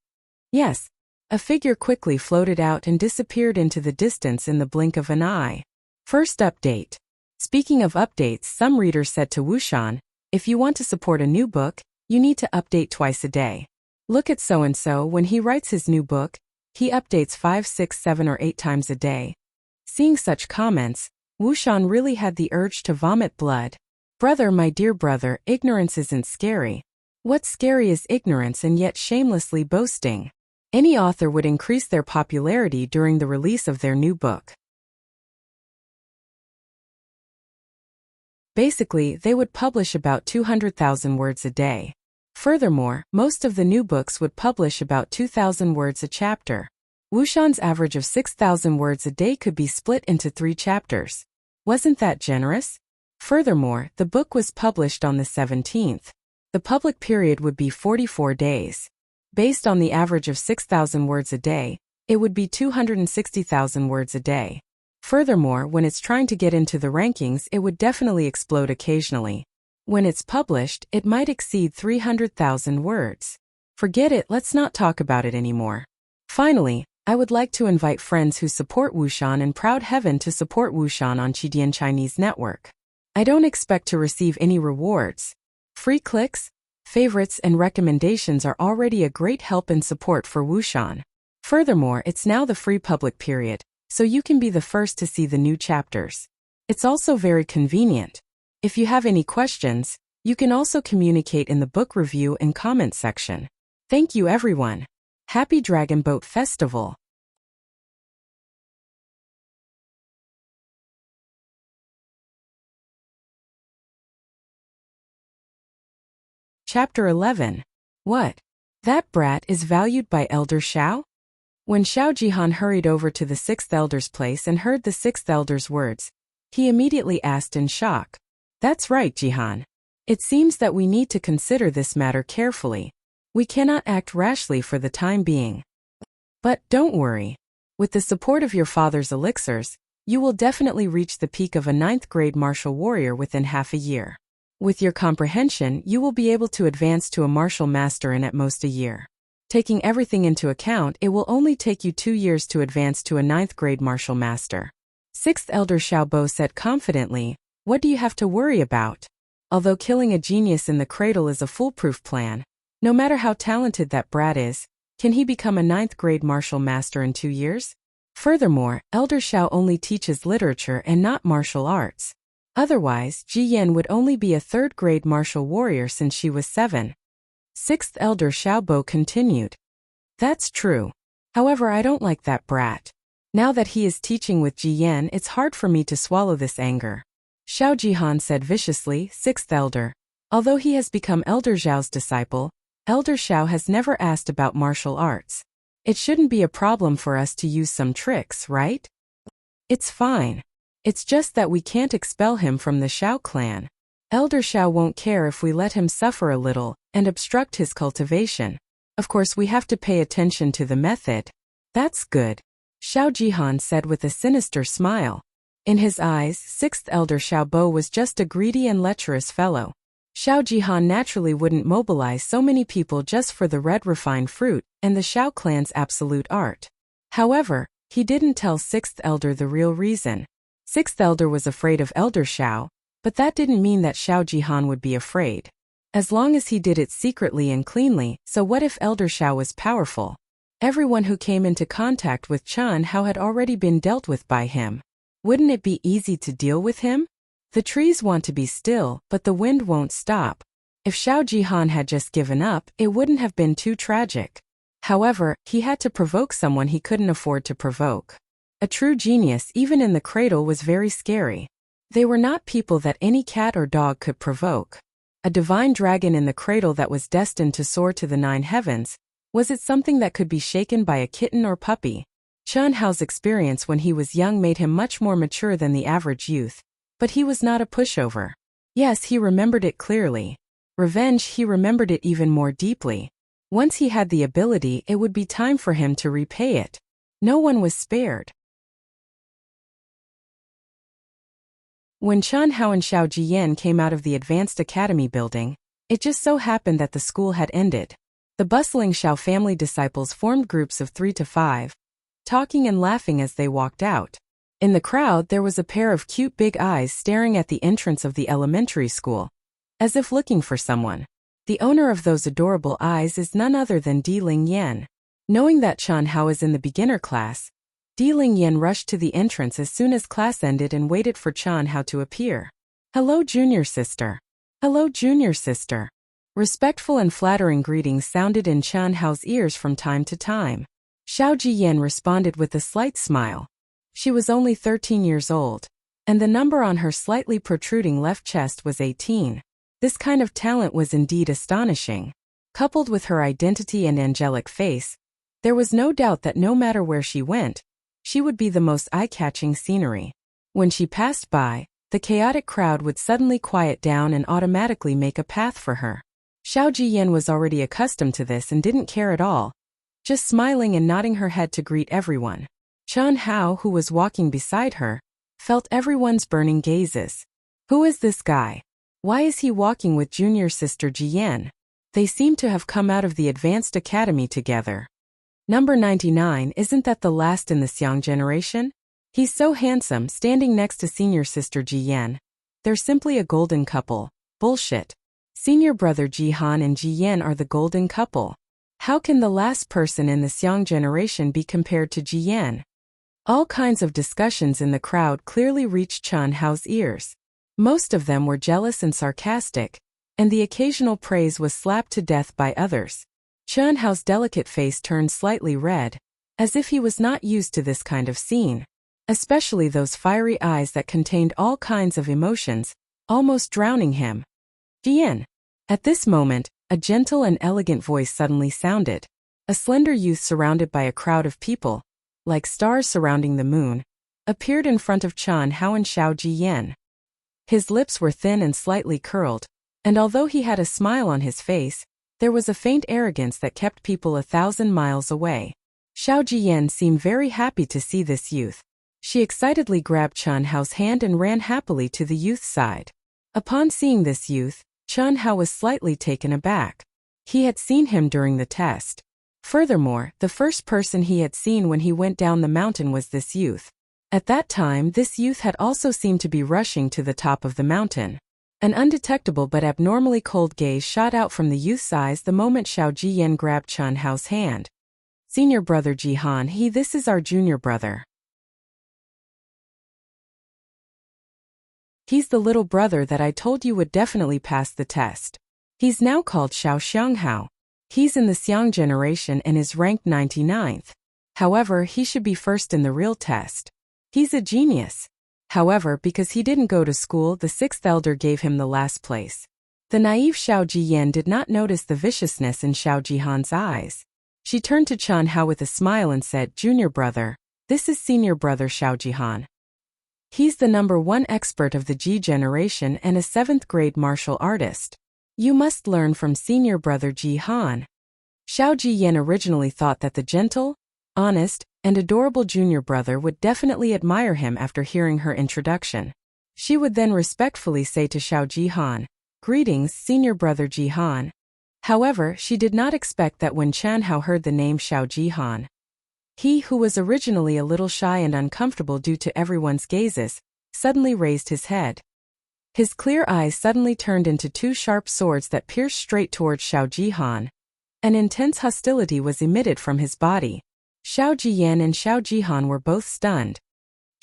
Speaker 1: Yes. A figure quickly floated out and disappeared into the distance in the blink of an eye. First update. Speaking of updates, some readers said to Wuxian, if you want to support a new book, you need to update twice a day. Look at so-and-so, when he writes his new book, he updates 5, 6, 7 or 8 times a day. Seeing such comments, Wuxian really had the urge to vomit blood. Brother, my dear brother, ignorance isn't scary. What's scary is ignorance and yet shamelessly boasting. Any author would increase their popularity during the release of their new book. Basically, they would publish about 200,000 words a day. Furthermore, most of the new books would publish about 2,000 words a chapter. Xian's average of 6,000 words a day could be split into 3 chapters. Wasn't that generous? Furthermore, the book was published on the 17th. The public period would be 44 days. Based on the average of 6,000 words a day, it would be 260,000 words a day. Furthermore, when it's trying to get into the rankings, it would definitely explode occasionally. When it's published, it might exceed 300,000 words. Forget it, let's not talk about it anymore. Finally, I would like to invite friends who support Xian and Proud Heaven to support Xian on Qidian Chinese Network. I don't expect to receive any rewards. Free clicks, favorites, and recommendations are already a great help and support for Xian. Furthermore, it's now the free public period, so you can be the first to see the new chapters. It's also very convenient. If you have any questions, you can also communicate in the book review and comment section. Thank you everyone. Happy Dragon Boat Festival! Chapter 11. What? That brat is valued by Elder Xiao? When Xiao Jihan hurried over to the 6th elder's place and heard the 6th elder's words, he immediately asked in shock. That's right, Jihan. It seems that we need to consider this matter carefully. We cannot act rashly for the time being. But don't worry. With the support of your father's elixirs, you will definitely reach the peak of a 9th grade martial warrior within half a year. With your comprehension, you will be able to advance to a martial master in at most a year. Taking everything into account, it will only take you 2 years to advance to a 9th grade martial master. 6th Elder Xiaobo said confidently, what do you have to worry about? Although killing a genius in the cradle is a foolproof plan, no matter how talented that brat is, can he become a 9th grade martial master in 2 years? Furthermore, Elder Xiao only teaches literature and not martial arts. Otherwise, Ji Yan would only be a 3rd grade martial warrior since she was 7. 6th Elder Xiaobo continued. That's true. However, I don't like that brat. Now that he is teaching with Ji Yan, it's hard for me to swallow this anger. Xiao Jihan said viciously, 6th Elder. Although he has become Elder Zhao's disciple, Elder Xiao has never asked about martial arts. It shouldn't be a problem for us to use some tricks, right? It's fine. It's just that we can't expel him from the Xiao clan. Elder Xiao won't care if we let him suffer a little and obstruct his cultivation. Of course, we have to pay attention to the method. That's good, Xiao Jihan said with a sinister smile. In his eyes, 6th Elder Xiaobo was just a greedy and lecherous fellow. Xiao Jihan naturally wouldn't mobilize so many people just for the red refined fruit and the Xiao clan's absolute art. However, he didn't tell 6th Elder the real reason. 6th Elder was afraid of Elder Xiao, but that didn't mean that Xiao Jihan would be afraid. As long as he did it secretly and cleanly, so what if Elder Xiao was powerful? Everyone who came into contact with Chen Hao had already been dealt with by him. Wouldn't it be easy to deal with him? The trees want to be still, but the wind won't stop. If Xiao Jihan had just given up, it wouldn't have been too tragic. However, he had to provoke someone he couldn't afford to provoke. A true genius, even in the cradle, was very scary. They were not people that any cat or dog could provoke. A divine dragon in the cradle that was destined to soar to the 9 heavens. Was it something that could be shaken by a kitten or puppy? Chen Hao's experience when he was young made him much more mature than the average youth. But he was not a pushover. Yes, he remembered it clearly. Revenge, he remembered it even more deeply. Once he had the ability, it would be time for him to repay it. No one was spared. When Chen Hao and Xiao Jiyan came out of the Advanced Academy building, it just so happened that the school had ended. The bustling Xiao family disciples formed groups of 3 to 5, talking and laughing as they walked out. In the crowd, there was a pair of cute big eyes staring at the entrance of the elementary school, as if looking for someone. The owner of those adorable eyes is none other than Di Lingyan. Knowing that Chen Hao is in the beginner class, Di Lingyan rushed to the entrance as soon as class ended and waited for Chen Hao to appear. Hello, junior sister. Hello, junior sister. Respectful and flattering greetings sounded in Chen Hao's ears from time to time. Xiao Jiyan responded with a slight smile. She was only 13 years old, and the number on her slightly protruding left chest was 18. This kind of talent was indeed astonishing. Coupled with her identity and angelic face, There was no doubt that no matter where she went, she would be the most eye-catching scenery. When she passed by, the chaotic crowd would suddenly quiet down and automatically make a path for her. Zhou Xian was already accustomed to this and didn't care at all, just smiling and nodding her head to greet everyone. Chen Hao, who was walking beside her, felt everyone's burning gazes. Who is this guy? Why is he walking with junior sister Jian? They seem to have come out of the advanced academy together. Number 99, isn't that the last in the Xiang generation? He's so handsome, standing next to senior sister Jian. They're simply a golden couple. Bullshit. Senior brother Jihan and Jian are the golden couple. How can the last person in the Xiang generation be compared to Jian? All kinds of discussions in the crowd clearly reached Chen Hao's ears. Most of them were jealous and sarcastic, and the occasional praise was slapped to death by others. Chen Hao's delicate face turned slightly red, as if he was not used to this kind of scene, especially those fiery eyes that contained all kinds of emotions, almost drowning him. Jian. At this moment, a gentle and elegant voice suddenly sounded. A slender youth surrounded by a crowd of people, like stars surrounding the moon, appeared in front of Chen Hao and Zhou Xian. His lips were thin and slightly curled, and although he had a smile on his face, there was a faint arrogance that kept people 1,000 miles away. Zhou Xian seemed very happy to see this youth. She excitedly grabbed Chen Hao's hand and ran happily to the youth's side. Upon seeing this youth, Chen Hao was slightly taken aback. He had seen him during the test. Furthermore, the first person he had seen when he went down the mountain was this youth. At that time, this youth had also seemed to be rushing to the top of the mountain. An undetectable but abnormally cold gaze shot out from the youth's eyes the moment Zhou Xian grabbed Chen Hao's hand. Senior brother Jihan, this is our junior brother. He's the little brother that I told you would definitely pass the test. He's now called Xianxia. He's in the Xiang generation and is ranked 99th. However, he should be first in the real test. He's a genius. However, because he didn't go to school, the sixth elder gave him the last place. The naive Zhou Jian did not notice the viciousness in Zhou Jihan's eyes. She turned to Chen Hao with a smile and said, Junior brother, this is senior brother Zhou Jihan. He's the #1 expert of the Ji generation and a 7th grade martial artist. You must learn from senior brother Jihan. Zhou Jian originally thought that the gentle, honest, and adorable junior brother would definitely admire him after hearing her introduction. She would then respectfully say to Zhou Jihan, Greetings, senior brother Jihan. However, she did not expect that when Chen Hao heard the name Zhou Jihan, he, who was originally a little shy and uncomfortable due to everyone's gazes, suddenly raised his head. His clear eyes suddenly turned into two sharp swords that pierced straight towards Zhou Jihan. An intense hostility was emitted from his body. Zhou Jian and Zhou Jihan were both stunned.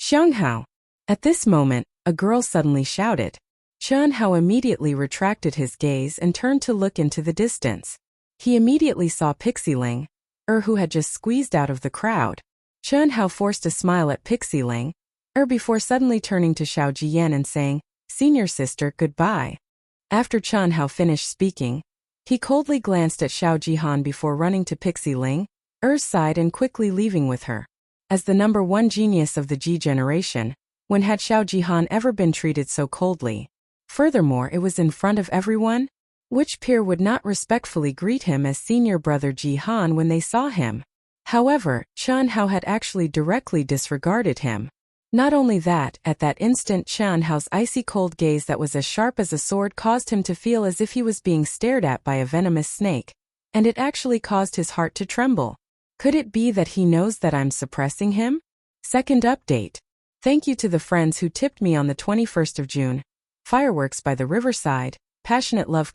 Speaker 1: Xianghao. At this moment, a girl suddenly shouted. Chen Hao immediately retracted his gaze and turned to look into the distance. He immediately saw Pixie Ling, who had just squeezed out of the crowd. Chen Hao forced a smile at Pixie Ling, before suddenly turning to Zhou Jian and saying, Senior sister, goodbye. After Chen Hao finished speaking, he coldly glanced at Zhou Jihan before running to Pixie Ling, side and quickly leaving with her. As the #1 genius of the Ji generation, when had Zhou Jihan ever been treated so coldly? Furthermore, it was in front of everyone. Which peer would not respectfully greet him as senior brother Jihan when they saw him? However, Chen Hao had actually directly disregarded him. Not only that, at that instant Chen Hao's icy cold gaze that was as sharp as a sword caused him to feel as if he was being stared at by a venomous snake, and it actually caused his heart to tremble. Could it be that he knows that I'm suppressing him? Second update. Thank you to the friends who tipped me on the 21st of June. Fireworks by the riverside, passionate love ..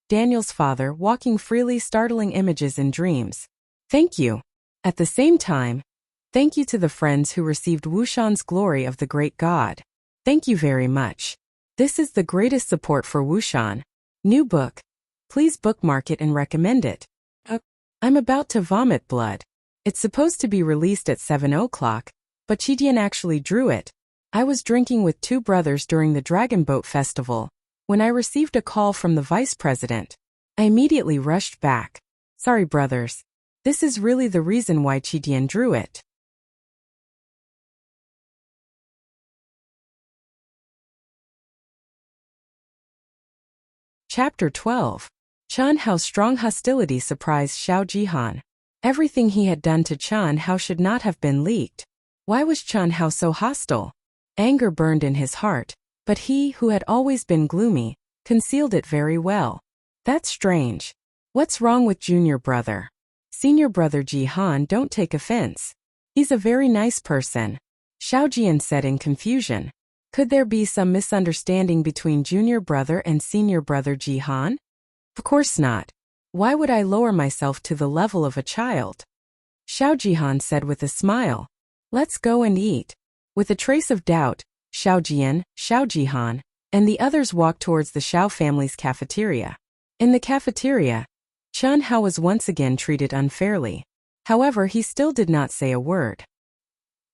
Speaker 1: Daniel's father walking freely, startling images in dreams. Thank you. At the same time, thank you to the friends who received Wuxian's glory of the great god. Thank you very much. This is the greatest support for Wuxian. New book. Please bookmark it and recommend it. I'm about to vomit blood. It's supposed to be released at 7 o'clock, but Qidian actually drew it. I was drinking with two brothers during the Dragon Boat Festival, when I received a call from the vice president. I immediately rushed back. Sorry brothers. This is really the reason why Qi drew it. Chapter 12. Qian Hao's strong hostility surprised Xiao Jihan. Everything he had done to Qian Hao should not have been leaked. Why was Qian Hao so hostile? Anger burned in his heart, but he, who had always been gloomy, concealed it very well. That's strange. What's wrong with junior brother? Senior brother Jihan, don't take offense. He's a very nice person, Xiao Jian said in confusion. Could there be some misunderstanding between junior brother and senior brother Jihan? Of course not. Why would I lower myself to the level of a child? Xiao Jihan said with a smile. Let's go and eat. With a trace of doubt, Xiao Jian, Xiao Jihan, and the others walked towards the Xiao family's cafeteria. In the cafeteria, Qian Hao was once again treated unfairly. However, he still did not say a word.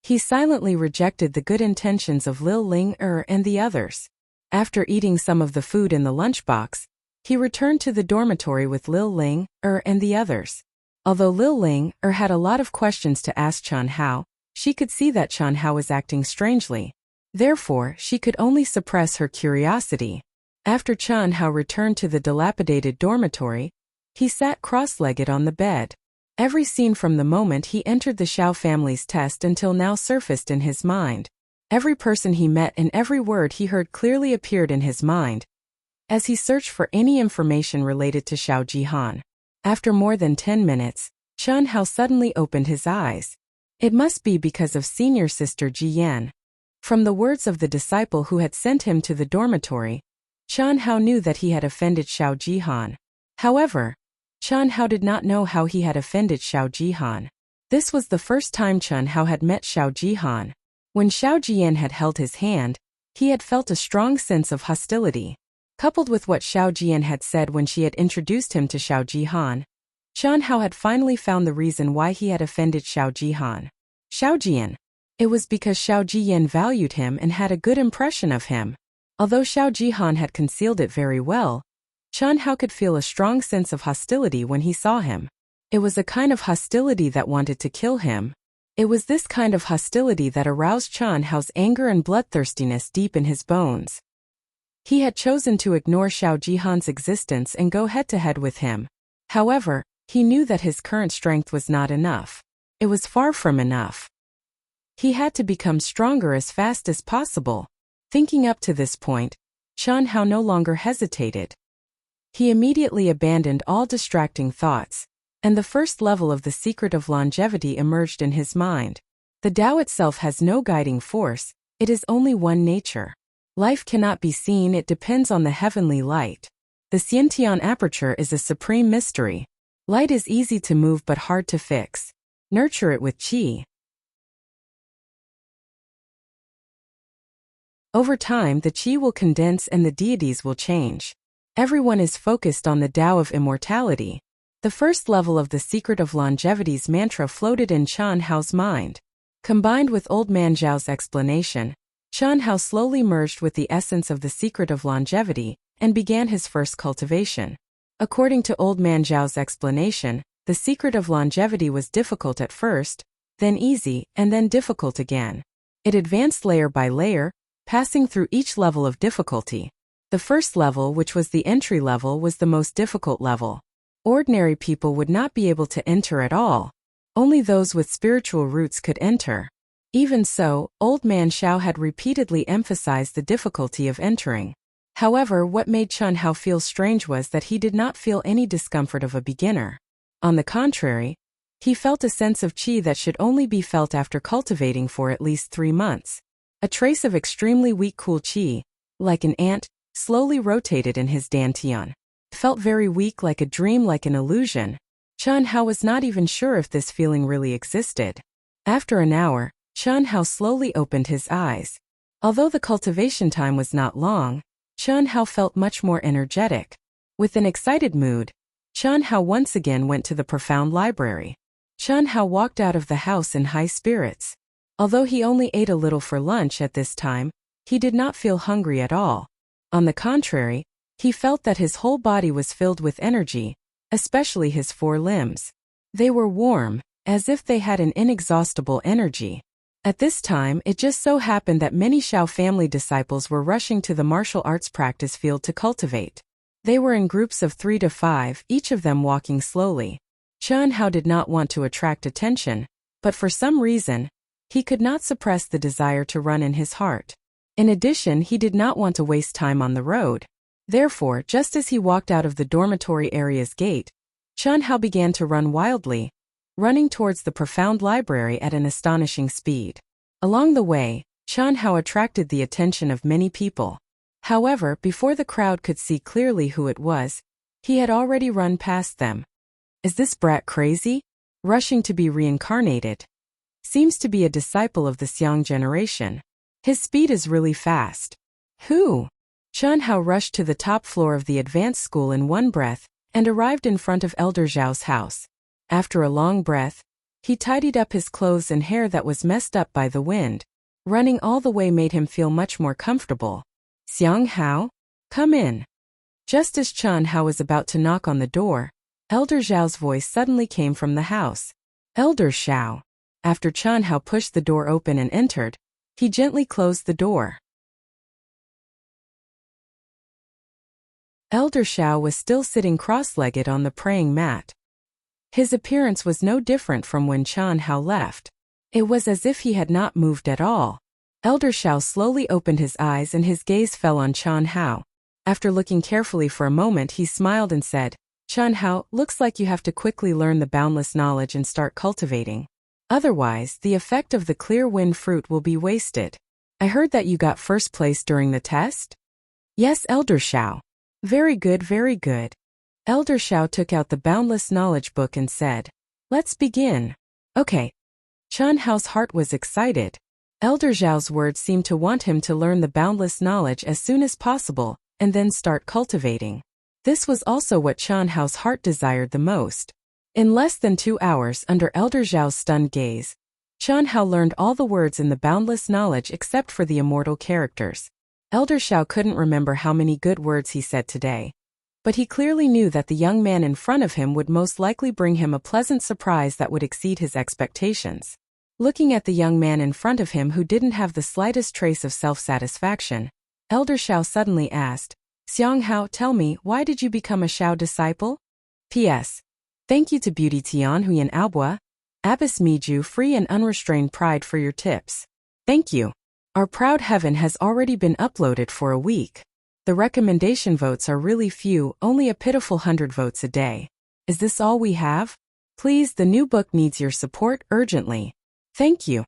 Speaker 1: He silently rejected the good intentions of Lil Ling and the others. After eating some of the food in the lunchbox, he returned to the dormitory with Lil Ling and the others. Although Lil Ling had a lot of questions to ask Qian Hao, she could see that Qian Hao was acting strangely. Therefore, she could only suppress her curiosity. After Qian Hao returned to the dilapidated dormitory, he sat cross-legged on the bed. Every scene from the moment he entered the Xiao family's test until now surfaced in his mind. Every person he met and every word he heard clearly appeared in his mind, as he searched for any information related to Xiao Jihan. After more than 10 minutes, Qian Hao suddenly opened his eyes. It must be because of senior sister Jiyan. From the words of the disciple who had sent him to the dormitory, Qian Hao knew that he had offended Xiao Jihan. However, Qian Hao did not know how he had offended Xiao Jihan. This was the first time Qian Hao had met Xiao Jihan. When Xiao Jian had held his hand, he had felt a strong sense of hostility. Coupled with what Xiao Jian had said when she had introduced him to Xiao Jihan, Qian Hao had finally found the reason why he had offended Xiao Jihan. Xiao Jian. It was because Xiao Jian valued him and had a good impression of him. Although Xiao Jihan had concealed it very well, Qian Hao could feel a strong sense of hostility when he saw him. It was a kind of hostility that wanted to kill him. It was this kind of hostility that aroused Qian Hao's anger and bloodthirstiness deep in his bones. He had chosen to ignore Xiao Jihan's existence and go head-to-head with him. However, he knew that his current strength was not enough. It was far from enough. He had to become stronger as fast as possible. Thinking up to this point, Qian Hao no longer hesitated. He immediately abandoned all distracting thoughts, and the first level of the secret of longevity emerged in his mind. The Tao itself has no guiding force, it is only one nature. Life cannot be seen, it depends on the heavenly light. The Xiantian aperture is a supreme mystery. Light is easy to move but hard to fix. Nurture it with qi. Over time, the qi will condense and the deities will change. Everyone is focused on the Tao of immortality. The first level of the secret of longevity's mantra floated in Qian Hao's mind. Combined with Old Man Zhao's explanation, Qian Hao slowly merged with the essence of the secret of longevity and began his first cultivation. According to Old Man Zhao's explanation, the secret of longevity was difficult at first, then easy, and then difficult again. It advanced layer by layer, passing through each level of difficulty. The first level, which was the entry level, was the most difficult level. Ordinary people would not be able to enter at all. Only those with spiritual roots could enter. Even so, Old Man Xiao had repeatedly emphasized the difficulty of entering. However, what made Qian Hao feel strange was that he did not feel any discomfort of a beginner. On the contrary, he felt a sense of qi that should only be felt after cultivating for at least 3 months. A trace of extremely weak cool qi, like an ant, slowly rotated in his dantian. Felt very weak, like a dream, like an illusion. Qian Hao was not even sure if this feeling really existed. After an hour, Qian Hao slowly opened his eyes. Although the cultivation time was not long, Qian Hao felt much more energetic. With an excited mood, Qian Hao once again went to the profound library. Qian Hao walked out of the house in high spirits. Although he only ate a little for lunch at this time, he did not feel hungry at all. On the contrary, he felt that his whole body was filled with energy, especially his 4 limbs. They were warm, as if they had an inexhaustible energy. At this time, it just so happened that many Xiao family disciples were rushing to the martial arts practice field to cultivate. They were in groups of 3 to 5, each of them walking slowly. Xianxia did not want to attract attention, but for some reason, he could not suppress the desire to run in his heart. In addition, he did not want to waste time on the road. Therefore, just as he walked out of the dormitory area's gate, Xianxia began to run wildly, running towards the profound library at an astonishing speed. Along the way, Xianxia attracted the attention of many people. However, before the crowd could see clearly who it was, he had already run past them. Is this brat crazy? Rushing to be reincarnated. Seems to be a disciple of the Xiang generation. His speed is really fast. Who? Xianxia rushed to the top floor of the advanced school in one breath and arrived in front of Elder Zhao's house. After a long breath, he tidied up his clothes and hair that was messed up by the wind. Running all the way made him feel much more comfortable. Xianxia? Come in. Just as Xianxia was about to knock on the door, Elder Zhao's voice suddenly came from the house. Elder Xiao. After Xianxia pushed the door open and entered, he gently closed the door. Elder Xiao was still sitting cross-legged on the praying mat. His appearance was no different from when Xianxia left. It was as if he had not moved at all. Elder Xiao slowly opened his eyes and his gaze fell on Xianxia. After looking carefully for a moment, he smiled and said, Xianxia, looks like you have to quickly learn the boundless knowledge and start cultivating. Otherwise, the effect of the clear wind fruit will be wasted. I heard that you got first place during the test? Yes, Elder Xiao. Very good, very good. Elder Xiao took out the Boundless Knowledge book and said, let's begin. Okay. Xianxia's heart was excited. Elder Zhao's words seemed to want him to learn the boundless knowledge as soon as possible, and then start cultivating. This was also what Xianxia's heart desired the most. In less than 2 hours under Elder Zhao's stunned gaze, Xianxia learned all the words in the boundless knowledge except for the immortal characters. Elder Xiao couldn't remember how many good words he said today, but he clearly knew that the young man in front of him would most likely bring him a pleasant surprise that would exceed his expectations. Looking at the young man in front of him who didn't have the slightest trace of self-satisfaction, Elder Xiao suddenly asked, Xianxia, tell me, why did you become a Xiao disciple? P.S. Thank you to Beauty Tian Huyan Albua, Abbess Miju Free and Unrestrained Pride for your tips. Thank you. Our proud heaven has already been uploaded for a week. The recommendation votes are really few, only a pitiful 100 votes a day. Is this all we have? Please, the new book needs your support urgently. Thank you.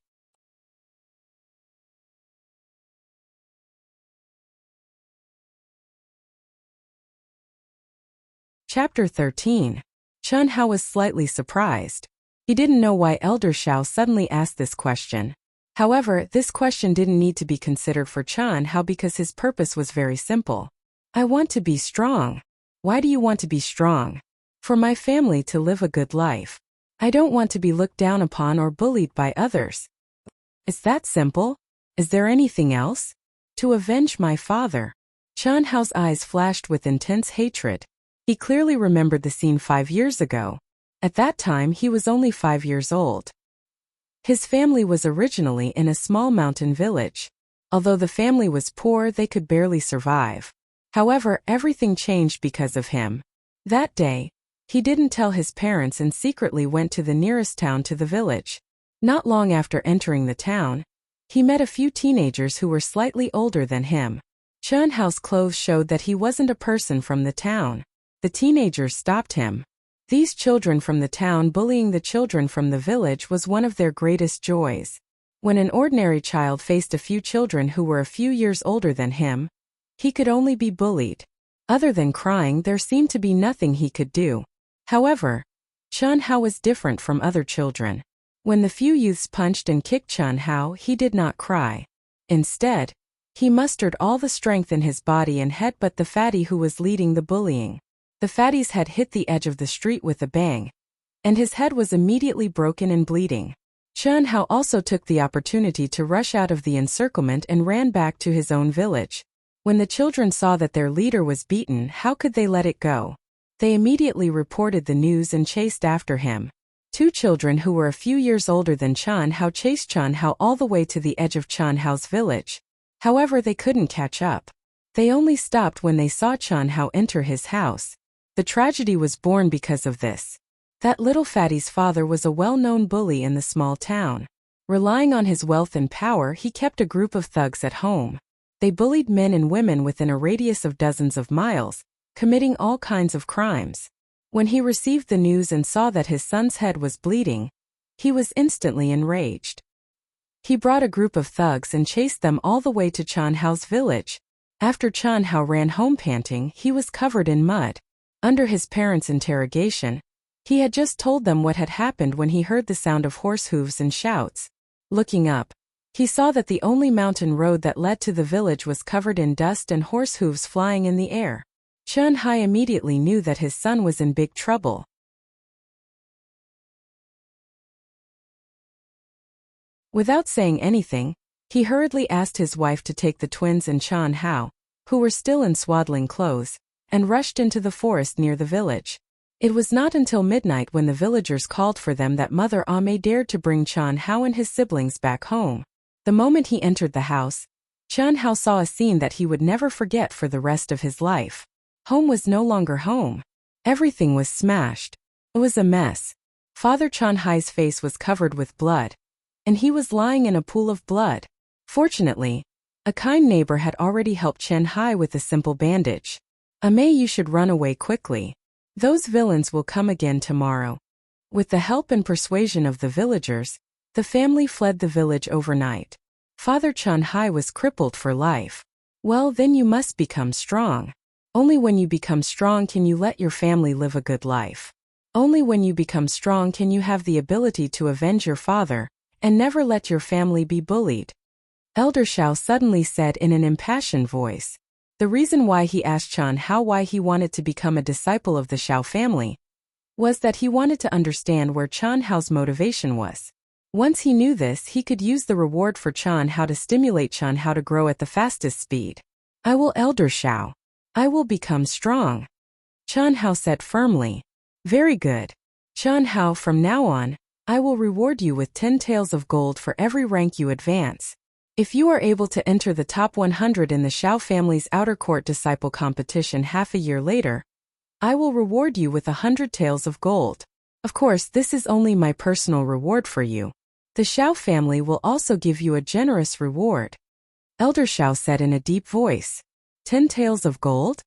Speaker 1: Chapter 13. Xianxia was slightly surprised. He didn't know why Elder Xiao suddenly asked this question. However, this question didn't need to be considered for Xianxia because his purpose was very simple. I want to be strong. Why do you want to be strong? For my family to live a good life. I don't want to be looked down upon or bullied by others. It's that simple? Is there anything else? To avenge my father. Xianxia's eyes flashed with intense hatred. He clearly remembered the scene 5 years ago. At that time, he was only 5 years old. His family was originally in a small mountain village. Although the family was poor, they could barely survive. However, everything changed because of him. That day, he didn't tell his parents and secretly went to the nearest town to the village. Not long after entering the town, he met a few teenagers who were slightly older than him. Xianxia's clothes showed that he wasn't a person from the town. The teenagers stopped him. These children from the town bullying the children from the village was one of their greatest joys. When an ordinary child faced a few children who were a few years older than him, he could only be bullied. Other than crying, there seemed to be nothing he could do. However, Xianxia was different from other children. When the few youths punched and kicked Xianxia, he did not cry. Instead, he mustered all the strength in his body and headbutt the fatty who was leading the bullying. The fatty's head hit the edge of the street with a bang, and his head was immediately broken and bleeding. Xianxia also took the opportunity to rush out of the encirclement and ran back to his own village. When the children saw that their leader was beaten, how could they let it go? They immediately reported the news and chased after him. Two children who were a few years older than Xianxia chased Xianxia all the way to the edge of Xianxia's village. However, they couldn't catch up. They only stopped when they saw Xianxia enter his house. The tragedy was born because of this. That little fatty's father was a well-known bully in the small town. Relying on his wealth and power, he kept a group of thugs at home. They bullied men and women within a radius of dozens of miles, committing all kinds of crimes. When he received the news and saw that his son's head was bleeding, he was instantly enraged. He brought a group of thugs and chased them all the way to Xianxia's village. After Xianxia ran home panting, he was covered in mud. Under his parents' interrogation, he had just told them what had happened when he heard the sound of horse hooves and shouts. Looking up, he saw that the only mountain road that led to the village was covered in dust and horse hooves flying in the air. Xianxia immediately knew that his son was in big trouble. Without saying anything, he hurriedly asked his wife to take the twins and Xianxia, who were still in swaddling clothes, and rushed into the forest near the village. It was not until midnight when the villagers called for them that Mother Ame dared to bring Xianxia and his siblings back home. The moment he entered the house, Xianxia saw a scene that he would never forget for the rest of his life. Home was no longer home. Everything was smashed. It was a mess. Father Xianxia's face was covered with blood, and he was lying in a pool of blood. Fortunately, a kind neighbor had already helped Xianxia with a simple bandage. Ame, you should run away quickly. Those villains will come again tomorrow. With the help and persuasion of the villagers, the family fled the village overnight. Father Xianxia was crippled for life. Well, then you must become strong. Only when you become strong can you let your family live a good life. Only when you become strong can you have the ability to avenge your father, and never let your family be bullied. Elder Xiao suddenly said in an impassioned voice. The reason why he asked Xianxia why he wanted to become a disciple of the Xiao family was that he wanted to understand where Xianxia's motivation was. Once he knew this, he could use the reward for Xianxia to stimulate Xianxia to grow at the fastest speed. I will, Elder Xiao. I will become strong. Xianxia said firmly. Very good. Xianxia, from now on, I will reward you with 10 taels of gold for every rank you advance. If you are able to enter the top 100 in the Xiao family's outer court disciple competition half a year later, I will reward you with 100 taels of gold. Of course, this is only my personal reward for you. The Xiao family will also give you a generous reward. Elder Xiao said in a deep voice. 10 taels of gold?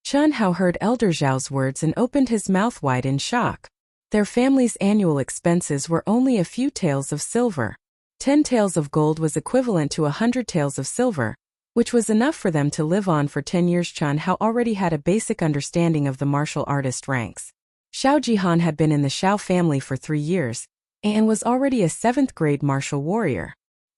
Speaker 1: Xianxia heard Elder Xiao's words and opened his mouth wide in shock. Their family's annual expenses were only a few taels of silver. 10 taels of gold was equivalent to 100 taels of silver, which was enough for them to live on for 10 years. Xianxia already had a basic understanding of the martial artist ranks. Xiao Jihan had been in the Xiao family for 3 years, and was already a 7th grade martial warrior.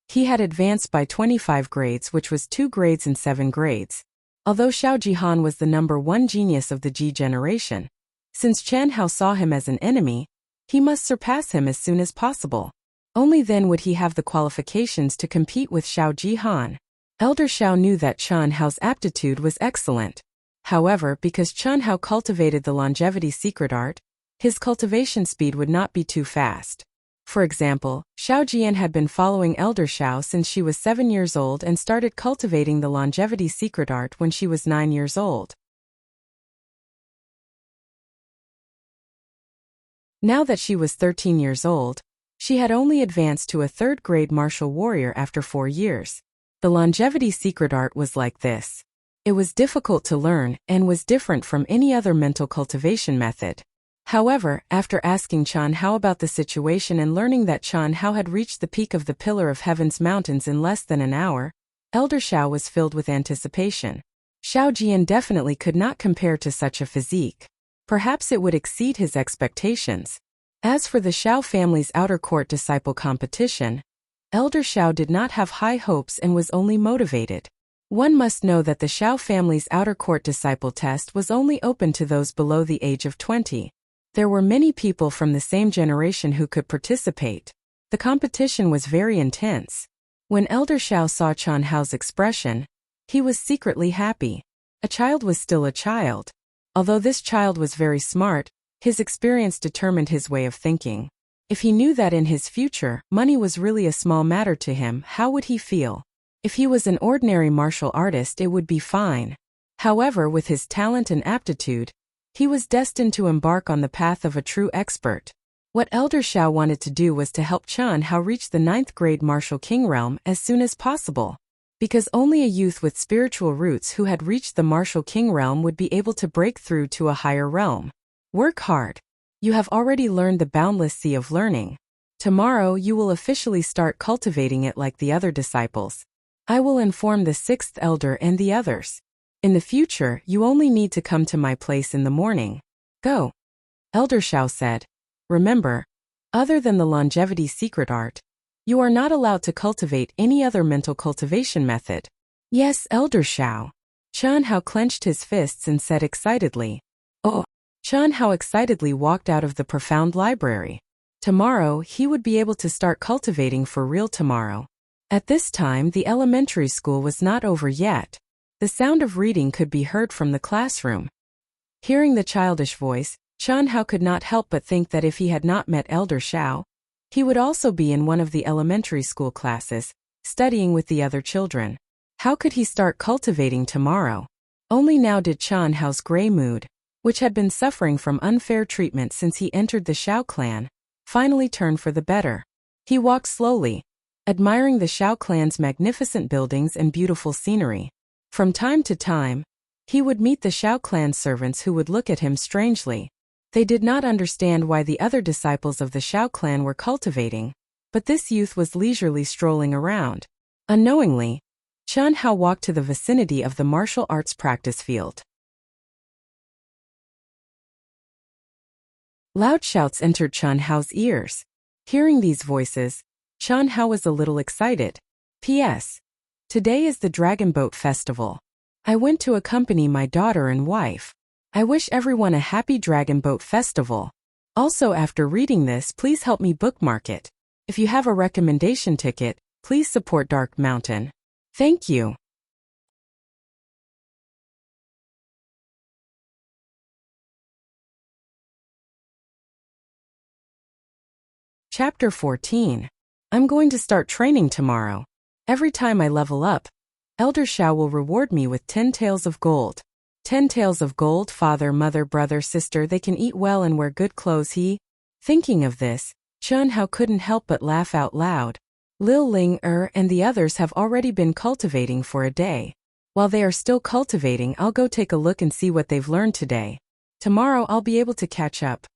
Speaker 1: He had advanced by 25 grades, which was 2 grades and 7 grades. Although Xiao Jihan was the number 1 genius of the Ji generation, since Xianxia saw him as an enemy, he must surpass him as soon as possible. Only then would he have the qualifications to compete with Xiao Jihan. Elder Xiao knew that Xianxia's aptitude was excellent. However, because Xianxia cultivated the longevity secret art, his cultivation speed would not be too fast. For example, Xiao Jian had been following Elder Xiao since she was 7 years old and started cultivating the longevity secret art when she was 9 years old. Now that she was 13 years old, she had only advanced to a 3rd grade martial warrior after 4 years. The longevity secret art was like this. It was difficult to learn and was different from any other mental cultivation method. However, after asking Xianxia about the situation and learning that Xianxia had reached the peak of the Pillar of Heaven's mountains in less than an hour, Elder Xiao was filled with anticipation. Xiao Jian definitely could not compare to such a physique. Perhaps it would exceed his expectations. As for the Xiao family's outer court disciple competition, Elder Xiao did not have high hopes and was only motivated. One must know that the Xiao family's outer court disciple test was only open to those below the age of 20. There were many people from the same generation who could participate. The competition was very intense. When Elder Xiao saw Xianxia's expression, he was secretly happy. A child was still a child. Although this child was very smart, his experience determined his way of thinking. If he knew that in his future, money was really a small matter to him, how would he feel? If he was an ordinary martial artist, it would be fine. However, with his talent and aptitude, he was destined to embark on the path of a true expert. What Elder Xiao wanted to do was to help Chen Hao reach the 9th grade martial king realm as soon as possible. Because only a youth with spiritual roots who had reached the martial king realm would be able to break through to a higher realm. Work hard. You have already learned the boundless sea of learning. Tomorrow you will officially start cultivating it like the other disciples. I will inform the 6th elder and the others. In the future, you only need to come to my place in the morning. Go. Elder Xiao said. Remember, other than the longevity secret art, you are not allowed to cultivate any other mental cultivation method. Yes, Elder Xiao. Chen Hao clenched his fists and said excitedly. Oh. Chen Hao excitedly walked out of the profound library. Tomorrow, he would be able to start cultivating for real tomorrow. At this time, the elementary school was not over yet. The sound of reading could be heard from the classroom. Hearing the childish voice, Chen Hao could not help but think that if he had not met Elder Xiao, he would also be in one of the elementary school classes, studying with the other children. How could he start cultivating tomorrow? Only now did Chen Hao's gray mood, which had been suffering from unfair treatment since he entered the Xiao clan, finally turn for the better. He walked slowly, admiring the Xiao clan's magnificent buildings and beautiful scenery. From time to time, he would meet the Xiao clan servants who would look at him strangely. They did not understand why the other disciples of the Xiao clan were cultivating, but this youth was leisurely strolling around. Unknowingly, Chen Hao walked to the vicinity of the martial arts practice field. Loud shouts entered Chen Hao's ears. Hearing these voices, Chen Hao was a little excited. P.S. Today is the Dragon Boat Festival. I went to accompany my daughter and wife. I wish everyone a happy Dragon Boat Festival. Also, after reading this, please help me bookmark it. If you have a recommendation ticket, please support Dark Mountain. Thank you. Chapter 14. I'm going to start training tomorrow. Every time I level up, Elder Xiao will reward me with 10 taels of gold. 10 taels of gold, father, mother, brother, sister, they can eat well and wear good clothes. Thinking of this, Chen Hao couldn't help but laugh out loud. Lil Ling and the others have already been cultivating for a day. While they are still cultivating, I'll go take a look and see what they've learned today. Tomorrow I'll be able to catch up.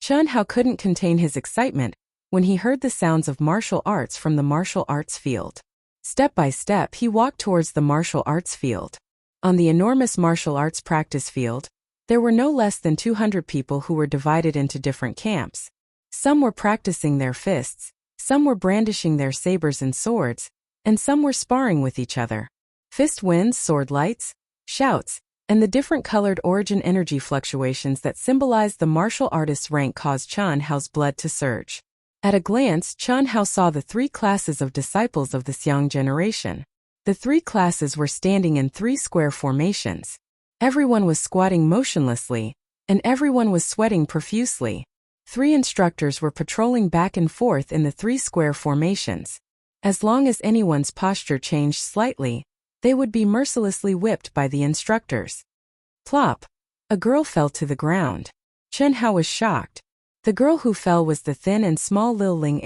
Speaker 1: Chen Hao couldn't contain his excitement when he heard the sounds of martial arts from the martial arts field. Step by step, he walked towards the martial arts field. On the enormous martial arts practice field, there were no less than 200 people who were divided into different camps. Some were practicing their fists, some were brandishing their sabers and swords, and some were sparring with each other. Fist winds, sword lights, shouts, and the different colored origin energy fluctuations that symbolized the martial artist's rank caused Chen Hao's blood to surge. At a glance, Chen Hao saw the 3 classes of disciples of the Xiang generation. The 3 classes were standing in 3 square formations. Everyone was squatting motionlessly, and everyone was sweating profusely. 3 instructors were patrolling back and forth in the 3 square formations. As long as anyone's posture changed slightly, they would be mercilessly whipped by the instructors. Plop! A girl fell to the ground. Chen Hao was shocked. The girl who fell was the thin and small Lil Ling.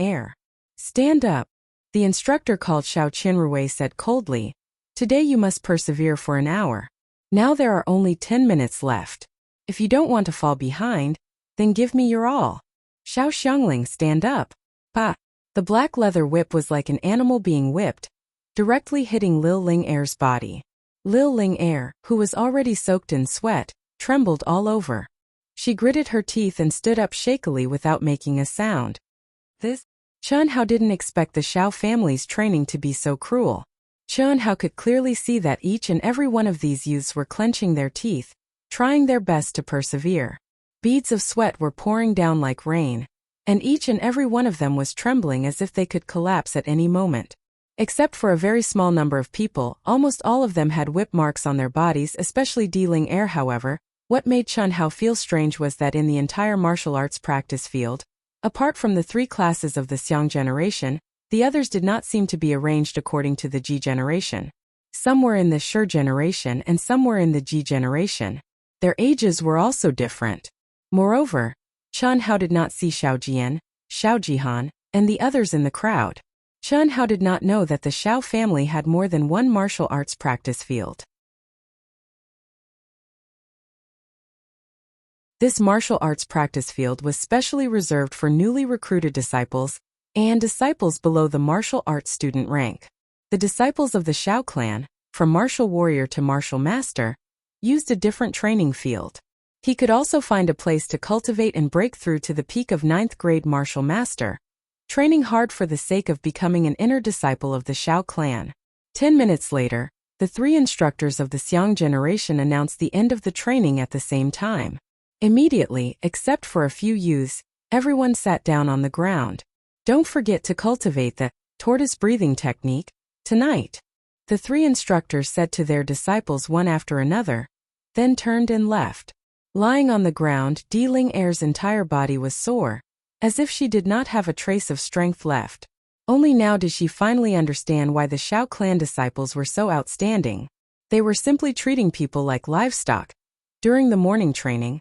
Speaker 1: Stand up. The instructor called Xiao Qinrui said coldly, today you must persevere for an hour. Now there are only 10 minutes left. If you don't want to fall behind, then give me your all. Xiao Xiangling, stand up. Pa! The black leather whip was like an animal being whipped, directly hitting Lil Ling-er's body. Lil Ling-er, who was already soaked in sweat, trembled all over. She gritted her teeth and stood up shakily without making a sound. Chen Hao didn't expect the Xiao family's training to be so cruel. Chen Hao could clearly see that each and every one of these youths were clenching their teeth, trying their best to persevere. Beads of sweat were pouring down like rain, and each and every one of them was trembling as if they could collapse at any moment. Except for a very small number of people, almost all of them had whip marks on their bodies, especially Di Ling-er. However, what made Chen Hao feel strange was that in the entire martial arts practice field, Apart from the three classes of the Xiang generation, the others did not seem to be arranged according to the Ji generation. Some were in the Shi generation and some were in the Ji generation. Their ages were also different. Moreover, Chen Hao did not see Xiao Jian, Xiao Jihan, and the others in the crowd. Chen Hao did not know that the Xiao family had more than one martial arts practice field. This martial arts practice field was specially reserved for newly recruited disciples and disciples below the martial arts student rank. The disciples of the Xiao clan, from martial warrior to martial master, used a different training field. He could also find a place to cultivate and break through to the peak of 9th grade martial master, training hard for the sake of becoming an inner disciple of the Xiao clan. 10 minutes later, the three instructors of the Xiang generation announced the end of the training at the same time. Immediately, except for a few youths, everyone sat down on the ground. Don't forget to cultivate the tortoise breathing technique tonight, the three instructors said to their disciples one after another, then turned and left. Lying on the ground, Di Ling Er's entire body was sore, as if she did not have a trace of strength left. Only now did she finally understand why the Xiao clan disciples were so outstanding. They were simply treating people like livestock. During the morning training,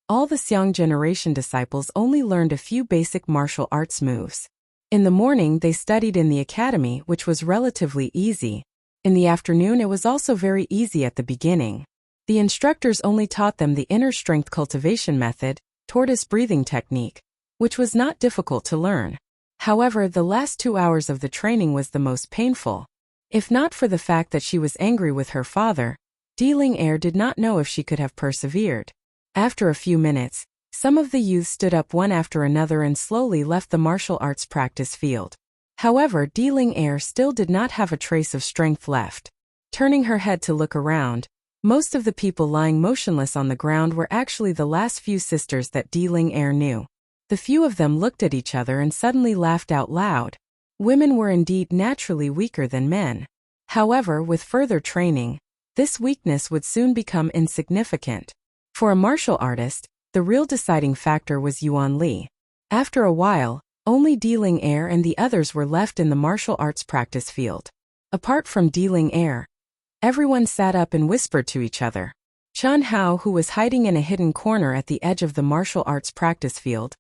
Speaker 1: all the Xiang generation disciples only learned a few basic martial arts moves. In the morning they studied in the academy, which was relatively easy. In the afternoon it was also very easy at the beginning. The instructors only taught them the inner strength cultivation method, tortoise breathing technique, which was not difficult to learn. However, the last 2 hours of the training was the most painful. If not for the fact that she was angry with her father, Di Ling Er did not know if she could have persevered. After a few minutes, some of the youths stood up one after another and slowly left the martial arts practice field. However, Di Ling Er still did not have a trace of strength left. Turning her head to look around, most of the people lying motionless on the ground were actually the last few sisters that Di Ling Er knew. The few of them looked at each other and suddenly laughed out loud. Women were indeed naturally weaker than men. However, with further training, this weakness would soon become insignificant. For a martial artist, the real deciding factor was Yuan Li. After a while, only Di Ling Er and the others were left in the martial arts practice field. Apart from Di Ling Er, everyone sat up and whispered to each other. Chen Hao, who was hiding in a hidden corner at the edge of the martial arts practice field,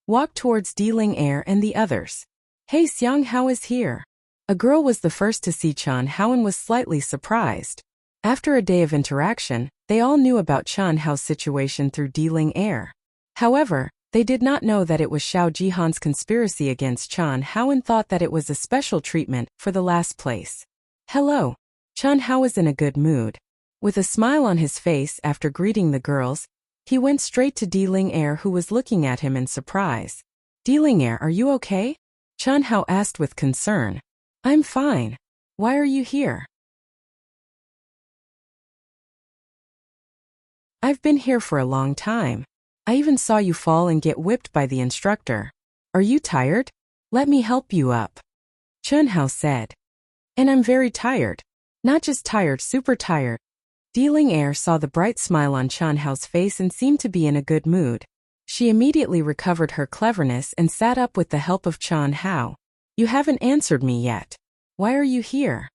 Speaker 1: walked towards Di Ling Er and the others. Hey, Xiang Hao is here. A girl was the first to see Chen Hao and was slightly surprised. After a day of interaction, they all knew about Chen Hao's situation through Di Ling Er. However, they did not know that it was Xiao Jihan's conspiracy against Chen Hao and thought that it was a special treatment for the last place. Hello. Chen Hao was in a good mood. With a smile on his face after greeting the girls, he went straight to Di Ling Er, who was looking at him in surprise. Di Ling Er, are you okay? Chen Hao asked with concern. I'm fine. Why are you here? I've been here for a long time. I even saw you fall and get whipped by the instructor. Are you tired? Let me help you up. Chen Hao said. And I'm very tired. Not just tired, super tired. Di Ling Er saw the bright smile on Chen Hao's face and seemed to be in a good mood. She immediately recovered her cleverness and sat up with the help of Chen Hao. You haven't answered me yet. Why are you here?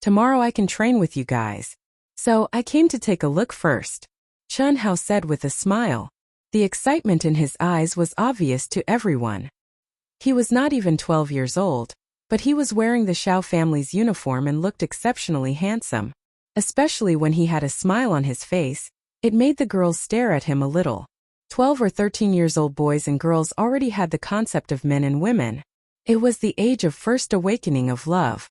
Speaker 1: Tomorrow I can train with you guys. So, I came to take a look first. Chen Hao said with a smile. The excitement in his eyes was obvious to everyone. He was not even 12 years old, but he was wearing the Xiao family's uniform and looked exceptionally handsome. Especially when he had a smile on his face, it made the girls stare at him a little. 12 or 13 years old boys and girls already had the concept of men and women. It was the age of first awakening of love.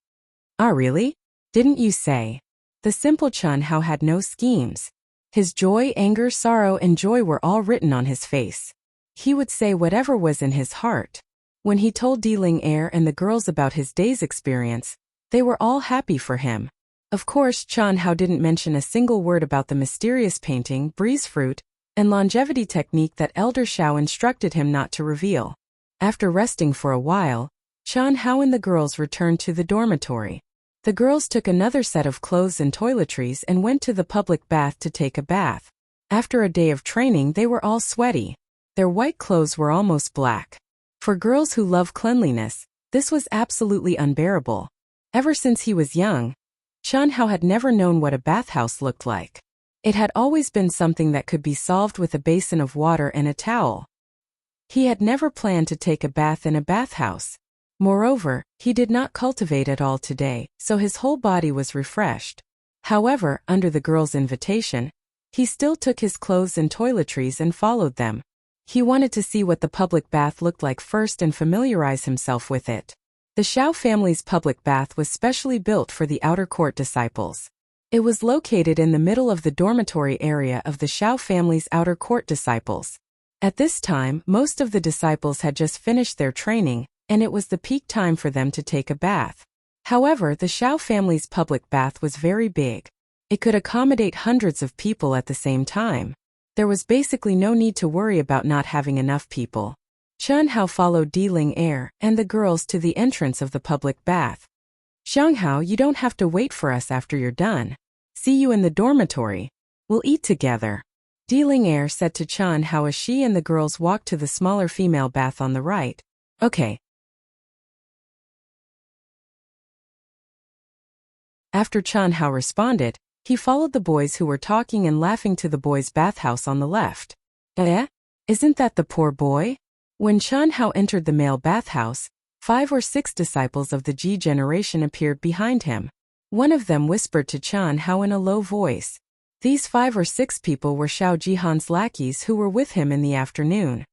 Speaker 1: Ah, really? Didn't you say? The simple Chen Hao had no schemes. His joy, anger, sorrow, and joy were all written on his face. He would say whatever was in his heart. When he told Di Ling Er and the girls about his day's experience, they were all happy for him. Of course, Chen Hao didn't mention a single word about the mysterious painting, breeze fruit, and longevity technique that Elder Xiao instructed him not to reveal. After resting for a while, Chen Hao and the girls returned to the dormitory. The girls took another set of clothes and toiletries and went to the public bath to take a bath. After a day of training, they were all sweaty. Their white clothes were almost black. For girls who love cleanliness, this was absolutely unbearable. Ever since he was young, Xianxia had never known what a bathhouse looked like. It had always been something that could be solved with a basin of water and a towel. He had never planned to take a bath in a bathhouse. Moreover, he did not cultivate at all today, so his whole body was refreshed. However, under the girl's invitation, he still took his clothes and toiletries and followed them. He wanted to see what the public bath looked like first and familiarize himself with it. The Xiao family's public bath was specially built for the outer court disciples. It was located in the middle of the dormitory area of the Xiao family's outer court disciples. At this time, most of the disciples had just finished their training, and it was the peak time for them to take a bath. However, the Xiao family's public bath was very big. It could accommodate hundreds of people at the same time. There was basically no need to worry about not having enough people. Xianxia followed Diling Er and the girls to the entrance of the public bath. Xianxia, you don't have to wait for us after you're done. See you in the dormitory. We'll eat together. Diling Er said to Xianxia as she and the girls walked to the smaller female bath on the right. Okay. After Xianxia responded, he followed the boys who were talking and laughing to the boys' bathhouse on the left. Eh? Isn't that the poor boy? When Xianxia entered the male bathhouse, 5 or 6 disciples of the Ji generation appeared behind him. One of them whispered to Xianxia in a low voice. These 5 or 6 people were Xiao Jihan's lackeys who were with him in the afternoon.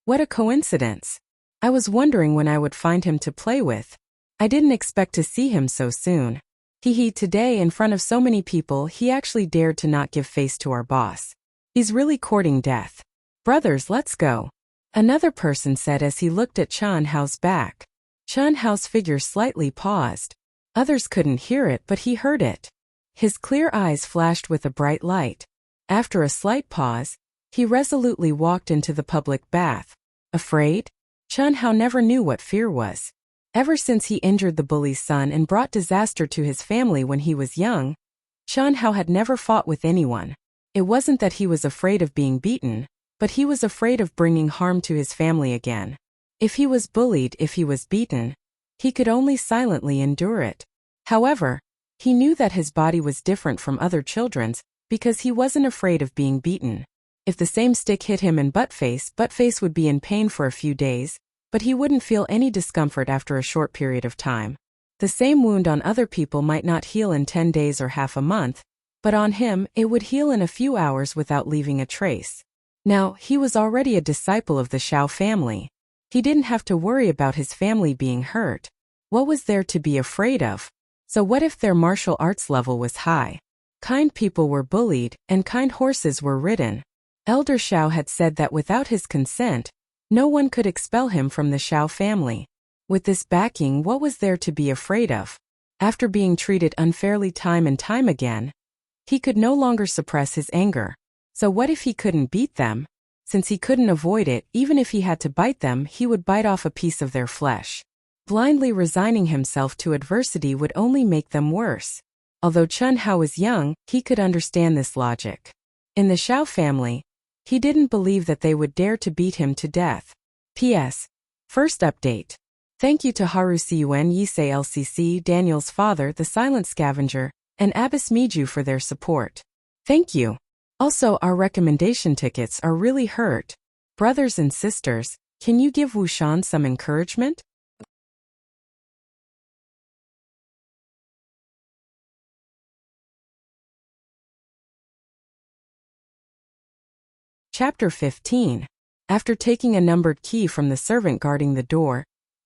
Speaker 1: What a coincidence. I was wondering when I would find him to play with. I didn't expect to see him so soon. Today in front of so many people he actually dared to not give face to our boss. He's really courting death. Brothers, let's go. Another person said as he looked at Xianxia's back. Xianxia's figure slightly paused. Others couldn't hear it, but he heard it. His clear eyes flashed with a bright light. After a slight pause, he resolutely walked into the public bath. Afraid? Xianxia never knew what fear was. Ever since he injured the bully's son and brought disaster to his family when he was young, Xianxia had never fought with anyone. It wasn't that he was afraid of being beaten, but he was afraid of bringing harm to his family again. If he was bullied, if he was beaten, he could only silently endure it. However, he knew that his body was different from other children's because he wasn't afraid of being beaten. If the same stick hit him in butt-face would be in pain for a few days, but he wouldn't feel any discomfort after a short period of time. The same wound on other people might not heal in 10 days or half a month, but on him, it would heal in a few hours without leaving a trace. Now, he was already a disciple of the Xiao family. He didn't have to worry about his family being hurt. What was there to be afraid of? So what if their martial arts level was high? Kind people were bullied, and kind horses were ridden. Elder Xiao had said that without his consent, no one could expel him from the Xiao family. With this backing, what was there to be afraid of? After being treated unfairly time and time again, he could no longer suppress his anger. So what if he couldn't beat them? Since he couldn't avoid it, even if he had to bite them, he would bite off a piece of their flesh. Blindly resigning himself to adversity would only make them worse. Although Xianxia was young, he could understand this logic. In the Xiao family, he didn't believe that they would dare to beat him to death. P.S. First update. Thank you to Haru Cun Yisei LCC, Daniel's father, the Silent Scavenger, and Abbas Miju for their support. Thank you. Also, our recommendation tickets are really hurt. Brothers and sisters, can you give Wuxian some encouragement? Chapter 15. After taking a numbered key from the servant guarding the door,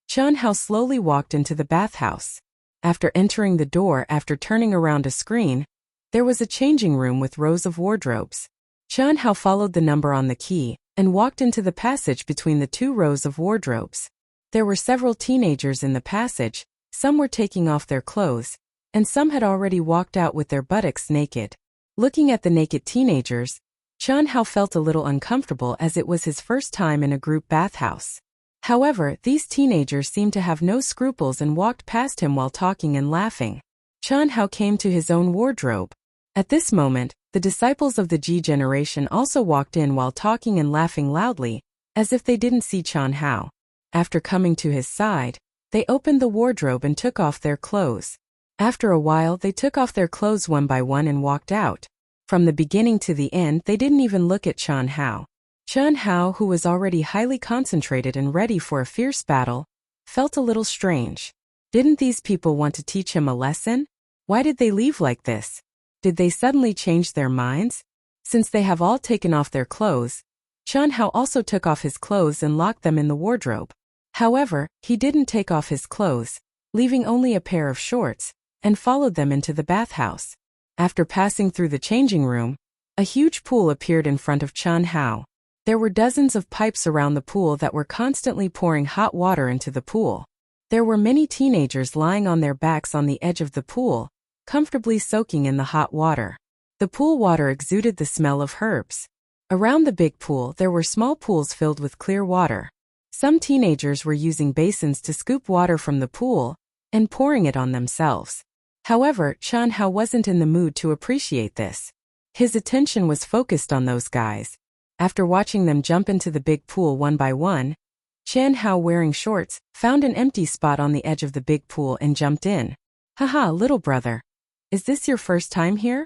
Speaker 1: Xianxia slowly walked into the bathhouse. After entering the door, after turning around a screen, there was a changing room with rows of wardrobes. Xianxia followed the number on the key and walked into the passage between the 2 rows of wardrobes. There were several teenagers in the passage, some were taking off their clothes, and some had already walked out with their buttocks naked. Looking at the naked teenagers, Xianxia felt a little uncomfortable as it was his first time in a group bathhouse. However, these teenagers seemed to have no scruples and walked past him while talking and laughing. Xianxia came to his own wardrobe. At this moment, the disciples of the Ji generation also walked in while talking and laughing loudly, as if they didn't see Qian Hao. After coming to his side, they opened the wardrobe and took off their clothes. After a while they took off their clothes one by one and walked out. From the beginning to the end they didn't even look at Qian Hao. Qian Hao, who was already highly concentrated and ready for a fierce battle, felt a little strange. Didn't these people want to teach him a lesson? Why did they leave like this? Did they suddenly change their minds? Since they have all taken off their clothes, Qian Hao also took off his clothes and locked them in the wardrobe. However, he didn't take off his clothes, leaving only a pair of shorts, and followed them into the bathhouse. After passing through the changing room, a huge pool appeared in front of Qian Hao. There were dozens of pipes around the pool that were constantly pouring hot water into the pool. There were many teenagers lying on their backs on the edge of the pool, comfortably soaking in the hot water. The pool water exuded the smell of herbs. Around the big pool there were small pools filled with clear water. Some teenagers were using basins to scoop water from the pool and pouring it on themselves. However, Qian Hao wasn't in the mood to appreciate this. His attention was focused on those guys. After watching them jump into the big pool one by one, Qian Hao, wearing shorts, found an empty spot on the edge of the big pool and jumped in. Haha, little brother. Is this your first time here?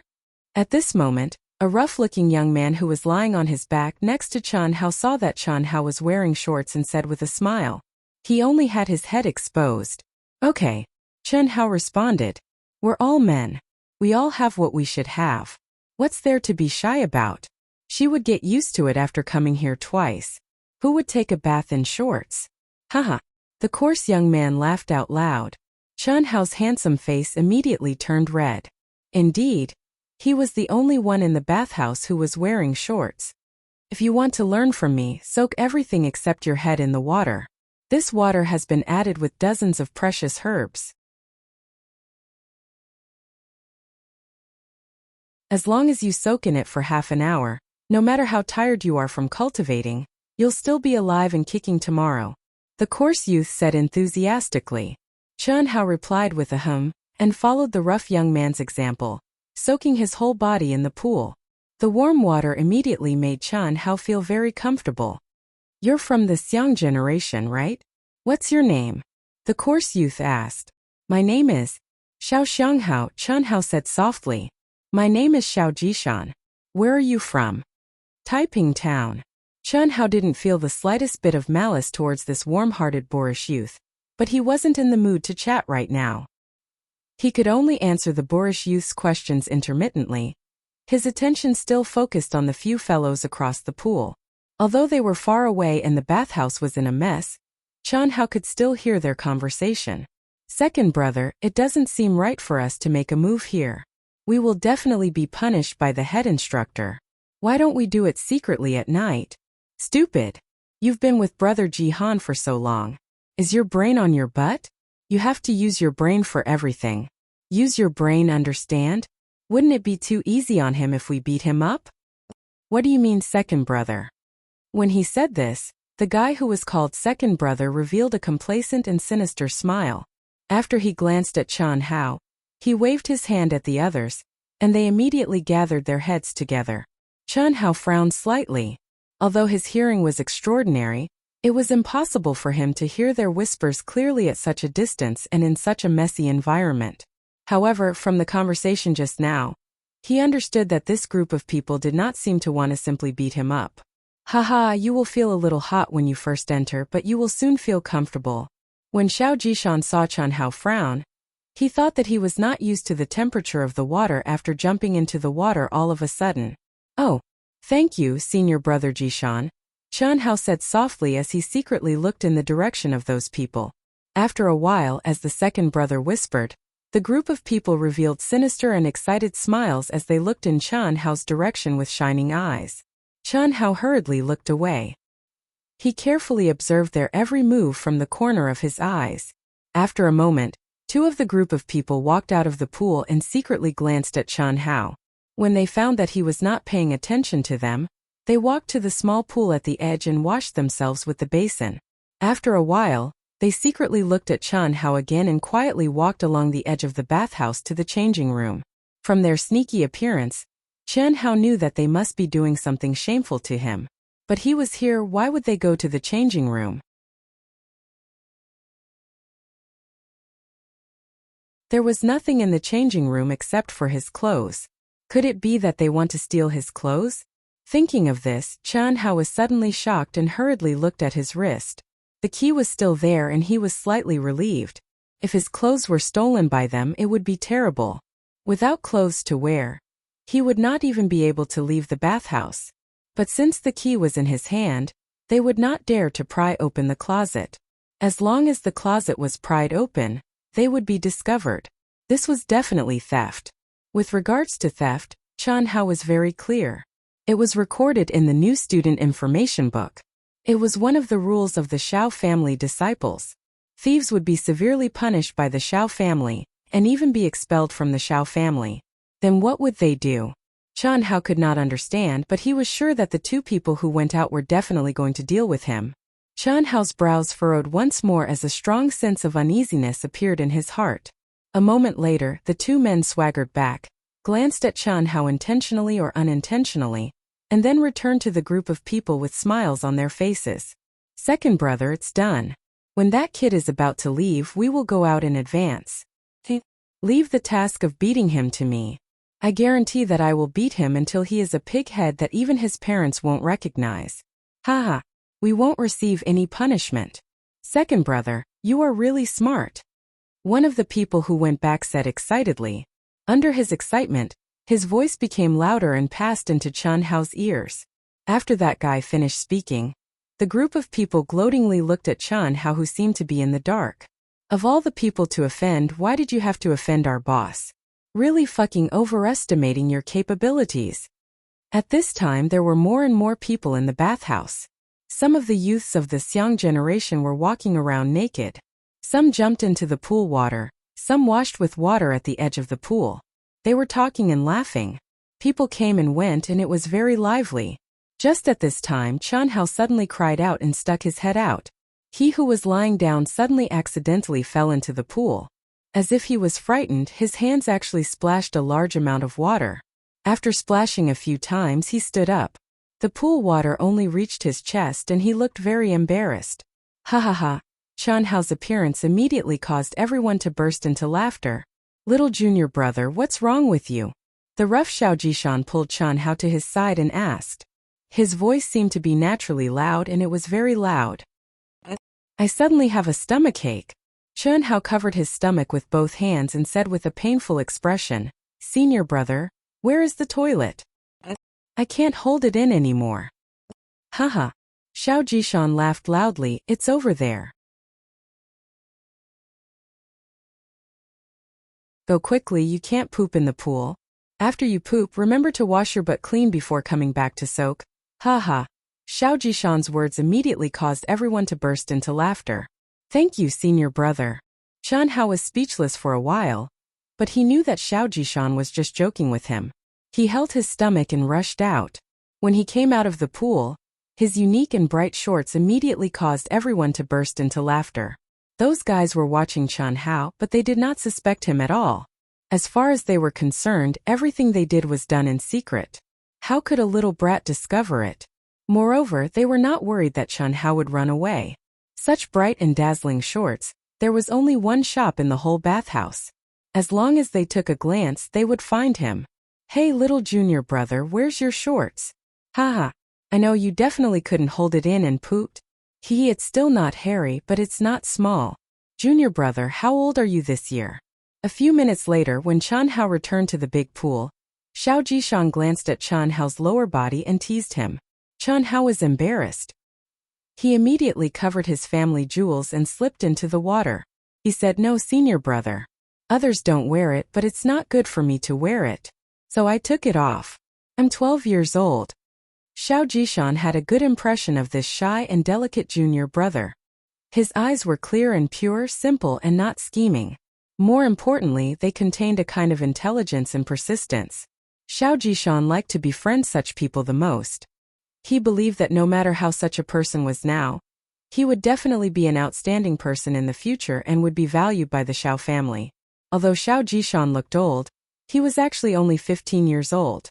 Speaker 1: At this moment, a rough-looking young man who was lying on his back next to Qian Hao saw that Qian Hao was wearing shorts and said with a smile. He only had his head exposed. Okay. Qian Hao responded. We're all men. We all have what we should have. What's there to be shy about? She would get used to it after coming here twice. Who would take a bath in shorts? Haha. The coarse young man laughed out loud. Qian Hao's handsome face immediately turned red. Indeed, he was the only one in the bathhouse who was wearing shorts. If you want to learn from me, soak everything except your head in the water. This water has been added with dozens of precious herbs. As long as you soak in it for half an hour, no matter how tired you are from cultivating, you'll still be alive and kicking tomorrow. The coarse youth said enthusiastically. Qian Hao replied with a hum, and followed the rough young man's example, soaking his whole body in the pool. The warm water immediately made Qian Hao feel very comfortable. You're from the Xiang generation, right? What's your name? The coarse youth asked. My name is Xianxia, Qian Hao said softly. My name is Zhou Xian. Where are you from? Taiping Town. Qian Hao didn't feel the slightest bit of malice towards this warm-hearted boorish youth, but he wasn't in the mood to chat right now. He could only answer the boorish youth's questions intermittently, his attention still focused on the few fellows across the pool. Although they were far away and the bathhouse was in a mess, Qian Hao could still hear their conversation. Second brother, it doesn't seem right for us to make a move here. We will definitely be punished by the head instructor. Why don't we do it secretly at night? Stupid. You've been with Brother Jihan for so long. Is your brain on your butt? You have to use your brain for everything. Use your brain, understand? Wouldn't it be too easy on him if we beat him up? What do you mean, second brother? When he said this, the guy who was called second brother revealed a complacent and sinister smile. After he glanced at Qian Hao, he waved his hand at the others, and they immediately gathered their heads together. Qian Hao frowned slightly. Although his hearing was extraordinary, it was impossible for him to hear their whispers clearly at such a distance and in such a messy environment. However, from the conversation just now, he understood that this group of people did not seem to want to simply beat him up. Haha, you will feel a little hot when you first enter, but you will soon feel comfortable. When Zhou Xian saw Qian Hao frown, he thought that he was not used to the temperature of the water after jumping into the water all of a sudden. Oh, thank you, senior brother Xian, Qian Hao said softly as he secretly looked in the direction of those people. After a while, as the second brother whispered, the group of people revealed sinister and excited smiles as they looked in Qian Hao's direction with shining eyes. Qian Hao hurriedly looked away. He carefully observed their every move from the corner of his eyes. After a moment, two of the group of people walked out of the pool and secretly glanced at Qian Hao. When they found that he was not paying attention to them, they walked to the small pool at the edge and washed themselves with the basin. After a while, they secretly looked at Qian Hao again and quietly walked along the edge of the bathhouse to the changing room. From their sneaky appearance, Qian Hao knew that they must be doing something shameful to him. But he was here, why would they go to the changing room? There was nothing in the changing room except for his clothes. Could it be that they want to steal his clothes? Thinking of this, Xianxia was suddenly shocked and hurriedly looked at his wrist. The key was still there and he was slightly relieved. If his clothes were stolen by them, it would be terrible. Without clothes to wear, he would not even be able to leave the bathhouse. But since the key was in his hand, they would not dare to pry open the closet. As long as the closet was pried open, they would be discovered. This was definitely theft. With regards to theft, Xianxia was very clear. It was recorded in the new student information book. It was one of the rules of the Xiao family disciples. Thieves would be severely punished by the Xiao family, and even be expelled from the Xiao family. Then what would they do? Xianxia could not understand, but he was sure that the two people who went out were definitely going to deal with him. Xianxia's brows furrowed once more as a strong sense of uneasiness appeared in his heart. A moment later, the two men swaggered back, glanced at Xianxia intentionally or unintentionally, and then returned to the group of people with smiles on their faces. Second brother, it's done. When that kid is about to leave, we will go out in advance. Leave the task of beating him to me. I guarantee that I will beat him until he is a pig head that even his parents won't recognize. Haha, we won't receive any punishment. Second brother, you are really smart. One of the people who went back said excitedly. Under his excitement, his voice became louder and passed into Xianxia's ears. After that guy finished speaking, the group of people gloatingly looked at Xianxia, who seemed to be in the dark. Of all the people to offend, why did you have to offend our boss? Really fucking overestimating your capabilities. At this time there were more and more people in the bathhouse. Some of the youths of the Xiang generation were walking around naked. Some jumped into the pool water, some washed with water at the edge of the pool. They were talking and laughing. People came and went and it was very lively. Just at this time, Xianxia suddenly cried out and stuck his head out. He who was lying down suddenly accidentally fell into the pool. As if he was frightened, his hands actually splashed a large amount of water. After splashing a few times, he stood up. The pool water only reached his chest and he looked very embarrassed. Ha ha ha. Xianxia's appearance immediately caused everyone to burst into laughter. Little junior brother, what's wrong with you? The rough Zhou Xian pulled Xianxia to his side and asked. His voice seemed to be naturally loud and it was very loud. I suddenly have a stomachache. Xianxia covered his stomach with both hands and said with a painful expression, Senior brother, where is the toilet? I can't hold it in anymore. Haha. Zhou Xian laughed loudly, it's over there. Go quickly, you can't poop in the pool. After you poop, remember to wash your butt clean before coming back to soak. Haha. Zhou Xian's words immediately caused everyone to burst into laughter. Thank you, senior brother. Xianxia was speechless for a while, but he knew that Zhou Xian was just joking with him. He held his stomach and rushed out. When he came out of the pool, his unique and bright shorts immediately caused everyone to burst into laughter. Those guys were watching Xianxia, but they did not suspect him at all. As far as they were concerned, everything they did was done in secret. How could a little brat discover it? Moreover, they were not worried that Xianxia would run away. Such bright and dazzling shorts, there was only one shop in the whole bathhouse. As long as they took a glance, they would find him. Hey little junior brother, where's your shorts? Haha. I know you definitely couldn't hold it in and pooped. It's still not hairy, but it's not small. Junior brother, how old are you this year? A few minutes later, when Xianxia returned to the big pool, Zhou Xian glanced at Xianxia's lower body and teased him. Xianxia was embarrassed. He immediately covered his family jewels and slipped into the water. He said, no, senior brother. Others don't wear it, but it's not good for me to wear it. So I took it off. I'm 12 years old. Zhou Xian had a good impression of this shy and delicate junior brother. His eyes were clear and pure, simple and not scheming. More importantly, they contained a kind of intelligence and persistence. Zhou Xian liked to befriend such people the most. He believed that no matter how such a person was now, he would definitely be an outstanding person in the future and would be valued by the Xiao family. Although Zhou Xian looked old, he was actually only 15 years old.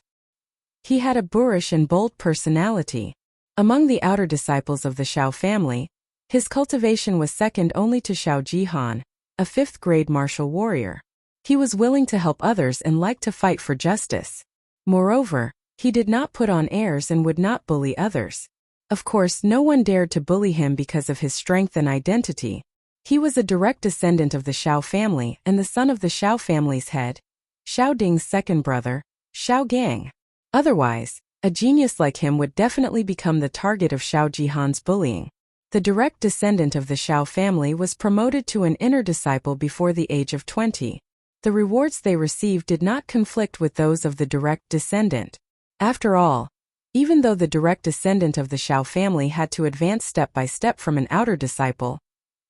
Speaker 1: He had a boorish and bold personality. Among the outer disciples of the Xiao family, his cultivation was second only to Zhou Xian, a fifth-grade martial warrior. He was willing to help others and liked to fight for justice. Moreover, he did not put on airs and would not bully others. Of course, no one dared to bully him because of his strength and identity. He was a direct descendant of the Xiao family and the son of the Xiao family's head, Xiao Ding's second brother, Xiao Gang. Otherwise, a genius like him would definitely become the target of Zhou Jihan's bullying. The direct descendant of the Xiao family was promoted to an inner disciple before the age of 20. The rewards they received did not conflict with those of the direct descendant. After all, even though the direct descendant of the Xiao family had to advance step by step from an outer disciple,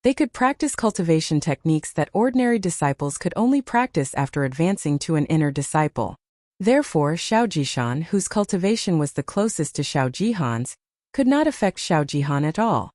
Speaker 1: they could practice cultivation techniques that ordinary disciples could only practice after advancing to an inner disciple. Therefore, Zhou Jishan, whose cultivation was the closest to Zhou Jihan's, could not affect Zhou Jihan at all.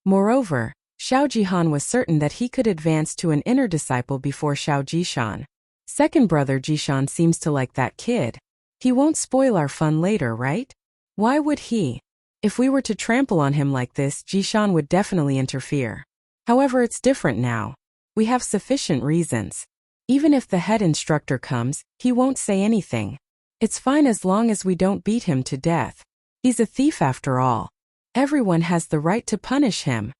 Speaker 1: Moreover, Zhou Jihan was certain that he could advance to an inner disciple before Zhou Jishan. Second brother Jishan seems to like that kid. He won't spoil our fun later, right? Why would he? If we were to trample on him like this, Jishan would definitely interfere. However, it's different now. We have sufficient reasons. Even if the head instructor comes, he won't say anything. It's fine as long as we don't beat him to death. He's a thief after all. Everyone has the right to punish him.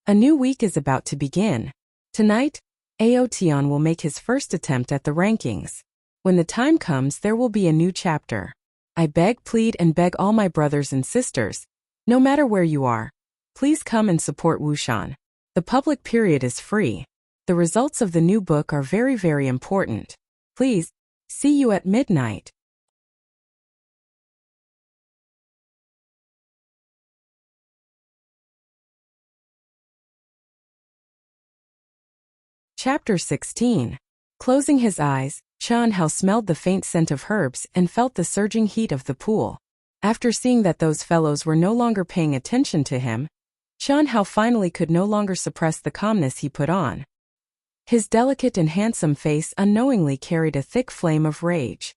Speaker 1: A new week is about to begin. Tonight, Aotian will make his first attempt at the rankings. When the time comes, there will be a new chapter. I beg, plead, and beg all my brothers and sisters, no matter where you are, please come and support Wuxian. The public period is free. The results of the new book are very, very important. Please, see you at midnight. Chapter 16. Closing his eyes, Xianxia smelled the faint scent of herbs and felt the surging heat of the pool. After seeing that those fellows were no longer paying attention to him, Xianxia finally could no longer suppress the calmness he put on. His delicate and handsome face unknowingly carried a thick flame of rage.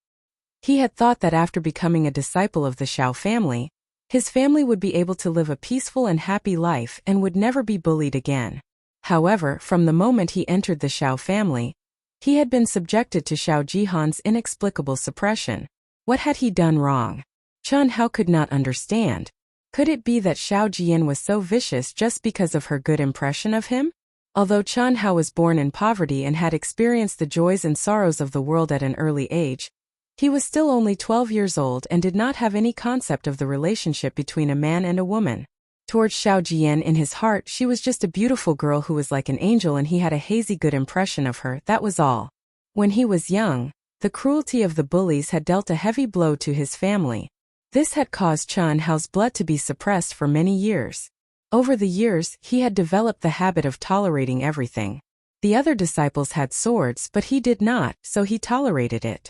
Speaker 1: He had thought that after becoming a disciple of the Xiao family, his family would be able to live a peaceful and happy life and would never be bullied again. However, from the moment he entered the Xiao family, he had been subjected to Zhou Jihan's inexplicable suppression. What had he done wrong? Xianxia could not understand. Could it be that Zhou Jian was so vicious just because of her good impression of him? Although Xianxia was born in poverty and had experienced the joys and sorrows of the world at an early age, he was still only 12 years old and did not have any concept of the relationship between a man and a woman. Towards Zhou Jian, in his heart, she was just a beautiful girl who was like an angel and he had a hazy good impression of her, that was all. When he was young, the cruelty of the bullies had dealt a heavy blow to his family. This had caused Xianxia's blood to be suppressed for many years. Over the years, he had developed the habit of tolerating everything. The other disciples had swords, but he did not, so he tolerated it.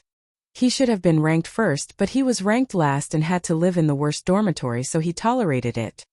Speaker 1: He should have been ranked first, but he was ranked last and had to live in the worst dormitory, so he tolerated it.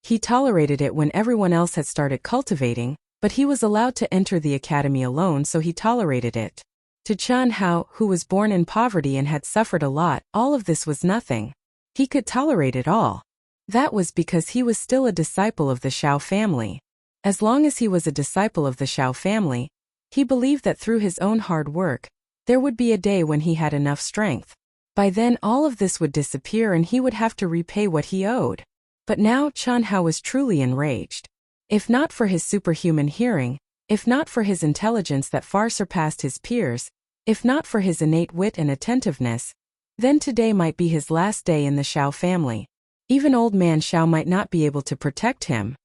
Speaker 1: He tolerated it when everyone else had started cultivating, but he was allowed to enter the academy alone, so he tolerated it. To Xianxia, who was born in poverty and had suffered a lot, all of this was nothing. He could tolerate it all. That was because he was still a disciple of the Xiao family. As long as he was a disciple of the Xiao family, he believed that through his own hard work, there would be a day when he had enough strength. By then all of this would disappear and he would have to repay what he owed. But now Xianxia was truly enraged. If not for his superhuman hearing, if not for his intelligence that far surpassed his peers, if not for his innate wit and attentiveness, then today might be his last day in the Xiao family. Even old man Xiao might not be able to protect him.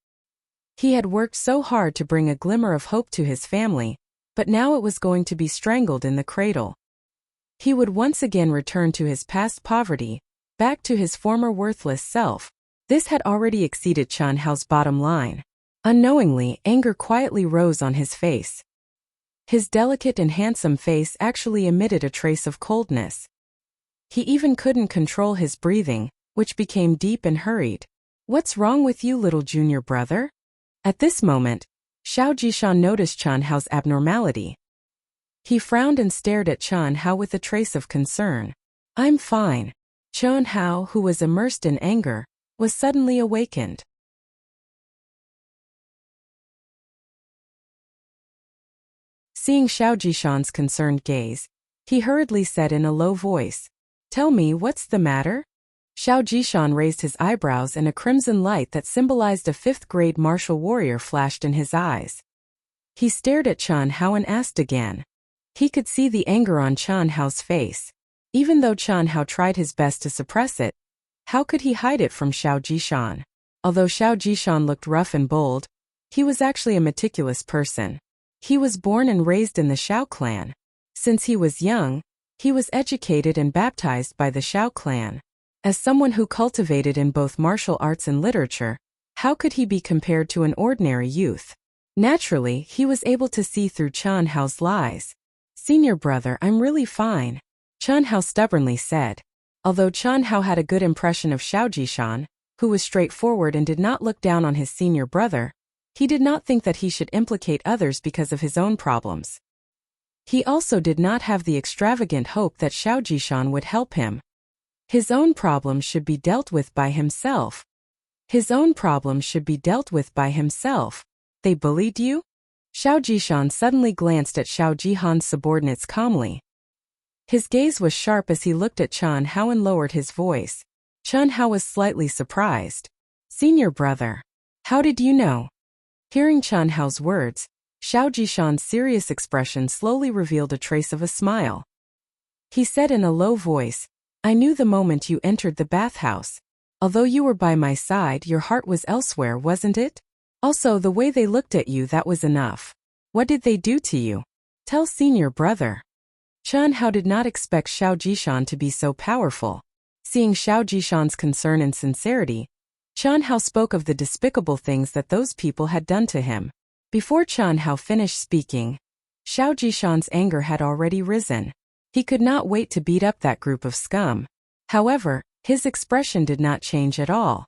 Speaker 1: He had worked so hard to bring a glimmer of hope to his family, but now it was going to be strangled in the cradle. He would once again return to his past poverty, back to his former worthless self. This had already exceeded Xianxia's bottom line. Unknowingly, anger quietly rose on his face. His delicate and handsome face actually emitted a trace of coldness. He even couldn't control his breathing, which became deep and hurried. "What's wrong with you, little junior brother?" At this moment, Zhou Jishan noticed Xianxia's abnormality. He frowned and stared at Xianxia with a trace of concern. I'm fine. Chen Hao, who was immersed in anger, was suddenly awakened. Seeing Zhou Xian's concerned gaze, he hurriedly said in a low voice, "Tell me, what's the matter?" Zhou Xian raised his eyebrows and a crimson light that symbolized a fifth-grade martial warrior flashed in his eyes. He stared at Chen Hao and asked again. He could see the anger on Chen Hao's face. Even though Chen Hao tried his best to suppress it, how could he hide it from Zhou Xian? Although Zhou Xian looked rough and bold, he was actually a meticulous person. He was born and raised in the Xiao clan. Since he was young, he was educated and baptized by the Xiao clan. As someone who cultivated in both martial arts and literature, how could he be compared to an ordinary youth? Naturally, he was able to see through Chen Hao's lies. "Senior brother, I'm really fine," Chen Hao stubbornly said. Although Chen Hao had a good impression of Zhou Xian, who was straightforward and did not look down on his senior brother, he did not think that he should implicate others because of his own problems. He also did not have the extravagant hope that Zhou Xian would help him. His own problems should be dealt with by himself. His own problems should be dealt with by himself. "They bullied you?" Zhou Xian suddenly glanced at Zhou Jihan's subordinates calmly. His gaze was sharp as he looked at Chen Hao and lowered his voice. Chen Hao was slightly surprised. "Senior brother, how did you know?" Hearing Chen Hao's words, Zhou Jihan's serious expression slowly revealed a trace of a smile. He said in a low voice, "I knew the moment you entered the bathhouse. Although you were by my side, your heart was elsewhere, wasn't it? Also, the way they looked at you, that was enough. What did they do to you? Tell senior brother." Chen Hao did not expect Zhou Xian to be so powerful. Seeing Zhou Xian's concern and sincerity, Chen Hao spoke of the despicable things that those people had done to him. Before Chen Hao finished speaking, Zhou Xian's anger had already risen. He could not wait to beat up that group of scum. However, his expression did not change at all.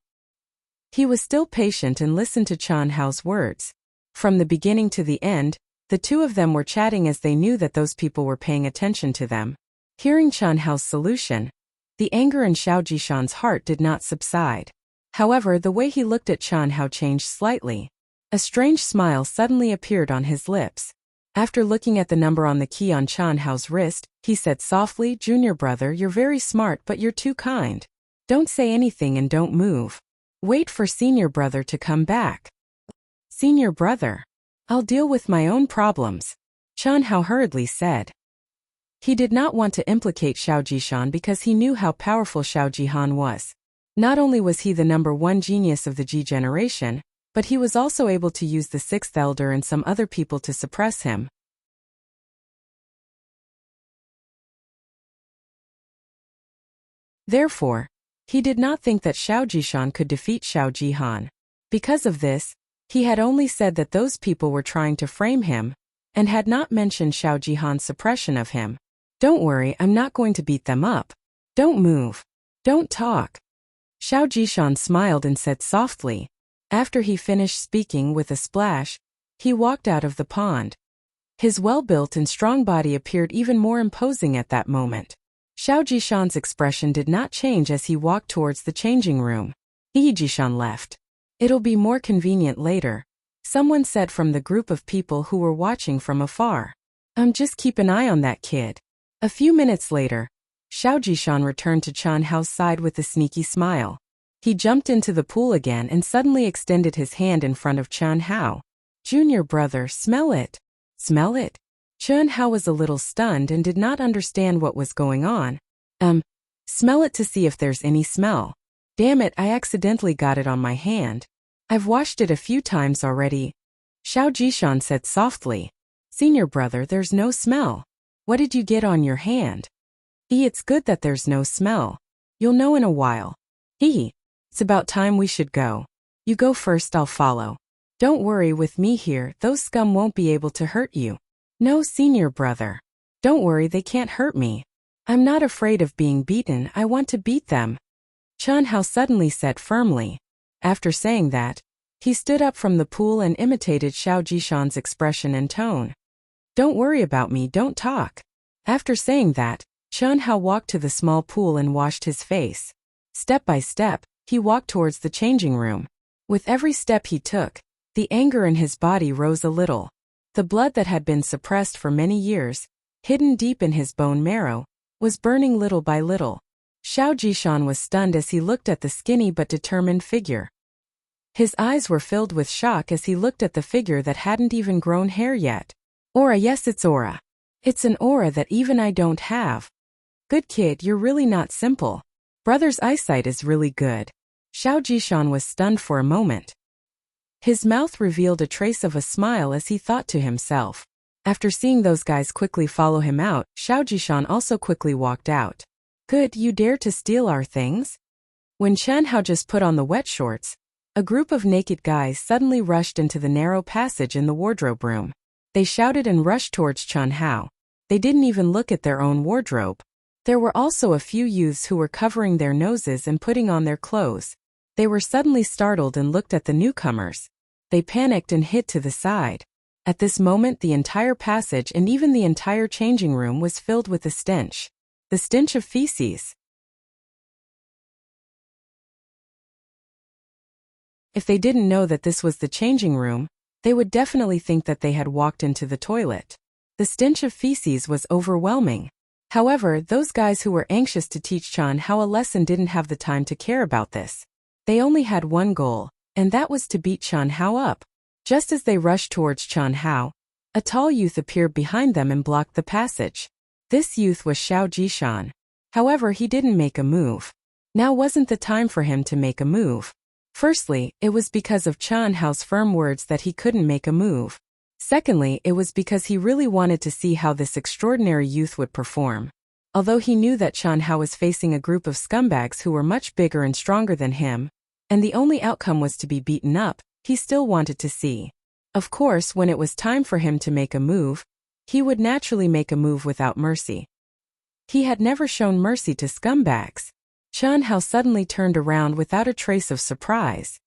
Speaker 1: He was still patient and listened to Chen Hao's words. From the beginning to the end, the two of them were chatting as they knew that those people were paying attention to them. Hearing Chen Hao's solution, the anger in Zhou Xian's heart did not subside. However, the way he looked at Chen Hao changed slightly. A strange smile suddenly appeared on his lips. After looking at the number on the key on Chen Hao's wrist, he said softly, "Junior brother, you're very smart, but you're too kind. Don't say anything and don't move. Wait for senior brother to come back." "Senior brother, I'll deal with my own problems," Chen Hao hurriedly said. He did not want to implicate Zhou Xian because he knew how powerful Zhou Jihan was. Not only was he the number one genius of the Ji generation, but he was also able to use the sixth elder and some other people to suppress him. Therefore, he did not think that Zhou Xian could defeat Zhou Jihan. Because of this, he had only said that those people were trying to frame him, and had not mentioned Zhou Jihan's suppression of him. "Don't worry, I'm not going to beat them up. Don't move. Don't talk." Zhou Xian smiled and said softly. After he finished speaking with a splash, he walked out of the pond. His well-built and strong body appeared even more imposing at that moment. Zhou Xian's expression did not change as he walked towards the changing room. Xian left. "It'll be more convenient later," someone said from the group of people who were watching from afar. Just keep an eye on that kid." A few minutes later, Zhou Xian returned to Chen Hao's side with a sneaky smile. He jumped into the pool again and suddenly extended his hand in front of Chen Hao. "Junior brother, smell it." "Smell it?" Chen Hao was a little stunned and did not understand what was going on. Smell it to see if there's any smell." "Damn it, I accidentally got it on my hand. I've washed it a few times already," Zhou Xian said softly. "Senior brother, there's no smell. What did you get on your hand?" It's good that there's no smell. You'll know in a while." It's about time we should go. You go first, I'll follow. Don't worry, with me here, those scum won't be able to hurt you." "No, senior brother. Don't worry, they can't hurt me. I'm not afraid of being beaten, I want to beat them," Chen Hao suddenly said firmly. After saying that, he stood up from the pool and imitated Zhou Xian's expression and tone. "Don't worry about me, don't talk." After saying that, Xianxia walked to the small pool and washed his face. Step by step, he walked towards the changing room. With every step he took, the anger in his body rose a little. The blood that had been suppressed for many years, hidden deep in his bone marrow, was burning little by little. Zhou Xian was stunned as he looked at the skinny but determined figure. His eyes were filled with shock as he looked at the figure that hadn't even grown hair yet. Aura, yes, it's aura. It's an aura that even I don't have. Good kid, you're really not simple. Brother's eyesight is really good. Zhou Xian was stunned for a moment. His mouth revealed a trace of a smile as he thought to himself. After seeing those guys quickly follow him out, Zhou Xian also quickly walked out. Good, you dare to steal our things? When Xianxia just put on the wet shorts, a group of naked guys suddenly rushed into the narrow passage in the wardrobe room. They shouted and rushed towards Xianxia. They didn't even look at their own wardrobe. There were also a few youths who were covering their noses and putting on their clothes. They were suddenly startled and looked at the newcomers. They panicked and hid to the side. At this moment, the entire passage and even the entire changing room was filled with a stench. The stench of feces. If they didn't know that this was the changing room, they would definitely think that they had walked into the toilet. The stench of feces was overwhelming. However, those guys who were anxious to teach Xianxia a lesson didn't have the time to care about this. They only had one goal, and that was to beat Xianxia up. Just as they rushed towards Xianxia, a tall youth appeared behind them and blocked the passage. This youth was Zhou Xian. However, he didn't make a move. Now wasn't the time for him to make a move. Firstly, it was because of Xianxia's firm words that he couldn't make a move. Secondly, it was because he really wanted to see how this extraordinary youth would perform. Although he knew that Xianxia was facing a group of scumbags who were much bigger and stronger than him, and the only outcome was to be beaten up, he still wanted to see. Of course, when it was time for him to make a move, he would naturally make a move without mercy. He had never shown mercy to scumbags. Xianxia suddenly turned around without a trace of surprise.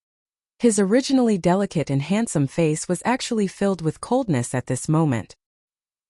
Speaker 1: His originally delicate and handsome face was actually filled with coldness at this moment.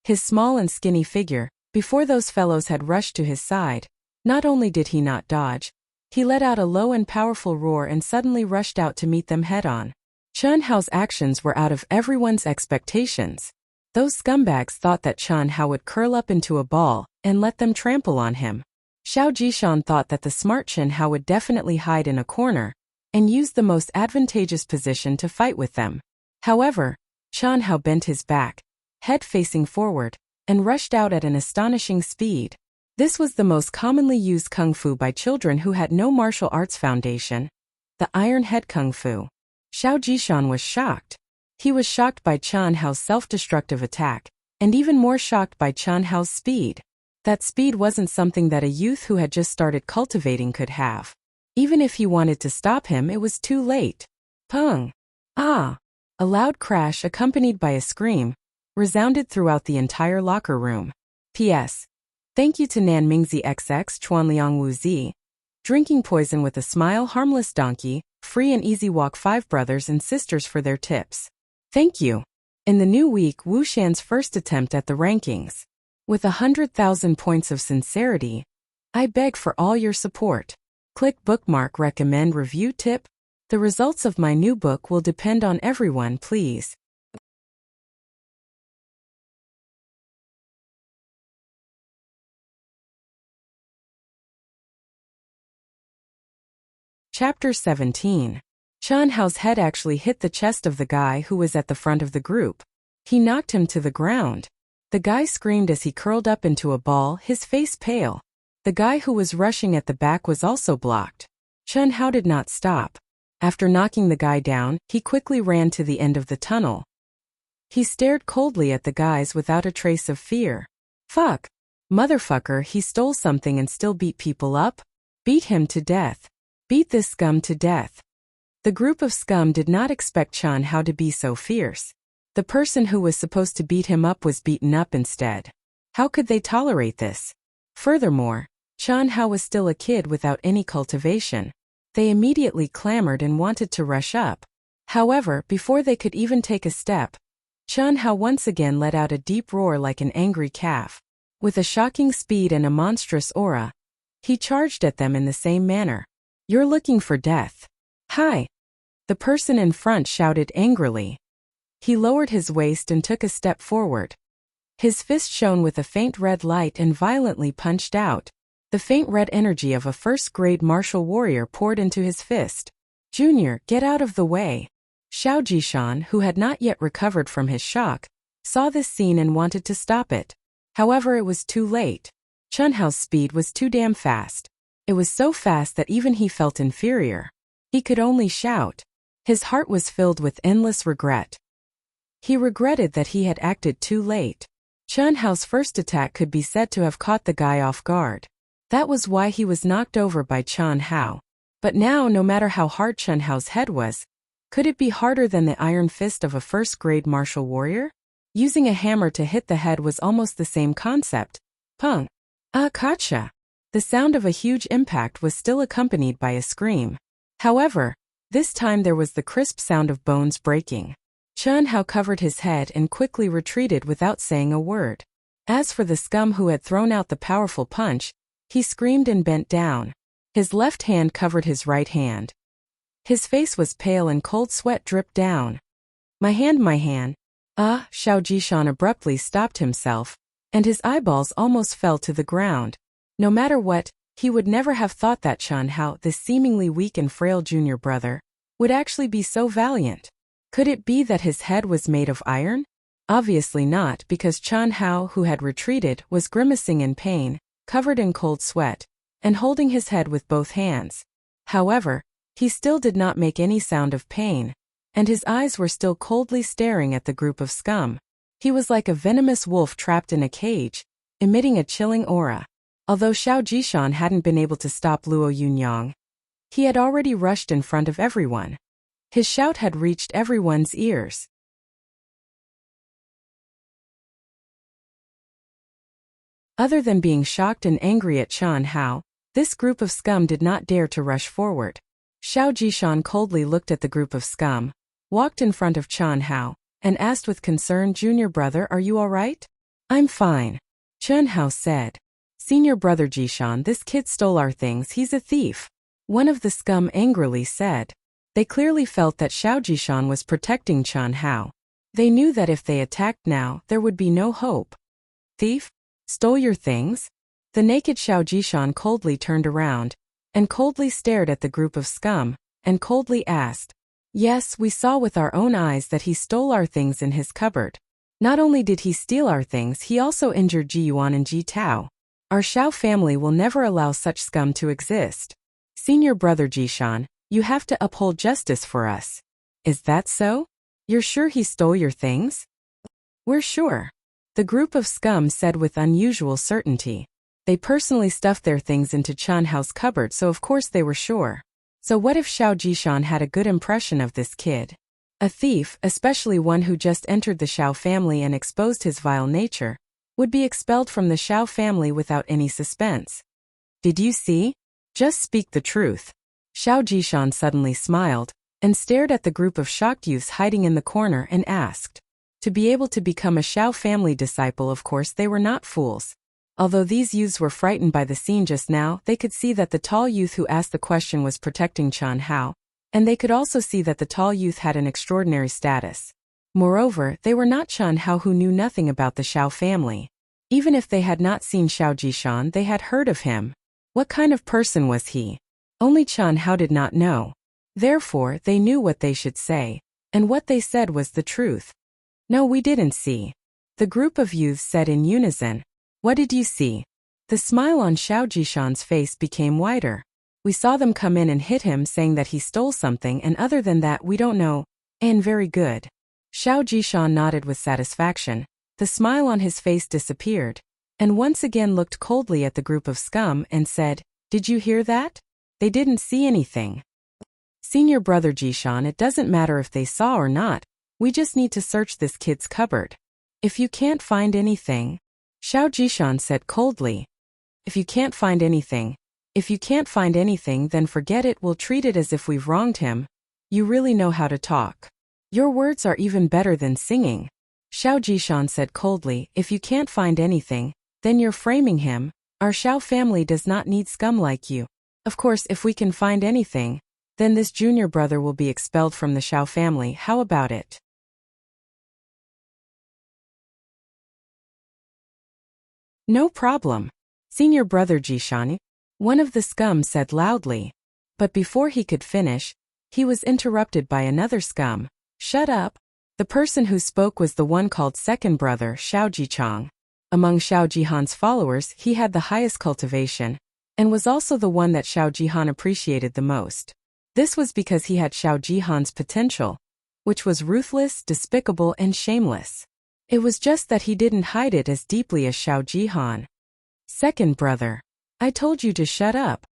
Speaker 1: His small and skinny figure, before those fellows had rushed to his side, not only did he not dodge, he let out a low and powerful roar and suddenly rushed out to meet them head-on. Xianxia's actions were out of everyone's expectations. Those scumbags thought that Xianxia would curl up into a ball and let them trample on him. Zhou Xian thought that the smart Xianxia would definitely hide in a corner and use the most advantageous position to fight with them. However, Xianxia bent his back, head facing forward, and rushed out at an astonishing speed. This was the most commonly used kung fu by children who had no martial arts foundation, the Iron Head Kung Fu. Zhou Xian was shocked. He was shocked by Xianxia's self-destructive attack, and even more shocked by Xianxia's speed. That speed wasn't something that a youth who had just started cultivating could have. Even if he wanted to stop him, it was too late. Pung! Ah! A loud crash accompanied by a scream resounded throughout the entire locker room. P.S. Thank you to Nan Mingzi XX Chuanliang Wu Zi. Drinking poison with a smile, harmless donkey, free and easy walk 5 brothers and sisters for their tips. Thank you. In the new week, Wuxian's first attempt at the rankings. With 100,000 points of sincerity, I beg for all your support. Click bookmark, recommend, review, tip. The results of my new book will depend on everyone, please. Chapter 17. Xianxia's head actually hit the chest of the guy who was at the front of the group. He knocked him to the ground. The guy screamed as he curled up into a ball, his face pale. The guy who was rushing at the back was also blocked. Xianxia did not stop. After knocking the guy down, he quickly ran to the end of the tunnel. He stared coldly at the guys without a trace of fear. Fuck. Motherfucker, he stole something and still beat people up? Beat him to death. Beat this scum to death. The group of scum did not expect Xianxia to be so fierce. The person who was supposed to beat him up was beaten up instead. How could they tolerate this? Furthermore, Xianxia was still a kid without any cultivation. They immediately clamored and wanted to rush up. However, before they could even take a step, Xianxia once again let out a deep roar like an angry calf. With a shocking speed and a monstrous aura, he charged at them in the same manner. You're looking for death. Hi! The person in front shouted angrily. He lowered his waist and took a step forward. His fist shone with a faint red light and violently punched out. The faint red energy of a first-grade martial warrior poured into his fist. Junior, get out of the way. Zhou Xian, who had not yet recovered from his shock, saw this scene and wanted to stop it. However, it was too late. Chunhao's speed was too damn fast. It was so fast that even he felt inferior. He could only shout. His heart was filled with endless regret. He regretted that he had acted too late. Chunhao's first attack could be said to have caught the guy off guard. That was why he was knocked over by Chunhao. But now, no matter how hard Chunhao's head was, could it be harder than the iron fist of a first-grade martial warrior? Using a hammer to hit the head was almost the same concept. Pung! Ah, gotcha! The sound of a huge impact was still accompanied by a scream. However, this time there was the crisp sound of bones breaking. Chunhao covered his head and quickly retreated without saying a word. As for the scum who had thrown out the powerful punch, he screamed and bent down. His left hand covered his right hand. His face was pale and cold sweat dripped down. My hand. Ah, Zhou Xian abruptly stopped himself, and his eyeballs almost fell to the ground. No matter what, he would never have thought that Chunhao, this seemingly weak and frail junior brother, would actually be so valiant. Could it be that his head was made of iron? Obviously not, because Chunhao, who had retreated, was grimacing in pain, covered in cold sweat, and holding his head with both hands. However, he still did not make any sound of pain, and his eyes were still coldly staring at the group of scum. He was like a venomous wolf trapped in a cage, emitting a chilling aura. Although Zhou Xian hadn't been able to stop Luo Yunyang, he had already rushed in front of everyone. His shout had reached everyone's ears. Other than being shocked and angry at Chunhao, this group of scum did not dare to rush forward. Zhou Xian coldly looked at the group of scum, walked in front of Chunhao, and asked with concern, Junior brother, are you all right? I'm fine. Chunhao said. Senior brother Xian, this kid stole our things, he's a thief. One of the scum angrily said. They clearly felt that Zhou Xian was protecting Chunhao. They knew that if they attacked now, there would be no hope. Thief? Stole your things? The naked Zhou Xian coldly turned around, and coldly stared at the group of scum, and coldly asked. Yes, we saw with our own eyes that he stole our things in his cupboard. Not only did he steal our things, he also injured Ji Yuan and Ji Tao. Our Xiao family will never allow such scum to exist. Senior brother Xian, you have to uphold justice for us. Is that so? You're sure he stole your things? We're sure. The group of scum said with unusual certainty. They personally stuffed their things into Chunhao's cupboard, so of course they were sure. So what if Zhou Xian had a good impression of this kid? A thief, especially one who just entered the Xiao family and exposed his vile nature, would be expelled from the Xiao family without any suspense. Did you see? Just speak the truth. Zhou Xian suddenly smiled, and stared at the group of shocked youths hiding in the corner and asked. To be able to become a Xiao family disciple, of course they were not fools. Although these youths were frightened by the scene just now, they could see that the tall youth who asked the question was protecting Chunhao, and they could also see that the tall youth had an extraordinary status. Moreover, they were not Chunhao, who knew nothing about the Xiao family. Even if they had not seen Zhou Xian, they had heard of him. What kind of person was he? Only Chunhao did not know. Therefore, they knew what they should say, and what they said was the truth. No, we didn't see. The group of youths said in unison. What did you see? The smile on Zhou Xian's face became wider. We saw them come in and hit him, saying that he stole something, and other than that we don't know. And very good. Zhou Xian nodded with satisfaction. The smile on his face disappeared, and once again looked coldly at the group of scum and said, Did you hear that? They didn't see anything. Senior brother Xian, it doesn't matter if they saw or not. We just need to search this kid's cupboard. If you can't find anything, Zhou Xian said coldly. If you can't find anything, then forget it, we'll treat it as if we've wronged him. You really know how to talk. Your words are even better than singing. Zhou Xian said coldly, if you can't find anything, Then you're framing him. Our Xiao family does not need scum like you. Of course, if we can find anything, then this junior brother will be expelled from the Xiao family. How about it? No problem. Senior brother Xian, one of the scum said loudly. But before he could finish, he was interrupted by another scum. Shut up. The person who spoke was the one called second brother Xiao Jichang. Among Xiao Jihan's followers, he had the highest cultivation, and was also the one that Xiao Jihan appreciated the most. This was because he had Xiao Jihan's potential, which was ruthless, despicable, and shameless. It was just that he didn't hide it as deeply as Xiao Jihan. Second brother. I told you to shut up.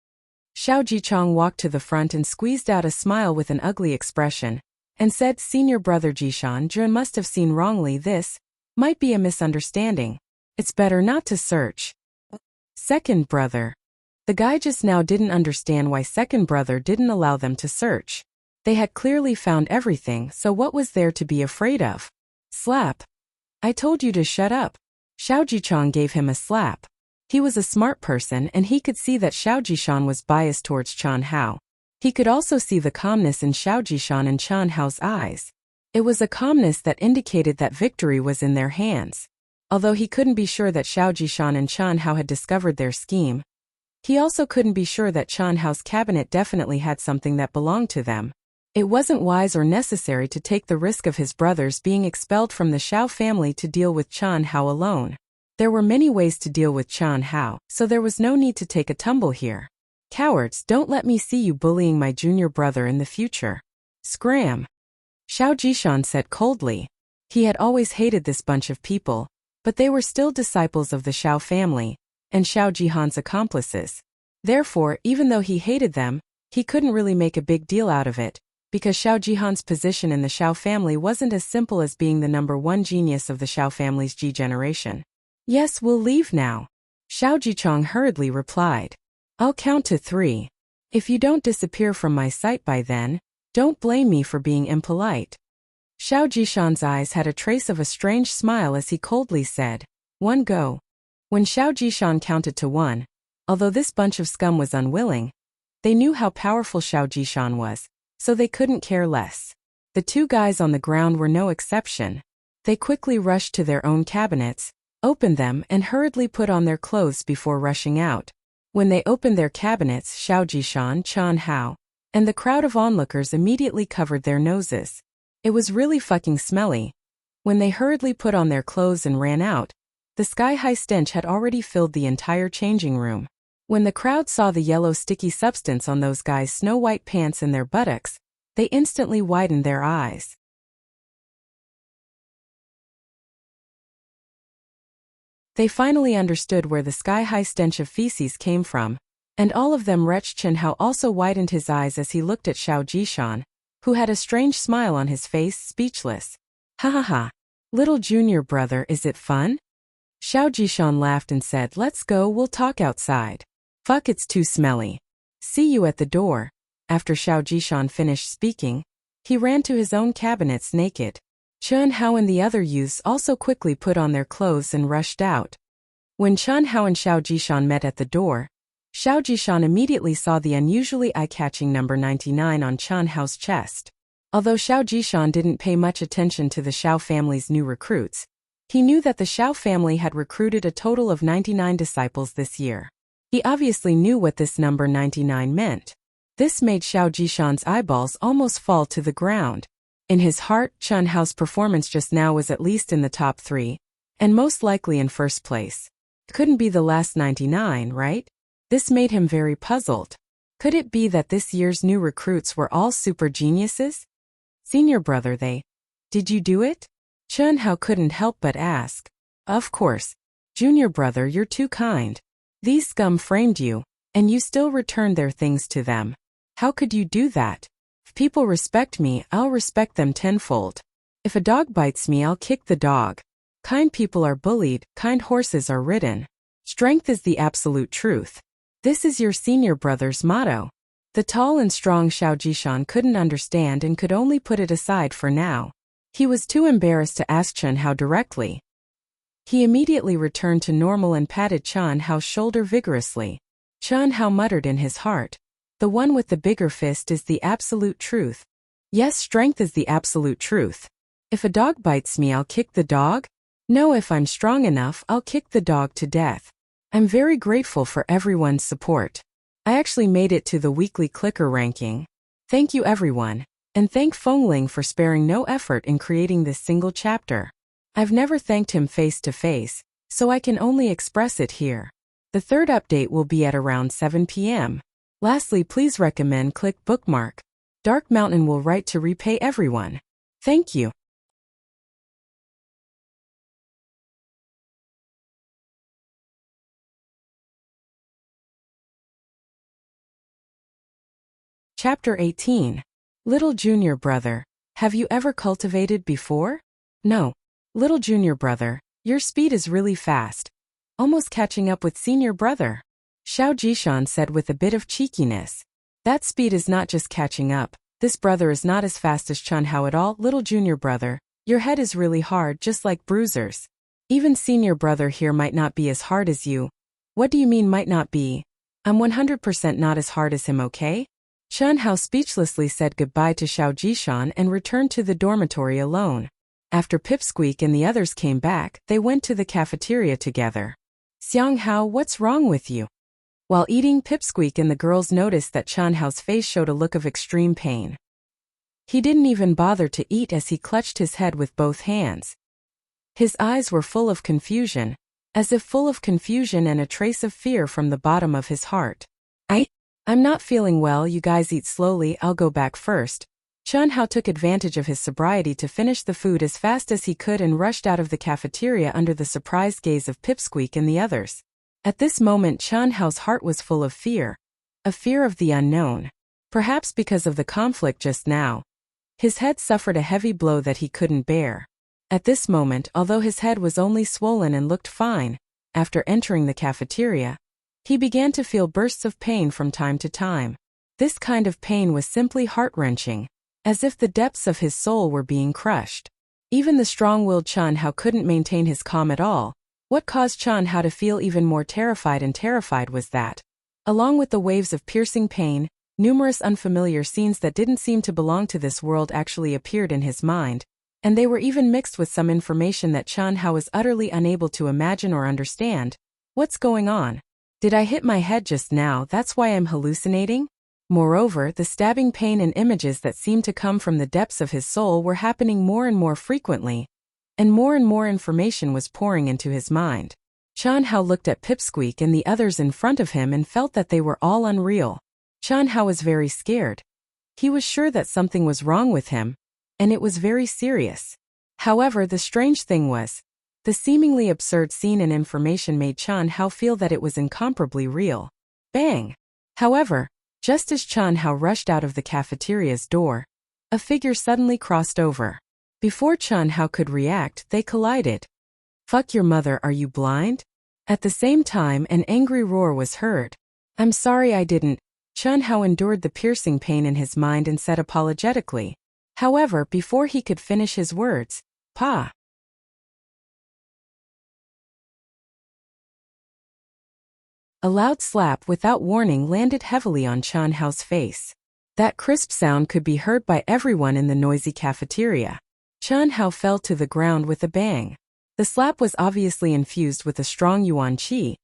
Speaker 1: Xiao Jichang walked to the front and squeezed out a smile with an ugly expression, and said, Senior brother Jishan, Jun must have seen wrongly. This might be a misunderstanding. It's better not to search. Second brother. The guy just now didn't understand why second brother didn't allow them to search. They had clearly found everything, so what was there to be afraid of? Slap. I told you to shut up. Xiao Jichang gave him a slap. He was a smart person and he could see that Xiao Jishan was biased towards Chan Hao. He could also see the calmness in Xiao Jishan and Chan Hao's eyes. It was a calmness that indicated that victory was in their hands. Although he couldn't be sure that Xiao Jishan and Chan Hao had discovered their scheme, he also couldn't be sure that Chan Hao's cabinet definitely had something that belonged to them. It wasn't wise or necessary to take the risk of his brothers being expelled from the Xiao family to deal with Chan Hao alone. There were many ways to deal with Chan Hao, so there was no need to take a tumble here. Cowards, don't let me see you bullying my junior brother in the future. Scram. Xiao Jishan said coldly. He had always hated this bunch of people, but they were still disciples of the Xiao family, and Xiao Jihan's accomplices. Therefore, even though he hated them, he couldn't really make a big deal out of it, because Xiao Jihan's position in the Xiao family wasn't as simple as being the #1 genius of the Xiao family's Ji generation. Yes, we'll leave now. Xiao Jichang hurriedly replied. I'll count to 3. If you don't disappear from my sight by then, don't blame me for being impolite. Xiao Jishan's eyes had a trace of a strange smile as he coldly said, 1 go. When Xiao Jishan counted to 1, although this bunch of scum was unwilling, they knew how powerful Xiao Jishan was, so they couldn't care less. The 2 guys on the ground were no exception. They quickly rushed to their own cabinets, opened them and hurriedly put on their clothes before rushing out. When they opened their cabinets, Xiao Jishan, Chan Hao, and the crowd of onlookers immediately covered their noses. It was really fucking smelly. When they hurriedly put on their clothes and ran out, the sky-high stench had already filled the entire changing room. When the crowd saw the yellow sticky substance on those guys' snow-white pants and their buttocks, they instantly widened their eyes. They finally understood where the sky-high stench of feces came from, and all of them retched. Chen Hao also widened his eyes as he looked at Xiao Jishan, who had a strange smile on his face, speechless. Ha ha ha. Little junior brother, is it fun? Xiao Jishan laughed and said, let's go, we'll talk outside. Fuck, it's too smelly. See you at the door. After Xiao Jishan finished speaking, he ran to his own cabinets naked. Chen Hao and the other youths also quickly put on their clothes and rushed out. When Chen Hao and Xiao Jishan met at the door, Xiao Jishan immediately saw the unusually eye-catching number 99 on Chen Hao's chest. Although Xiao Jishan didn't pay much attention to the Xiao family's new recruits, he knew that the Xiao family had recruited a total of 99 disciples this year. He obviously knew what this number 99 meant. This made Xiao Jishan's eyeballs almost fall to the ground. In his heart, Chen Hao's performance just now was at least in the top 3, and most likely in first place. Couldn't be the last 99, right? This made him very puzzled. Could it be that this year's new recruits were all super geniuses? Senior brother, did you do it? Chen Hao couldn't help but ask. Of course. Junior brother, you're too kind. These scum framed you, and you still returned their things to them. How could you do that? If people respect me, I'll respect them tenfold. If a dog bites me, I'll kick the dog. Kind people are bullied, kind horses are ridden. Strength is the absolute truth. This is your senior brother's motto. The tall and strong Xiao Jishan couldn't understand and could only put it aside for now. He was too embarrassed to ask Chen Hao directly. He immediately returned to normal and patted Qian Hao's shoulder vigorously. Qian Hao muttered in his heart, "The one with the bigger fist is the absolute truth. Yes, strength is the absolute truth. If a dog bites me, I'll kick the dog? No, if I'm strong enough, I'll kick the dog to death." I'm very grateful for everyone's support. I actually made it to the weekly clicker ranking. Thank you everyone. And thank Fengling for sparing no effort in creating this single chapter. I've never thanked him face to face, so I can only express it here. The third update will be at around 7 p.m. Lastly, please recommend click bookmark. Dark Mountain will write to repay everyone. Thank you. Chapter 18. Little Junior Brother, have you ever cultivated before? No. Little Junior Brother, your speed is really fast. Almost catching up with Senior Brother. Zhou Xian said with a bit of cheekiness. That speed is not just catching up. This brother is not as fast as Qian Hao at all. Little Junior Brother, your head is really hard, just like Bruiser's. Even Senior Brother here might not be as hard as you. What do you mean might not be? I'm 100% not as hard as him, okay? Qian Hao speechlessly said goodbye to Zhou Xian and returned to the dormitory alone. After Pipsqueak and the others came back, they went to the cafeteria together. Xianxia, what's wrong with you? While eating, Pipsqueak and the girls noticed that Qian Hao's face showed a look of extreme pain. He didn't even bother to eat as he clutched his head with both hands. His eyes were full of confusion, as if full of confusion and a trace of fear from the bottom of his heart. I'm not feeling well, you guys eat slowly, I'll go back first. Qian Hao took advantage of his sobriety to finish the food as fast as he could and rushed out of the cafeteria under the surprised gaze of Pipsqueak and the others. At this moment Qian Hao's heart was full of fear. A fear of the unknown. Perhaps because of the conflict just now. His head suffered a heavy blow that he couldn't bear. At this moment, although his head was only swollen and looked fine, after entering the cafeteria, he began to feel bursts of pain from time to time. This kind of pain was simply heart-wrenching, as if the depths of his soul were being crushed. Even the strong-willed Qian Hao couldn't maintain his calm at all. What caused Qian Hao to feel even more terrified was that, along with the waves of piercing pain, numerous unfamiliar scenes that didn't seem to belong to this world actually appeared in his mind, and they were even mixed with some information that Qian Hao was utterly unable to imagine or understand. What's going on? Did I hit my head just now? That's why I'm hallucinating? Moreover, the stabbing pain and images that seemed to come from the depths of his soul were happening more and more frequently, and more information was pouring into his mind. Qian Hao looked at Pipsqueak and the others in front of him and felt that they were all unreal. Qian Hao was very scared. He was sure that something was wrong with him, and it was very serious. However, the strange thing was, the seemingly absurd scene and information made Qian Hao feel that it was incomparably real. Bang! However, just as Qian Hao rushed out of the cafeteria's door, a figure suddenly crossed over. Before Qian Hao could react, they collided. Fuck your mother, are you blind? At the same time, an angry roar was heard. I'm sorry I didn't. Qian Hao endured the piercing pain in his mind and said apologetically. However, before he could finish his words, Pa! A loud slap without warning landed heavily on Qian Hao's face. That crisp sound could be heard by everyone in the noisy cafeteria. Qian Hao fell to the ground with a bang. The slap was obviously infused with a strong yuan qi,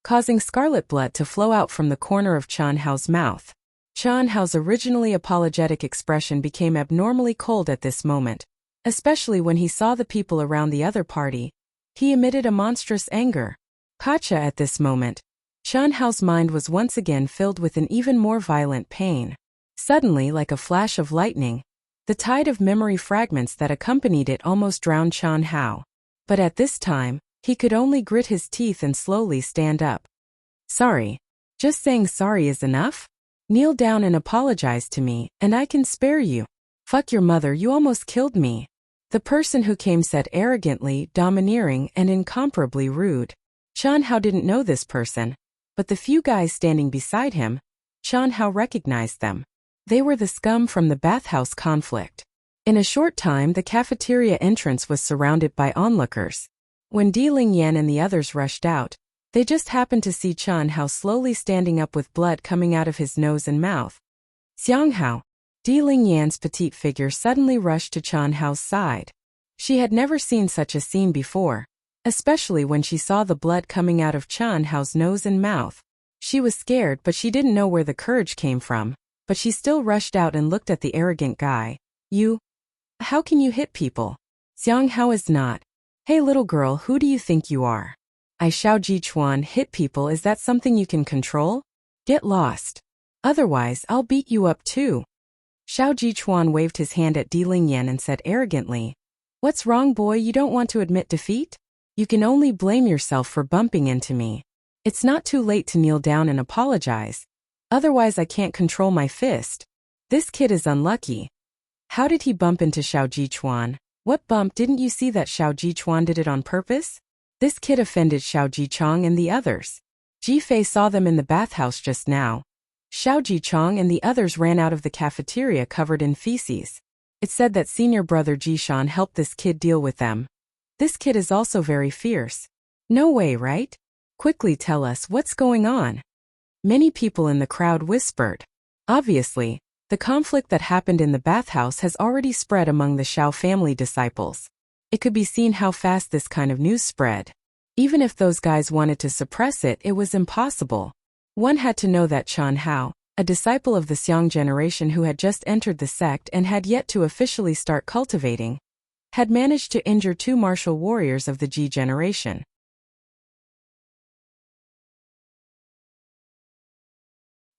Speaker 1: causing scarlet blood to flow out from the corner of Qian Hao's mouth. Qian Hao's originally apologetic expression became abnormally cold at this moment, especially when he saw the people around the other party. He emitted a monstrous anger. Gotcha! At this moment, Qian Hao's mind was once again filled with an even more violent pain. Suddenly, like a flash of lightning, the tide of memory fragments that accompanied it almost drowned Qian Hao. But at this time, he could only grit his teeth and slowly stand up. Sorry. Just saying sorry is enough? Kneel down and apologize to me, and I can spare you. Fuck your mother, you almost killed me. The person who came said arrogantly, domineering, and incomparably rude. Qian Hao didn't know this person, but the few guys standing beside him, Qian Hao recognized them. They were the scum from the bathhouse conflict. In a short time, the cafeteria entrance was surrounded by onlookers. When Di Lingyan and the others rushed out, they just happened to see Chen Hao slowly standing up with blood coming out of his nose and mouth. Xianxia, Di Lingyan's petite figure suddenly rushed to Chen Hao's side. She had never seen such a scene before, especially when she saw the blood coming out of Chen Hao's nose and mouth. She was scared, but she didn't know where the courage came from, but she still rushed out and looked at the arrogant guy. How can you hit people? Xianghao is not. Hey little girl, who do you think you are? I Xiao Jichuan hit people, is that something you can control? Get lost. Otherwise I'll beat you up too. Xiao Jichuan waved his hand at Di Lingyan and said arrogantly, What's wrong boy, you don't want to admit defeat? You can only blame yourself for bumping into me. It's not too late to kneel down and apologize. Otherwise I can't control my fist. This kid is unlucky. How did he bump into Xiao Jichuan? What bump? Didn't you see that Xiao Jichuan did it on purpose? This kid offended Xiao Jichong and the others. Ji Fei saw them in the bathhouse just now. Xiao Jichong and the others ran out of the cafeteria covered in feces. It said that senior brother Jishan helped this kid deal with them. This kid is also very fierce. No way, right? Quickly tell us what's going on. Many people in the crowd whispered. Obviously, the conflict that happened in the bathhouse has already spread among the Xiao family disciples. It could be seen how fast this kind of news spread. Even if those guys wanted to suppress it, it was impossible. One had to know that Chen Hao, a disciple of the Xiang generation who had just entered the sect and had yet to officially start cultivating, had managed to injure 2 martial warriors of the Ji generation.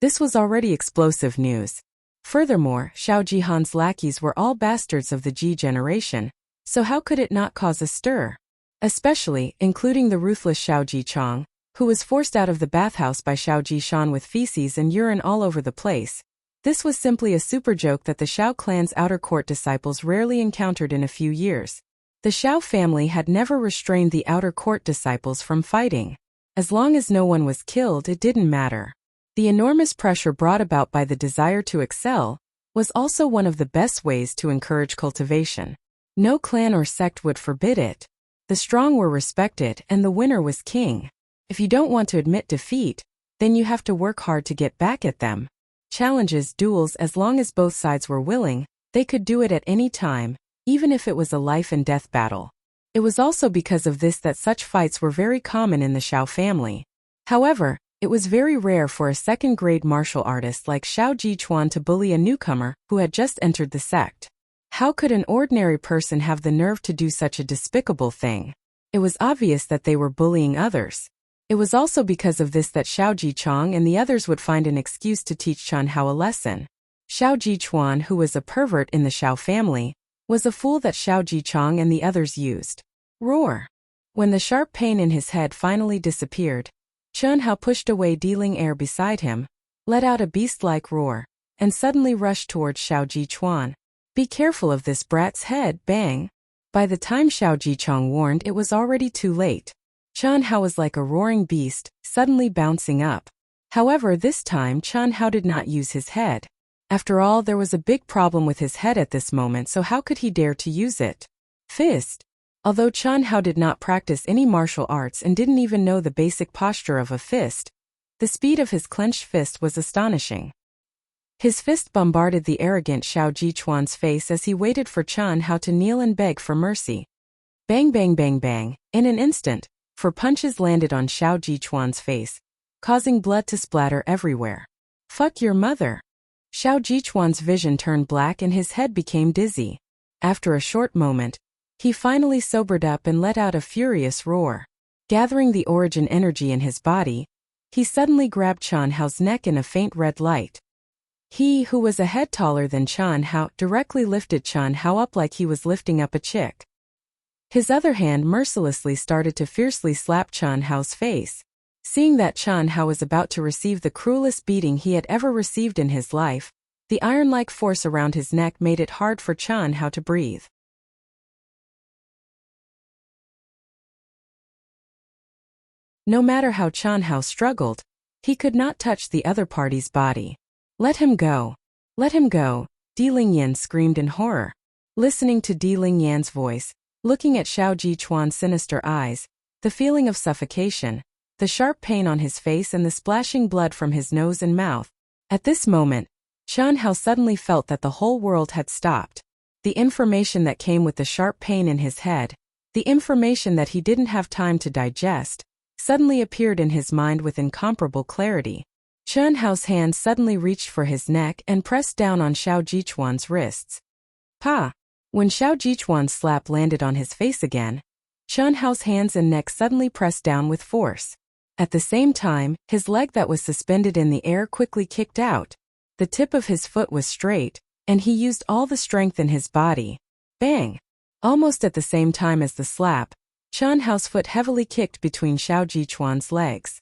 Speaker 1: This was already explosive news. Furthermore, Xiao Jihan's lackeys were all bastards of the Ji generation, so how could it not cause a stir? Especially, including the ruthless Xiao Jichong, who was forced out of the bathhouse by Xiao Jishan with feces and urine all over the place. This was simply a super joke that the Xiao clan's outer court disciples rarely encountered in a few years. The Xiao family had never restrained the outer court disciples from fighting. As long as no one was killed, it didn't matter. The enormous pressure brought about by the desire to excel was also one of the best ways to encourage cultivation. No clan or sect would forbid it. The strong were respected and the winner was king. If you don't want to admit defeat, then you have to work hard to get back at them. Challenges, duels, as long as both sides were willing, they could do it at any time, even if it was a life and death battle. It was also because of this that such fights were very common in the Xiao family. However, it was very rare for a second-grade martial artist like Xiao Jichuan to bully a newcomer who had just entered the sect. How could an ordinary person have the nerve to do such a despicable thing? It was obvious that they were bullying others. It was also because of this that Xiao Jichong and the others would find an excuse to teach Chen Hao a lesson. Xiao Jichuan, who was a pervert in the Xiao family, was a fool that Xiao Jichong and the others used. Roar! When the sharp pain in his head finally disappeared, Chen Hao pushed away dealing air beside him, let out a beast-like roar, and suddenly rushed towards Xiao Jichuan. Be careful of this brat's head, bang! By the time Xiao Jichong warned, it was already too late. Chen Hao was like a roaring beast, suddenly bouncing up. However, this time Chen Hao did not use his head. After all, there was a big problem with his head at this moment, so how could he dare to use it? Fist! Although Chen Hao did not practice any martial arts and didn't even know the basic posture of a fist, the speed of his clenched fist was astonishing. His fist bombarded the arrogant Xiao Jichuan's face as he waited for Chen Hao to kneel and beg for mercy. Bang bang bang bang, in an instant, 4 punches landed on Xiao Jichuan's face, causing blood to splatter everywhere. Fuck your mother! Xiao Jichuan's vision turned black and his head became dizzy. After a short moment, he finally sobered up and let out a furious roar. Gathering the origin energy in his body, he suddenly grabbed Chen Hao's neck in a faint red light. He, who was a head taller than Chen Hao, directly lifted Chen Hao up like he was lifting up a chick. His other hand mercilessly started to fiercely slap Chen Hao's face. Seeing that Chen Hao was about to receive the cruelest beating he had ever received in his life, the iron-like force around his neck made it hard for Chen Hao to breathe. No matter how Chen Hao struggled, he could not touch the other party's body. Let him go! Let him go! Di Lingyan screamed in horror. Listening to Di Lingyan's voice, Looking at Xiao Jichuan's sinister eyes, the feeling of suffocation, the sharp pain on his face and the splashing blood from his nose and mouth. At this moment, Xianhao suddenly felt that the whole world had stopped. The information that came with the sharp pain in his head, the information that he didn't have time to digest, suddenly appeared in his mind with incomparable clarity. Xianhao's hand suddenly reached for his neck and pressed down on Xiao Jichuan's wrists. Pa! When Xiao Jichuan's slap landed on his face again, Xianhao's hands and neck suddenly pressed down with force. At the same time, his leg that was suspended in the air quickly kicked out. The tip of his foot was straight, and he used all the strength in his body. Bang! Almost at the same time as the slap, Xianhao's foot heavily kicked between Xiao Jichuan's legs.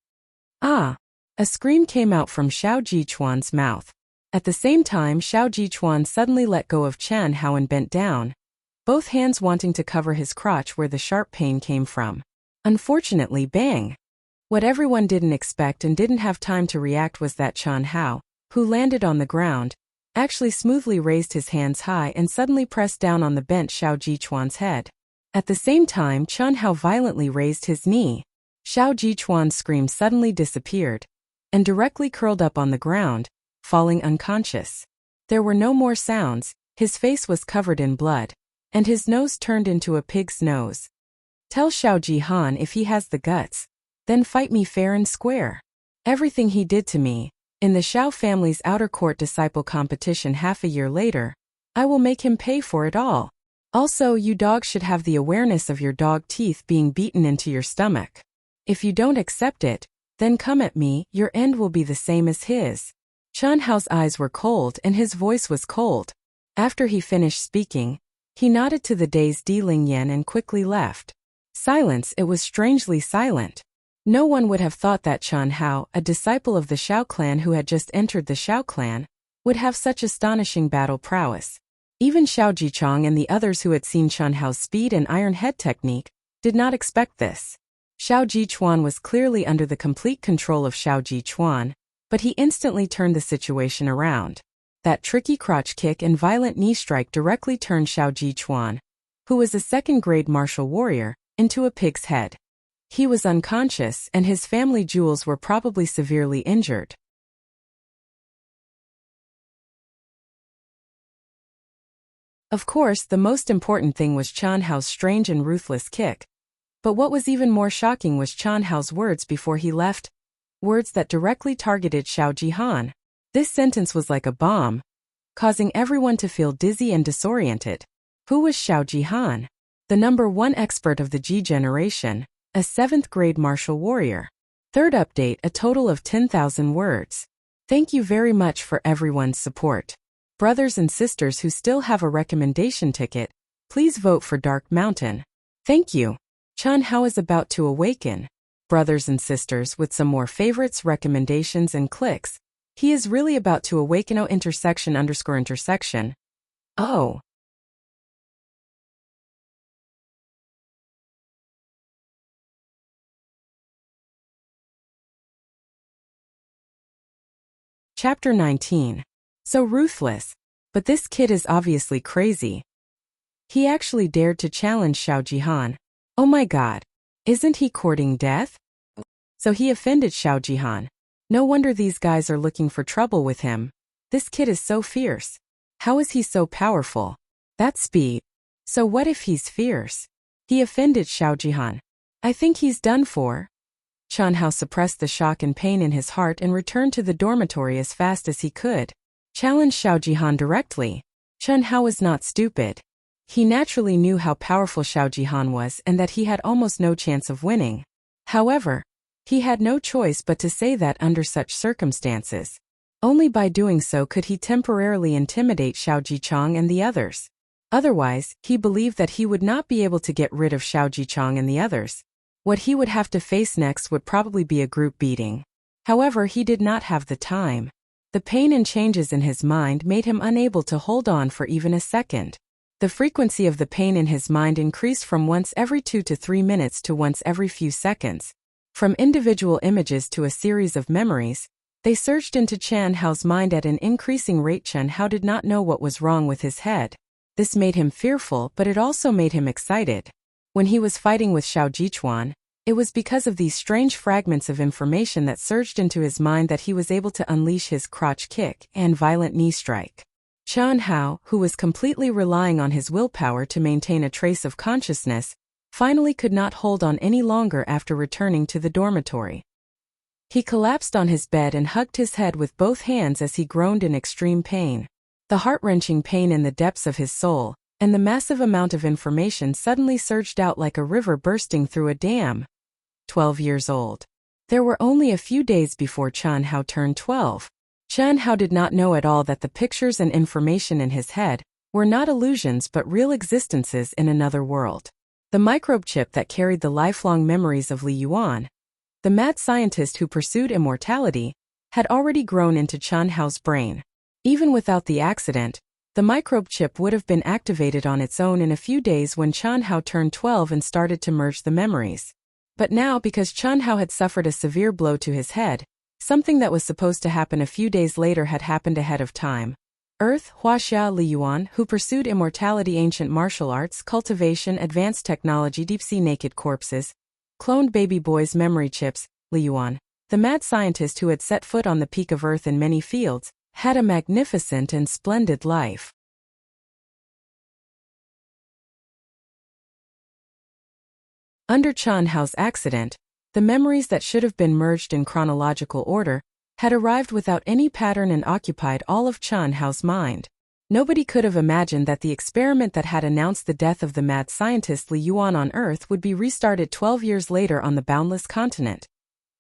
Speaker 1: Ah! A scream came out from Xiao Jichuan's mouth. At the same time, Xiao Jichuan suddenly let go of Xianhao and bent down, both hands wanting to cover his crotch where the sharp pain came from. Unfortunately, bang! What everyone didn't expect and didn't have time to react was that Xianhao, who landed on the ground, actually smoothly raised his hands high and suddenly pressed down on the bent Xiao Jichuan's head. At the same time, Xianhao violently raised his knee. Xiao Jichuan's scream suddenly disappeared and directly curled up on the ground, falling unconscious. There were no more sounds, his face was covered in blood, and his nose turned into a pig's nose. Tell Xiao Jihan if he has the guts, then fight me fair and square. Everything he did to me, in the Xiao family's outer court disciple competition half a year later, I will make him pay for it all. Also, you dogs should have the awareness of your dog teeth being beaten into your stomach. If you don't accept it, then come at me, your end will be the same as his. Xianhao's eyes were cold and his voice was cold. After he finished speaking, he nodded to the dazed Di Lingyan and quickly left. Silence, it was strangely silent. No one would have thought that Xianhao, a disciple of the Xiao clan who had just entered the Xiao clan, would have such astonishing battle prowess. Even Xiao Jichong and the others who had seen Xianhao's speed and iron head technique did not expect this. Xiao Jichuan was clearly under the complete control of Xiao Jichuan, but he instantly turned the situation around. That tricky crotch kick and violent knee strike directly turned Xiao Jichuan, who was a second-grade martial warrior, into a pig's head. He was unconscious and his family jewels were probably severely injured. Of course, the most important thing was Qianhao's strange and ruthless kick. But what was even more shocking was Qianhao's words before he left, words that directly targeted Xiao Jihan. This sentence was like a bomb, causing everyone to feel dizzy and disoriented. Who was Xiao Jihan? The #1 expert of the Ji generation, a 7th-grade martial warrior. Third update, a total of 10,000 words. Thank you very much for everyone's support. Brothers and sisters who still have a recommendation ticket, please vote for Dark Mountain. Thank you. Qianhao is about to awaken. Brothers and sisters with some more favorites, recommendations and clicks. He is really about to awaken. _intersection. Oh. Chapter 19. So ruthless. But this kid is obviously crazy. He actually dared to challenge Xiao Jihan. Oh my god. Isn't he courting death? So he offended Xiao Jihan. No wonder these guys are looking for trouble with him. This kid is so fierce. How is he so powerful? That speed. So what if he's fierce? He offended Xiao Jihan. I think he's done for. Qianhao suppressed the shock and pain in his heart and returned to the dormitory as fast as he could. Challenge Xiao Jihan directly. Qianhao was not stupid. He naturally knew how powerful Xiao Jihan was and that he had almost no chance of winning. However, he had no choice but to say that under such circumstances. Only by doing so could he temporarily intimidate Xiao Jichong and the others. Otherwise, he believed that he would not be able to get rid of Xiao Jichong and the others. What he would have to face next would probably be a group beating. However, he did not have the time. The pain and changes in his mind made him unable to hold on for even a second. The frequency of the pain in his mind increased from once every 2 to 3 minutes to once every few seconds. From individual images to a series of memories, they surged into Qianhao's mind at an increasing rate. Qianhao did not know what was wrong with his head. This made him fearful, but it also made him excited. When he was fighting with Xiao Jichuan, it was because of these strange fragments of information that surged into his mind that he was able to unleash his crotch kick and violent knee strike. Qian Hao, who was completely relying on his willpower to maintain a trace of consciousness, finally could not hold on any longer after returning to the dormitory. He collapsed on his bed and hugged his head with both hands as he groaned in extreme pain. The heart-wrenching pain in the depths of his soul, and the massive amount of information suddenly surged out like a river bursting through a dam. 12 years old. There were only a few days before Qian Hao turned 12. Qian Hao did not know at all that the pictures and information in his head were not illusions but real existences in another world. The microbe chip that carried the lifelong memories of Li Yuan, the mad scientist who pursued immortality, had already grown into Qian Hao's brain. Even without the accident, the microbe chip would have been activated on its own in a few days when Qian Hao turned 12 and started to merge the memories. But now, because Qian Hao had suffered a severe blow to his head, something that was supposed to happen a few days later had happened ahead of time. Earth, Wuxia Li Yuan, who pursued immortality, ancient martial arts, cultivation, advanced technology, deep-sea naked corpses, cloned baby boys, memory chips. Li Yuan, the mad scientist who had set foot on the peak of Earth in many fields, had a magnificent and splendid life. Under Qian Hao's accident, the memories that should have been merged in chronological order had arrived without any pattern and occupied all of Qian Hao's mind. Nobody could have imagined that the experiment that had announced the death of the mad scientist Li Yuan on Earth would be restarted 12 years later on the boundless continent.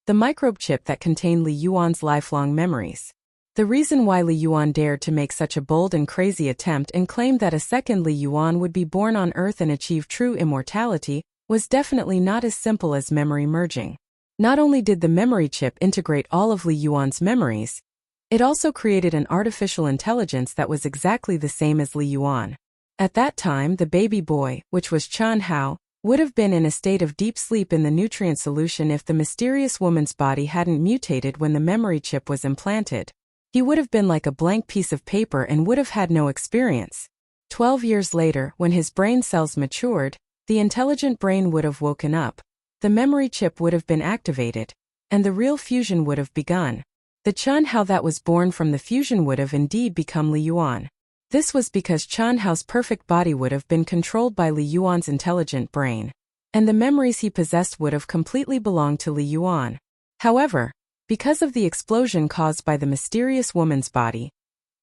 Speaker 1: The microbe chip that contained Li Yuan's lifelong memories. The reason why Li Yuan dared to make such a bold and crazy attempt and claimed that a second Li Yuan would be born on Earth and achieve true immortality was definitely not as simple as memory merging. Not only did the memory chip integrate all of Li Yuan's memories, it also created an artificial intelligence that was exactly the same as Li Yuan. At that time, the baby boy, which was Qian Hao, would have been in a state of deep sleep in the nutrient solution if the mysterious woman's body hadn't mutated when the memory chip was implanted. He would have been like a blank piece of paper and would have had no experience. 12 years later, when his brain cells matured, the intelligent brain would have woken up, the memory chip would have been activated, and the real fusion would have begun. The Qian Hao that was born from the fusion would have indeed become Li Yuan. This was because Qian Hao's perfect body would have been controlled by Li Yuan's intelligent brain, and the memories he possessed would have completely belonged to Li Yuan. However, because of the explosion caused by the mysterious woman's body,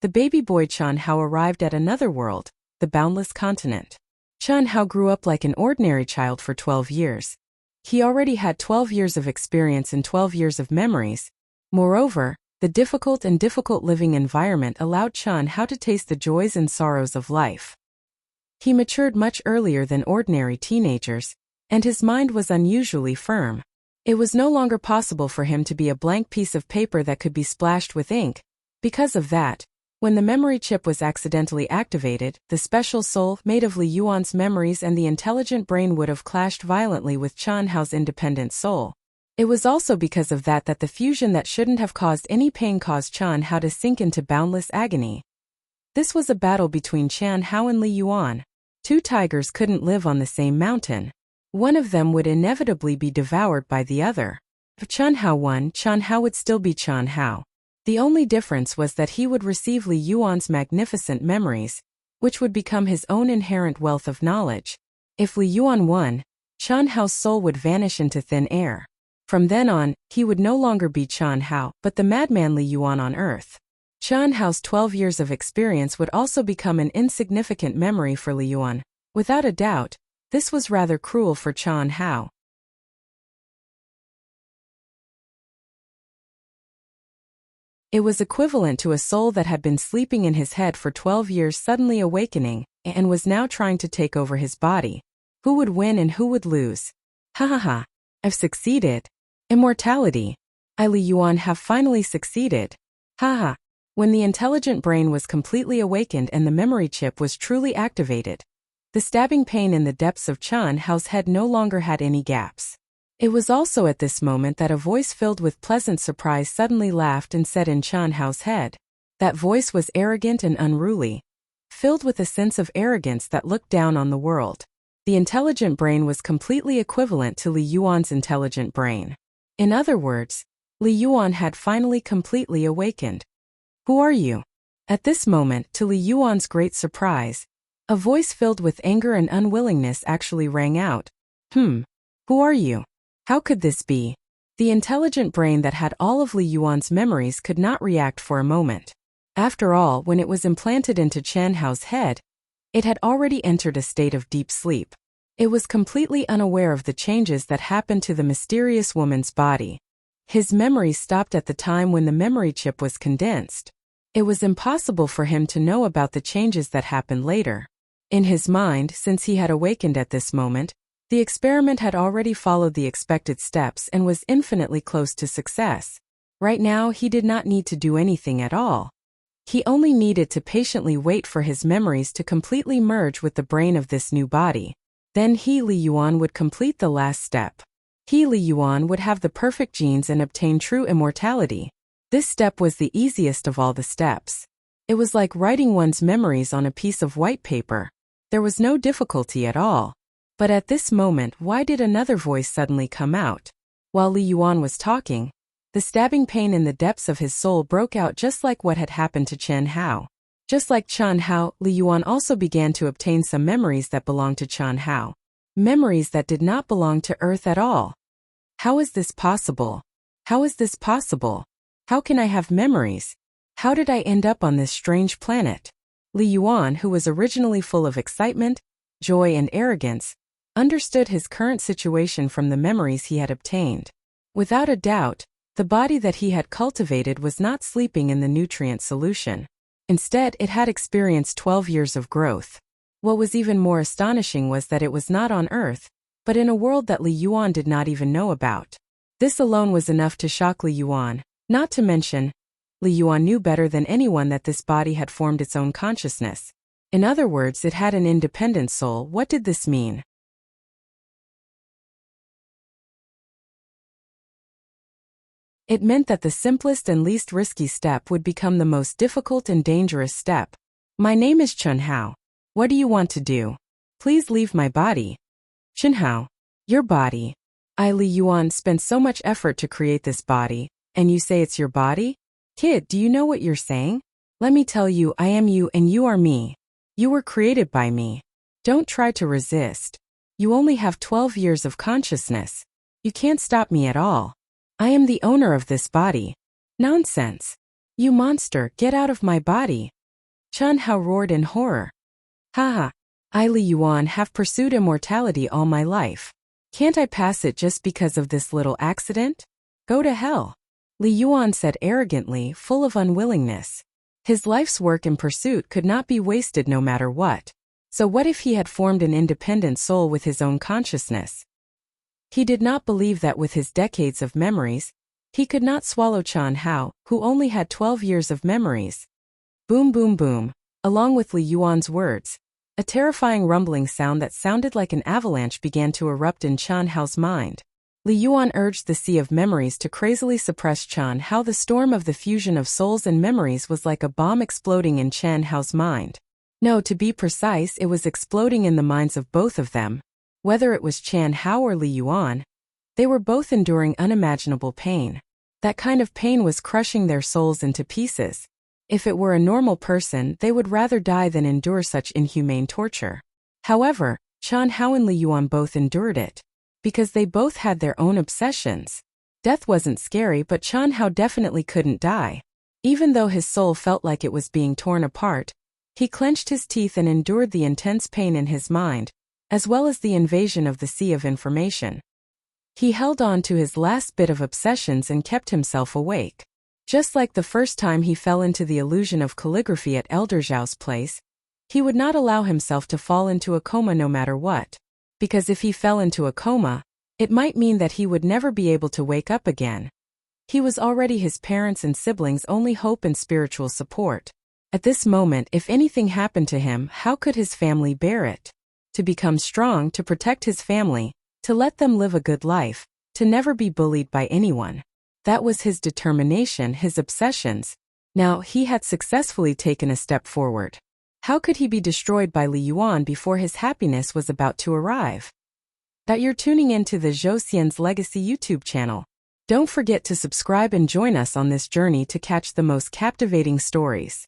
Speaker 1: the baby boy Qian Hao arrived at another world, the boundless continent. Qian Hao grew up like an ordinary child for 12 years. He already had 12 years of experience and 12 years of memories. Moreover, the difficult living environment allowed Qian Hao to taste the joys and sorrows of life. He matured much earlier than ordinary teenagers, and his mind was unusually firm. It was no longer possible for him to be a blank piece of paper that could be splashed with ink. Because of that, when the memory chip was accidentally activated, the special soul made of Li Yuan's memories and the intelligent brain would have clashed violently with Qian Hao's independent soul. It was also because of that that the fusion that shouldn't have caused any pain caused Qian Hao to sink into boundless agony. This was a battle between Qian Hao and Li Yuan. Two tigers couldn't live on the same mountain. One of them would inevitably be devoured by the other. If Qian Hao won, Qian Hao would still be Qian Hao. The only difference was that he would receive Li Yuan's magnificent memories, which would become his own inherent wealth of knowledge. If Li Yuan won, Qian Hao's soul would vanish into thin air. From then on, he would no longer be Qian Hao, but the madman Li Yuan on Earth. Qian Hao's 12 years of experience would also become an insignificant memory for Li Yuan. Without a doubt, this was rather cruel for Qian Hao. It was equivalent to a soul that had been sleeping in his head for 12 years suddenly awakening, and was now trying to take over his body. Who would win and who would lose? Ha ha ha. I've succeeded. Immortality. I, Li Yuan, have finally succeeded. Ha ha. When the intelligent brain was completely awakened and the memory chip was truly activated, the stabbing pain in the depths of Qian Hao's head no longer had any gaps. It was also at this moment that a voice filled with pleasant surprise suddenly laughed and said in Qian Hao's head. That voice was arrogant and unruly. filled with a sense of arrogance that looked down on the world. The intelligent brain was completely equivalent to Li Yuan's intelligent brain. In other words, Li Yuan had finally completely awakened. "Who are you?" At this moment, to Li Yuan's great surprise, a voice filled with anger and unwillingness actually rang out. Who are you? How could this be?" The intelligent brain that had all of Li Yuan's memories could not react for a moment. After all, when it was implanted into Qian Hao's head, it had already entered a state of deep sleep. It was completely unaware of the changes that happened to the mysterious woman's body. His memories stopped at the time when the memory chip was condensed. It was impossible for him to know about the changes that happened later. In his mind, since he had awakened at this moment, the experiment had already followed the expected steps and was infinitely close to success. Right now, he did not need to do anything at all. He only needed to patiently wait for his memories to completely merge with the brain of this new body. Then he, Li Yuan, would complete the last step. He, Li Yuan, would have the perfect genes and obtain true immortality. This step was the easiest of all the steps. It was like writing one's memories on a piece of white paper. There was no difficulty at all. But at this moment, why did another voice suddenly come out? While Li Yuan was talking, the stabbing pain in the depths of his soul broke out just like what had happened to Qian Hao. Just like Qian Hao, Li Yuan also began to obtain some memories that belonged to Qian Hao. Memories that did not belong to Earth at all. How is this possible? How is this possible? How can I have memories? How did I end up on this strange planet? Li Yuan, who was originally full of excitement, joy and arrogance, understood his current situation from the memories he had obtained. Without a doubt, the body that he had cultivated was not sleeping in the nutrient solution. Instead, it had experienced 12 years of growth. What was even more astonishing was that it was not on Earth, but in a world that Li Yuan did not even know about. This alone was enough to shock Li Yuan, not to mention, Li Yuan knew better than anyone that this body had formed its own consciousness. In other words, it had an independent soul. What did this mean? It meant that the simplest and least risky step would become the most difficult and dangerous step. "My name is Qian Hao. What do you want to do? Please leave my body." "Qian Hao, your body. I, Li Yuan, spent so much effort to create this body, and you say it's your body? Kid, do you know what you're saying? Let me tell you, I am you and you are me. You were created by me. Don't try to resist. You only have 12 years of consciousness. You can't stop me at all. I am the owner of this body." "Nonsense. You monster, get out of my body." Qian Hao roared in horror. "Haha. I, Li Yuan, have pursued immortality all my life. Can't I pass it just because of this little accident? Go to hell." Li Yuan said arrogantly, full of unwillingness. His life's work and pursuit could not be wasted no matter what. So what if he had formed an independent soul with his own consciousness? He did not believe that with his decades of memories, he could not swallow Qian Hao, who only had 12 years of memories. Boom boom boom, along with Li Yuan's words, a terrifying rumbling sound that sounded like an avalanche began to erupt in Qian Hao's mind. Li Yuan urged the sea of memories to crazily suppress Qian Hao. The storm of the fusion of souls and memories was like a bomb exploding in Qian Hao's mind. No, to be precise, it was exploding in the minds of both of them. Whether it was Qian Hao or Li Yuan, they were both enduring unimaginable pain. That kind of pain was crushing their souls into pieces. If it were a normal person, they would rather die than endure such inhumane torture. However, Qian Hao and Li Yuan both endured it, because they both had their own obsessions. Death wasn't scary, but Qian Hao definitely couldn't die. Even though his soul felt like it was being torn apart, he clenched his teeth and endured the intense pain in his mind, as well as the invasion of the sea of information. He held on to his last bit of obsessions and kept himself awake. Just like the first time he fell into the illusion of calligraphy at Elder Zhao's place, he would not allow himself to fall into a coma no matter what. Because if he fell into a coma, it might mean that he would never be able to wake up again. He was already his parents' and siblings' only hope and spiritual support. At this moment, if anything happened to him, how could his family bear it? To become strong, to protect his family, to let them live a good life, to never be bullied by anyone. That was his determination, his obsessions. Now, he had successfully taken a step forward. How could he be destroyed by Li Yuan before his happiness was about to arrive? That you're tuning into the Zhou Xian's Legacy YouTube channel. Don't forget to subscribe and join us on this journey to catch the most captivating stories.